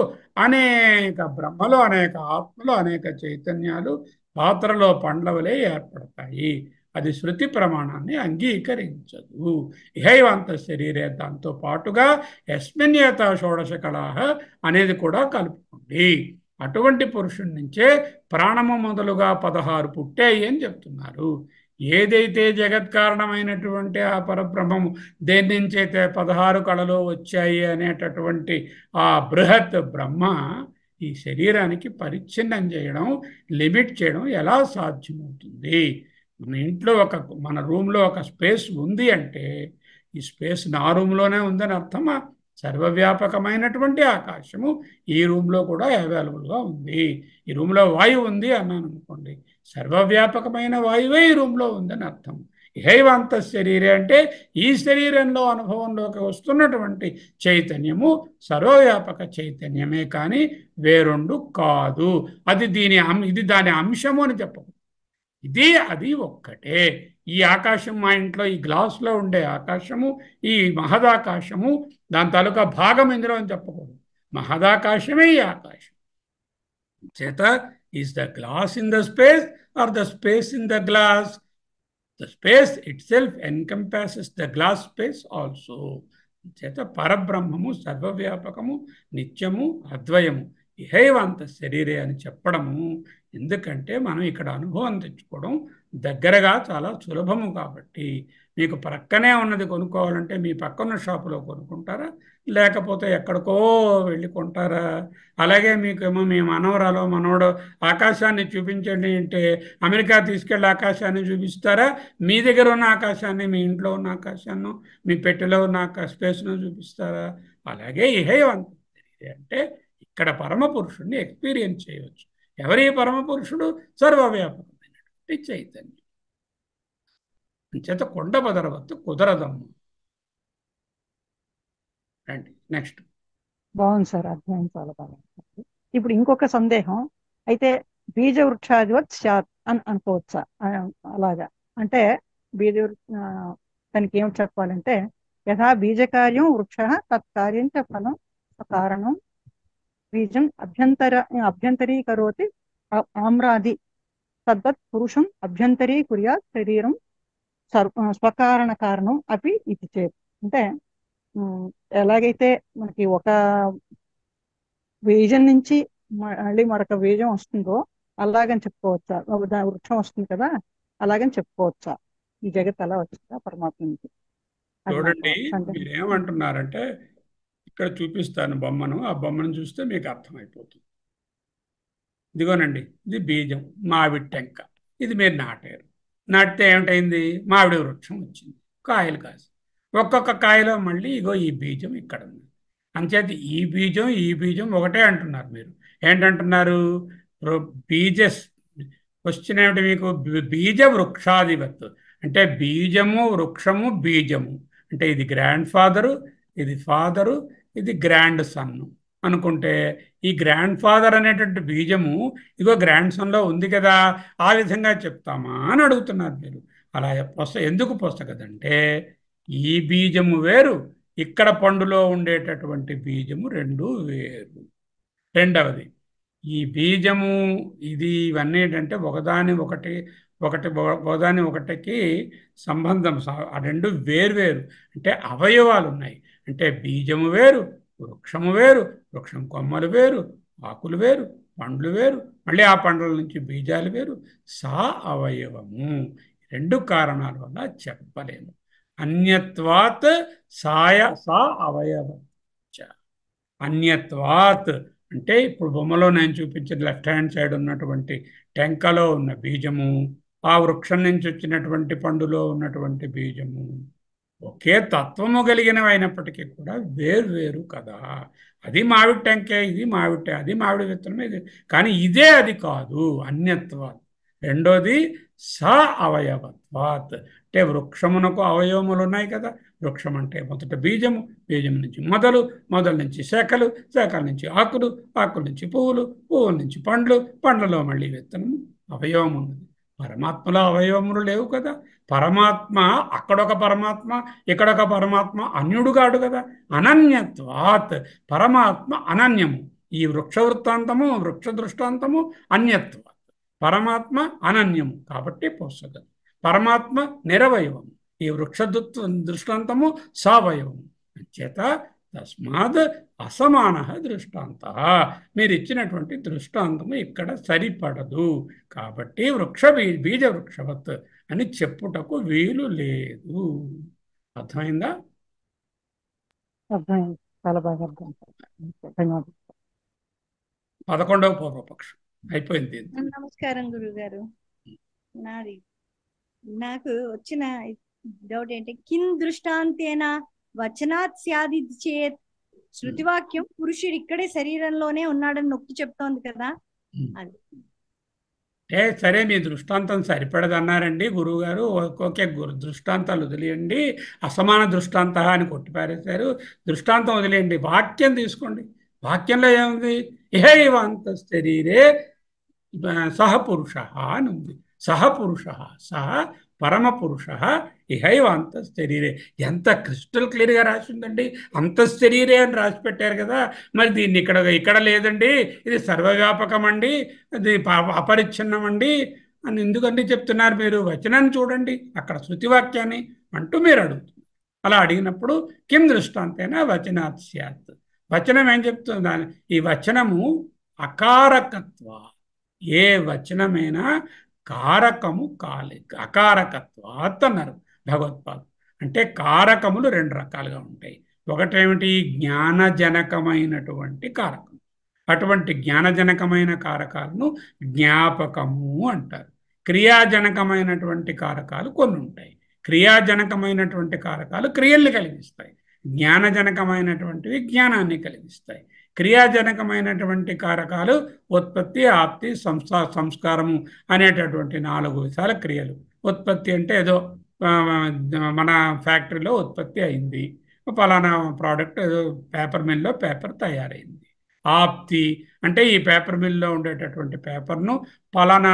అనేక బ్రహ్మలు, అనేక ఆత్మలు, అనేక చైతన్యాలు పాత్రలో పండ్లవలే ఏర్పడతాయి. అది శృతి ప్రమాణాన్ని అంగీకరించదు. ఇహైవాంత శరీరే దాంతో పాటుగా యస్మిన్యేత షోడశ కళాః అనేది కూడా కలుపుకోండి. అటువంటి పురుషుడి నుంచే ప్రాణము మొదలుగా 16 పుట్టాయి అని చెప్తున్నారు. ఏదైతే జగత్కారణమైనటువంటి ఆ పరబ్రహ్మము దేని నుంచి అయితే 16 కళలు వచ్చాయి అనేటటువంటి ఆ బృహత్ బ్రహ్మ ఈ శరీరానికి పరిచ్ఛిన్నం చేయడం, లిమిట్ చేయడం ఎలా సాధ్యమవుతుంది? మన ఇంట్లో మన రూమ్లో ఒక స్పేస్ ఉంది అంటే ఈ స్పేస్ నా రూమ్లోనే ఉందని అర్థమా? సర్వవ్యాపకమైనటువంటి ఆకాశము ఈ రూమ్లో కూడా అవైలబుల్గా ఉంది. ఈ రూమ్లో వాయువు ఉంది అన్నాను అనుకోండి, సర్వవ్యాపకమైన వాయువే ఈ రూమ్లో ఉందని అర్థం. ఇహైవాంత శరీరే అంటే ఈ శరీరంలో అనుభవంలోకి వస్తున్నటువంటి చైతన్యము సర్వవ్యాపక చైతన్యమే కానీ వేరొండు కాదు. ఇది దాని అంశము అని చెప్పదు. అది ఒక్కటే. ఈ ఆకాశం, మా ఇంట్లో ఈ గ్లాసులో ఉండే ఆకాశము, ఈ మహదాకాశము దాని తాలూకా భాగం ఇందులో అని చెప్పకూడదు. మహదాకాశమే ఈ ఆకాశం చేత is the glass in the space or the space in the glass? The space itself encompasses the glass space also. చేత పరబ్రహ్మము సర్వవ్యాపకము, నిత్యము, అద్వయము, ఇహైవాంత శరీరే అని చెప్పడము. ఎందుకంటే మనం ఇక్కడ అనుభవం తెచ్చుకోవడం దగ్గరగా చాలా సులభము కాబట్టి. మీకు ప్రక్కనే ఉన్నది కొనుక్కోవాలంటే మీ పక్కన షాపులో కొనుక్కుంటారా, లేకపోతే ఎక్కడికో వెళ్ళి కొంటారా? అలాగే మీకేమో మీ మనోడు ఆకాశాన్ని చూపించండి అంటే అమెరికా తీసుకెళ్ళి ఆకాశాన్ని చూపిస్తారా? మీ దగ్గర ఉన్న ఆకాశాన్ని, మీ ఇంట్లో ఉన్న ఆకాశాన్ని, మీ పెట్టెలో ఉన్న స్పేస్ను చూపిస్తారా? అలాగే ఇహైవాంత శరీరే అంటే ఇక్కడ పరమపురుషుడిని ఎక్స్పీరియన్స్ చేయవచ్చు. ఎవరి పరమపురుషుడు? సర్వవ్యాపకమైనటువంటి చైతన్యం. చేత కొండ బదరవత్తు కుదరదమ్ము. రండి నెక్స్ట్. బాగుంది సార్, అధ్యాయం చాలా బాగా. ఇప్పుడు ఇంకొక సందేహం, అయితే బీజ వృక్షాధివత్ స్యాత్ అని అనుకోవచ్చా? అలాగా అంటే దానికి ఏం చెప్పాలంటే, యథా బీజకార్యం వృక్ష తత్కార్యం చ ఫలం కారణం బీజం అభ్యంతరీకరోతి ఆమ్రాది తద్వత్ పురుషం అభ్యంతరీకుర్యాత్ శరీరం స్వకారణ కారణం అపి ఇది చేత్. అంటే ఎలాగైతే మనకి ఒక బీజం నుంచి మళ్ళీ మరొక బీజం వస్తుందో అలాగని చెప్పుకోవచ్చా? వృక్షం వస్తుంది కదా, అలాగని చెప్పుకోవచ్చా? ఈ జగత్ అలా వచ్చిందా పరమాత్మ నుంచి? అది నాకు చూడండి, సందేహం. మీరేమంటున్నారంటే ఇక్కడ చూపిస్తాను బొమ్మను, ఆ బొమ్మను చూస్తే మీకు అర్థమైపోతుంది. ఇదిగోనండి, ఇది బీజం, మామిడి టెంక. ఇది మీరు నాటారు. నాటితే ఏమిటైంది? మామిడి వృక్షం వచ్చింది, కాయలు కాసి. ఒక్కొక్క కాయలో మళ్ళీ ఇగో ఈ బీజం ఇక్కడ ఉంది. అంచేత ఈ బీజం ఒకటే అంటున్నారు. మీరు ఏంటంటున్నారు? బీజస్ క్వశ్చన్ ఏమిటి మీకు? బీజ వృక్షాధిపత్తు అంటే బీజము, వృక్షము, బీజము అంటే ఇది గ్రాండ్ ఫాదరు, ఇది ఫాదరు, ఇది గ్రాండ్ సన్ను అనుకుంటే ఈ గ్రాండ్ ఫాదర్ అనేటువంటి బీజము ఇగో గ్రాండ్ సన్లో ఉంది కదా, ఆ విధంగా చెప్తామా అని అడుగుతున్నారు మీరు. అలా ఎందుకు పుస్తకదంటే ఈ బీజము వేరు, ఇక్కడ పండులో ఉండేటటువంటి బీజము రెండు వేరు. రెండవది, ఈ బీజము ఇది ఇవన్నీ ఏంటంటే ఒకదాని ఒకటికి సంబంధం. ఆ రెండు వేరు అంటే అవయవాలు ఉన్నాయి. అంటే బీజము వేరు, వృక్షము వేరు, వృక్షం కొమ్మలు వేరు, ఆకులు వేరు, పండ్లు వేరు, మళ్ళీ ఆ పండ్ల నుంచి బీజాలు వేరు. సా అవయవము. రెండు కారణాల వల్ల చెప్పలేము. అన్యత్వాత్ సా అవయవం. అన్యత్వాత్ అంటే ఇప్పుడు బొమ్మలో నేను చూపించిన లెఫ్ట్ హ్యాండ్ సైడ్ ఉన్నటువంటి టెంకలో ఉన్న బీజము, ఆ వృక్షం నుంచి వచ్చినటువంటి పండులో ఉన్నటువంటి బీజము ఒకే తత్వము కలిగినవి అయినప్పటికీ కూడా వేరు కదా. అది మామిడి టెంకే, అది మామిడి విత్తనమే, ఇది కానీ ఇదే అది కాదు. అన్యత్వాత్. రెండోది స అవయవత్వాత్ అంటే వృక్షమునకు అవయవములు ఉన్నాయి కదా. వృక్షం అంటే మొదట బీజం నుంచి మొదలు నుంచి శాఖల నుంచి ఆకుల నుంచి పువ్వుల నుంచి పండ్లలో మళ్ళీ విత్తనము, అవయవం ఉన్నది. పరమాత్మలో అవయవములు లేవు కదా. పరమాత్మ అక్కడొక పరమాత్మ, ఇక్కడొక పరమాత్మ, అన్యుడుగాడు కదా. అనన్యత్వాత్ పరమాత్మ అనన్యము. ఈ వృక్ష వృత్తాంతము, వృక్ష దృష్టాంతము అన్యత్వాత్. పరమాత్మ అనన్యము కాబట్టి పోసగదు. పరమాత్మ నిరవయవము. ఈ వృక్ష దృష్టాంతము సవయవము. చేత తస్మాత్ అసమాన దృష్టాంత. మీరు ఇచ్చినటువంటి దృష్టాంతము ఇక్కడ సరిపడదు కాబట్టి బీజ వృక్షవత్ అని చెప్పుటకు వీలు లేదు. అర్థమైందా? అర్థమైంది, చాలా బాగా అర్థం. ధన్యవాదాలు. 11వ పూర్వపక్షం అయిపోయింది. నమస్కారం గురుగారు. నాకు వచ్చిన డౌట్ ఏంటి, కిం దృష్టాంతేన వచనాత్ స్యాది చేత్. శృతివాక్యం పురుషుడు ఇక్కడే శరీరంలోనే ఉన్నాడని నొక్కి చెప్తోంది కదా. అది సరే, మీ దృష్టాంతం సరిపడదన్నారండి గురువు గారు. ఓకే, దృష్టాంతాలు వదిలేయండి. అసమాన దృష్టాంత అని కొట్టిపారేశారు. దృష్టాంతం వదిలేయండి, వాక్యం తీసుకోండి. వాక్యంలో ఏముంది? ఇహైవాంత శరీరే సహ పురుష అని ఉంది. సహ పురుష, సహ పరమపురుష ఇహైవాంత శరీరే. ఎంత క్రిస్టల్ క్లియర్గా రాసి ఉందండి. అంతఃశరీరే అని రాసి పెట్టారు కదా. మరి దీన్ని ఇక్కడ లేదండి, ఇది సర్వవ్యాపకం అండి, అది అపరిచ్ఛిన్నం అండి అని ఎందుకండి చెప్తున్నారు మీరు? వచనాన్ని చూడండి, అక్కడ శృతివాక్యాన్ని అంటూ మీరు అడుగుతున్నారు. అలా అడిగినప్పుడు కిం దృష్టాంతేనా వచనాత్ స్యాత్. వచనం ఏం చెప్తుంది? ఈ వచనము అకారకత్వ. ఏ వచనమైనా కారకము అకారకత్వాత్ అన్నారు భగవత్పాదులు. అంటే కారకములు రెండు రకాలుగా ఉంటాయి. ఒకటేమిటి? జ్ఞానజనకమైనటువంటి కారకం. అటువంటి జ్ఞానజనకమైన కారకాలను జ్ఞాపకము అంటారు. క్రియాజనకమైనటువంటి కారకాలు కొన్ని ఉంటాయి. క్రియాజనకమైనటువంటి కారకాలు క్రియల్ని కలిగిస్తాయి. జ్ఞానజనకమైనటువంటివి జ్ఞానాన్ని కలిగిస్తాయి. క్రియాజనకమైనటువంటి కారకాలు ఉత్పత్తి, ఆప్తి, సంస్కారము అనేటటువంటి 4 విధాల క్రియలు. ఉత్పత్తి అంటే ఏదో మన ఫ్యాక్టరీలో ఉత్పత్తి అయింది, ఫలానా ప్రోడక్ట్ ఏదో పేపర్ మిల్లో పేపర్ తయారైంది. ఆప్తి అంటే ఈ పేపర్ మిల్లో ఉండేటటువంటి పేపర్ను ఫలానా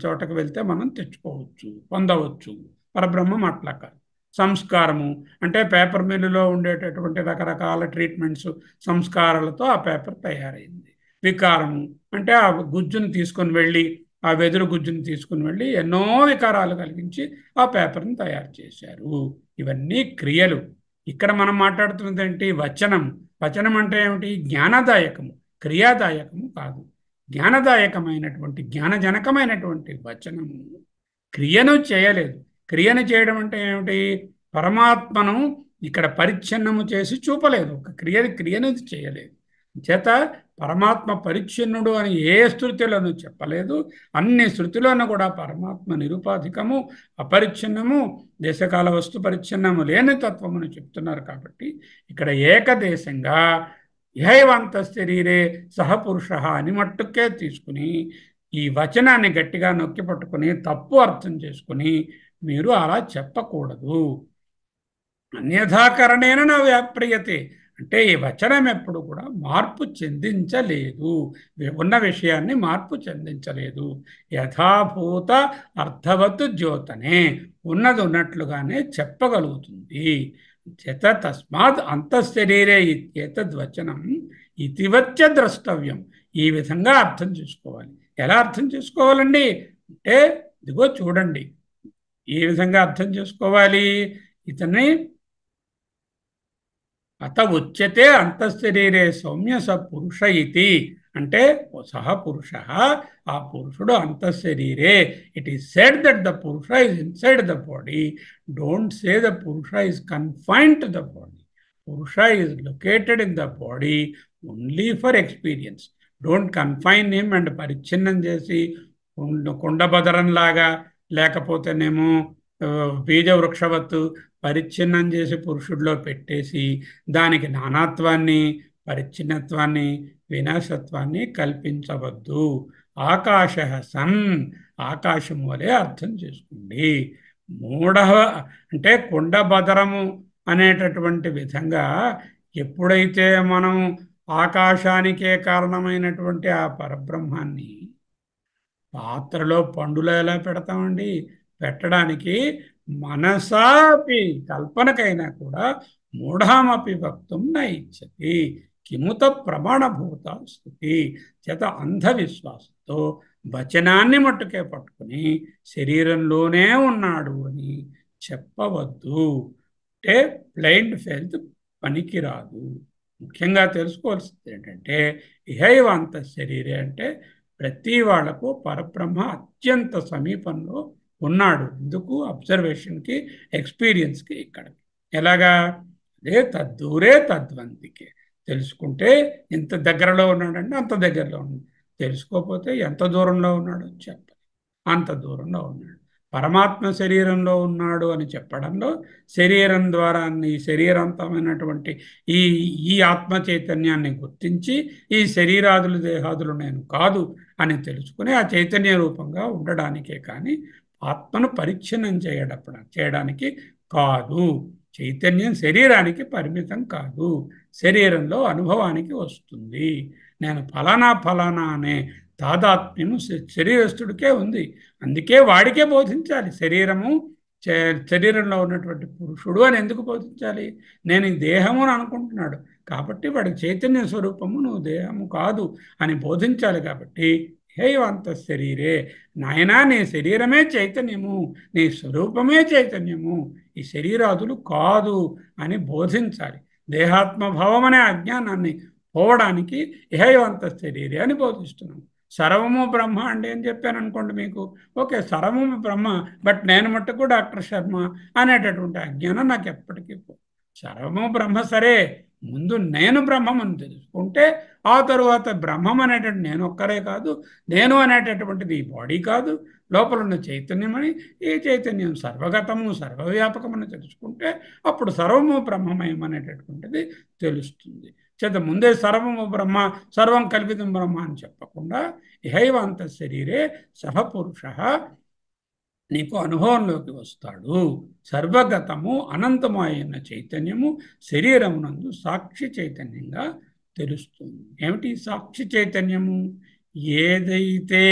చోటకు వెళ్తే మనం తెచ్చుకోవచ్చు, పొందవచ్చు. పరబ్రహ్మం అట్లా కాదు. సంస్కారము అంటే పేపర్ మిల్లులో ఉండేటటువంటి రకరకాల ట్రీట్మెంట్స్, సంస్కారాలతో ఆ పేపర్ తయారైంది. వికారము అంటే ఆ గుజ్జును తీసుకొని వెళ్ళి, ఆ వెదురు గుజ్జును తీసుకుని వెళ్ళి ఎన్నో వికారాలు కలిగించి ఆ పేపర్ని తయారు చేశారు. ఇవన్నీ క్రియలు. ఇక్కడ మనం మాట్లాడుతున్నది ఏంటి? వచనం. వచనం అంటే ఏమిటి? జ్ఞానదాయకము, క్రియాదాయకము కాదు. జ్ఞానదాయకమైనటువంటి జ్ఞానజనకమైనటువంటి వచనము క్రియను చేయలేదు, క్రియను చేయడం అంటే ఏమిటి? పరమాత్మను ఇక్కడ పరిచ్ఛిన్నము చేసి చూపలేదు, ఒక క్రియను చేయలేదు. చేత పరమాత్మ పరిచ్ఛిన్నుడు అని ఏ శృతిలోనూ చెప్పలేదు. అన్ని శృతిలోనూ కూడా పరమాత్మ నిరుపాధికము, అపరిచ్ఛిన్నము, దేశకాల వస్తు పరిచ్ఛిన్నము లేని తత్వమును చెప్తున్నారు. కాబట్టి ఇక్కడ ఏకదేశంగా ఇహైవాంత శరీరే సహపురుష అని మట్టుకే తీసుకుని ఈ వచనాన్ని గట్టిగా నొక్కి పట్టుకుని తప్పు అర్థం చేసుకుని మీరు అలా చెప్పకూడదు. అన్యథాకరణేన నా వ్యాప్రియతే అంటే ఈ వచనం ఎప్పుడు కూడా మార్పు చెందించలేదు, ఉన్న విషయాన్ని మార్పు చెందించలేదు. యథాభూత అర్థవత్ జ్యోతనే, ఉన్నది ఉన్నట్లుగానే చెప్పగలుగుతుంది. చేత తస్మాత్ అంతఃశరీరే ఇత్యేతద్వచనం ఇతివచ్చ ద్రష్టవ్యం, ఈ విధంగా అర్థం చేసుకోవాలి. ఎలా అర్థం చేసుకోవాలండి అంటే ఇదిగో చూడండి, ఈ విధంగా అర్థం చేసుకోవాలి. ఇతన్ని అత ఉచ్యతే అంతఃశరీరే సౌమ్య స పురుష ఇతి అంటే సహ పురుష, ఆ పురుషుడు అంతఃశరీరే. It is said that the Purusha is inside the body. Don't say the Purusha is confined to the body. Purusha is located in the body only for experience. Don't confine him and పరిచ్ఛిన్నం చేసి కుండబదరంలాగా లేకపోతేనేమో బీజ వృక్షవత్తు పరిచ్ఛిన్నం చేసి పురుషుడిలో పెట్టేసి దానికి నానాత్వాన్ని, పరిచ్ఛిన్నత్వాన్ని, వినాశత్వాన్ని కల్పించవద్దు. ఆకాశ సన్, ఆకాశం వలె అర్థం చేసుకోండి. మూఢవ అంటే కుండబదరము అనేటటువంటి విధంగా ఎప్పుడైతే మనం ఆకాశానికే కారణమైనటువంటి ఆ పరబ్రహ్మాన్ని పాత్రలో పండులో ఎలా పెడతామండి? పెట్టడానికి మనసాపి కల్పనకైనా కూడా మూఢమపి వక్తుం న ఇచ్చతి కిముత ప్రమాణభూత స్థితి. చేత అంధవిశ్వాసంతో వచనాన్ని మట్టుకే పట్టుకుని శరీరంలోనే ఉన్నాడు అని చెప్పవద్దు. అంటే బ్లైండ్ ఫెయిత్ పనికిరాదు. ముఖ్యంగా తెలుసుకోవాల్సింది ఏంటంటే ఇహైవాంత శరీరే అంటే ప్రతి వాళ్లకు పరబ్రహ్మ అత్యంత సమీపంలో ఉన్నాడు. ఎందుకు? అబ్జర్వేషన్కి, ఎక్స్పీరియన్స్కి. ఇక్కడ ఎలాగా? అదే తద్దూరే తద్వంతికే. తెలుసుకుంటే ఎంత దగ్గరలో ఉన్నాడంటే అంత దగ్గరలో ఉన్నాడు, తెలుసుకోకపోతే ఎంత దూరంలో ఉన్నాడో చెప్పాలి. అంత దూరంలో ఉన్నాడు. పరమాత్మ శరీరంలో ఉన్నాడు అని చెప్పడంలో శరీరం ద్వారా ఈ శరీరాంతమైనటువంటి ఈ ఆత్మ చైతన్యాన్ని గుర్తించి ఈ శరీరాదులు దేహాదులు నేను కాదు అని తెలుసుకుని ఆ చైతన్య రూపంగా ఉండడానికే కానీ ఆత్మను పరిచ్ఛిన్నం చేయడానికి కాదు. చైతన్యం శరీరానికి పరిమితం కాదు, శరీరంలో అనుభవానికి వస్తుంది. నేను ఫలానా అనే తాదాత్మ్యము శరీరస్తుడికే ఉంది. అందుకే వాడికే బోధించాలి. శరీరంలో ఉన్నటువంటి పురుషుడు అని ఎందుకు బోధించాలి? నేను ఈ దేహము అని అనుకుంటున్నాడు కాబట్టి వాడికి చైతన్య స్వరూపము నువ్వు దేహము కాదు అని బోధించాలి. కాబట్టి హేవంత శరీరే, నాయనా నీ శరీరమే చైతన్యము, నీ స్వరూపమే చైతన్యము, ఈ శరీరాదులు కాదు అని బోధించాలి. దేహాత్మభావం అనే అజ్ఞానాన్ని పోవడానికి ఇహైవంత శరీరే అని బోధిస్తున్నాం. సర్వము బ్రహ్మ అంటే ఏం చెప్పాను అనుకోండి మీకు, ఓకే సర్వము బ్రహ్మ, బట్ నేను మట్టుకు డాక్టర్ శర్మ అనేటటువంటి అజ్ఞానం నాకు ఎప్పటికీ సర్వము బ్రహ్మ సరే, ముందు నేను బ్రహ్మం అని తెలుసుకుంటే ఆ తరువాత బ్రహ్మం అనేటటువంటి నేను ఒక్కరే కాదు, నేను అనేటటువంటిది ఈ బాడీ కాదు, లోపల ఉన్న చైతన్యం అని, ఈ చైతన్యం సర్వగతము సర్వవ్యాపకమని తెలుసుకుంటే అప్పుడు సర్వము బ్రహ్మమయం అనేటటువంటిది తెలుస్తుంది. చేత ముందే సర్వము బ్రహ్మ, సర్వం కల్పితం బ్రహ్మ అని చెప్పకుండా ఇహైవాంత శరీరే సహపురుష నీకు అనుభవంలోకి వస్తాడు. సర్వగతము అనంతమైన చైతన్యము శరీరమునందు సాక్షి చైతన్యంగా తెలుస్తుంది. ఏమిటి సాక్షి చైతన్యము? ఏదైతే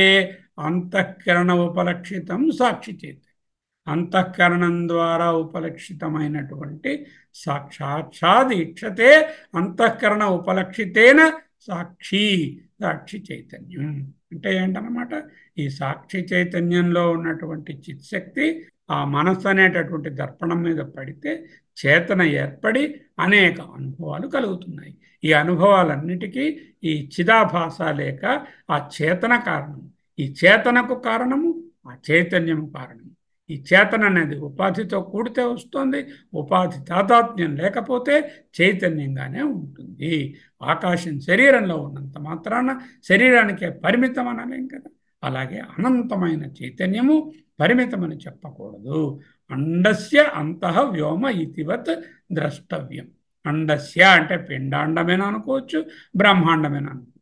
అంతఃకరణ ఉపలక్షితం సాక్షి చైతన్యం, అంతఃకరణం ద్వారా ఉపలక్షితమైనటువంటి సాక్షాదీక్షతే అంతఃకరణ ఉపలక్షితేన సాక్షి చైతన్యం అంటే ఏంటన్నమాట? ఈ సాక్షి చైతన్యంలో ఉన్నటువంటి చిత్శక్తి ఆ మనస్సు అనేటటువంటి దర్పణం మీద పడితే చేతన ఏర్పడి అనేక అనుభవాలు కలుగుతున్నాయి. ఈ అనుభవాలన్నిటికీ ఈ చిదాభాస లేక ఆ చేతన కారణము, ఈ చేతనకు కారణము ఆ చైతన్యము కారణము. ఈ చేతన అనేది ఉపాధితో కూడితే వస్తుంది, ఉపాధి తాదాత్మ్యం లేకపోతే చైతన్యంగానే ఉంటుంది. ఆకాశం శరీరంలో ఉన్నంత మాత్రాన శరీరానికే పరిమితం అనలేం కదా. అలాగే అనంతమైన చైతన్యము పరిమితమని చెప్పకూడదు. అండస్య అంతః వ్యోమ ఇతివత్ ద్రష్టవ్యం. అండస్య అంటే పిండాండమేనా అనుకోవచ్చు, బ్రహ్మాండమేనా అనుకోవచ్చు.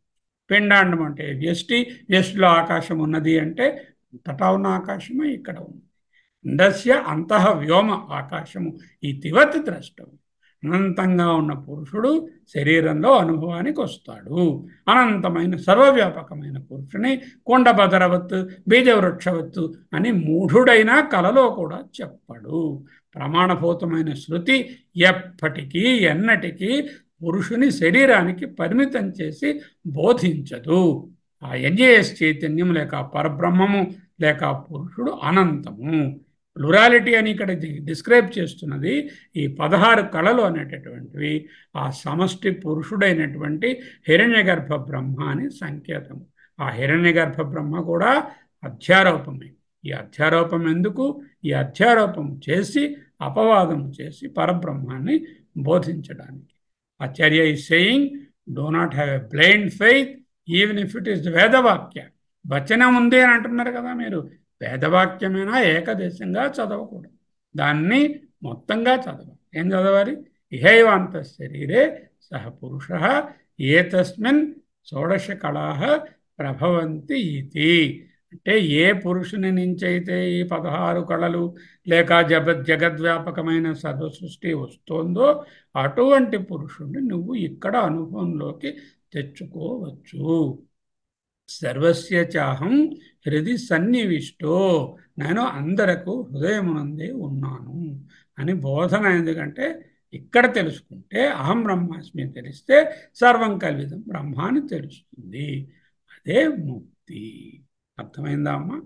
పిండాండం అంటే వ్యష్టి, వ్యష్టిలో ఆకాశం ఉన్నది అంటే అంతటా ఉన్న ఆకాశమే ఇక్కడ ఉంది. అండస్య అంతః వ్యోమ ఆకాశము ఇతివత్ ద్రష్టవ్యం. అనంతంగా ఉన్న పురుషుడు శరీరంలో అనుభవానికి వస్తాడు. అనంతమైన సర్వవ్యాపకమైన పురుషుని కొండబదరవత్తు బీజవృక్షవత్తు అని మూఢుడైనా కలలో కూడా చెప్పడు. ప్రమాణభూతమైన శృతి ఎప్పటికీ ఎన్నటికీ పురుషుని శరీరానికి పరిమితం చేసి బోధించదు. ఆ ఎన్ఏఎస్ చైతన్యం లేక పరబ్రహ్మము లేక పురుషుడు అనంతము. ప్లూరాలిటీ అని ఇక్కడ డిస్క్రైబ్ చేస్తున్నది ఈ 16 కళలు అనేటటువంటివి ఆ సమష్టి పురుషుడైనటువంటి హిరణ్యగర్భ బ్రహ్మ అని సంకేతము. ఆ హిరణ్యగర్భ బ్రహ్మ కూడా అధ్యారోపమే. ఈ అధ్యారోపం ఎందుకు? ఈ అధ్యారోపం చేసి అపవాదం చేసి పరబ్రహ్మాన్ని బోధించడానికి. Acharya is saying, do not have a blind faith even if it is వేదవాక్య. వచనం ఉంది అని అంటున్నారు కదా మీరు, వేదవాక్యమైనా ఏకదేశంగా చదవకూడదు, దాన్ని మొత్తంగా చదవాలి. ఏం చదవాలి? ఇహైవాంత శరీరే సహ పురుష ఏతస్మిన్ షోడశ కళాః ప్రభవంతి ఇతి. అంటే ఏ పురుషుని నుంచైతే ఈ 16 కళలు లేక జగద్వ్యాపకమైన సర్వసృష్టి వస్తోందో అటువంటి పురుషుడిని నువ్వు ఇక్కడ అనుభవంలోకి తెచ్చుకోవచ్చు. సర్వస్య చాహం హృది సన్నివిష్టో, నేను అందరకు హృదయమునందే ఉన్నాను అని బోధన. ఎందుకంటే ఇక్కడ తెలుసుకుంటే అహం బ్రహ్మాస్మి తెలిస్తే సర్వం కల్విదం బ్రహ్మ అని తెలుస్తుంది. అదే ముక్తి. అర్థమైందా అమ్మా?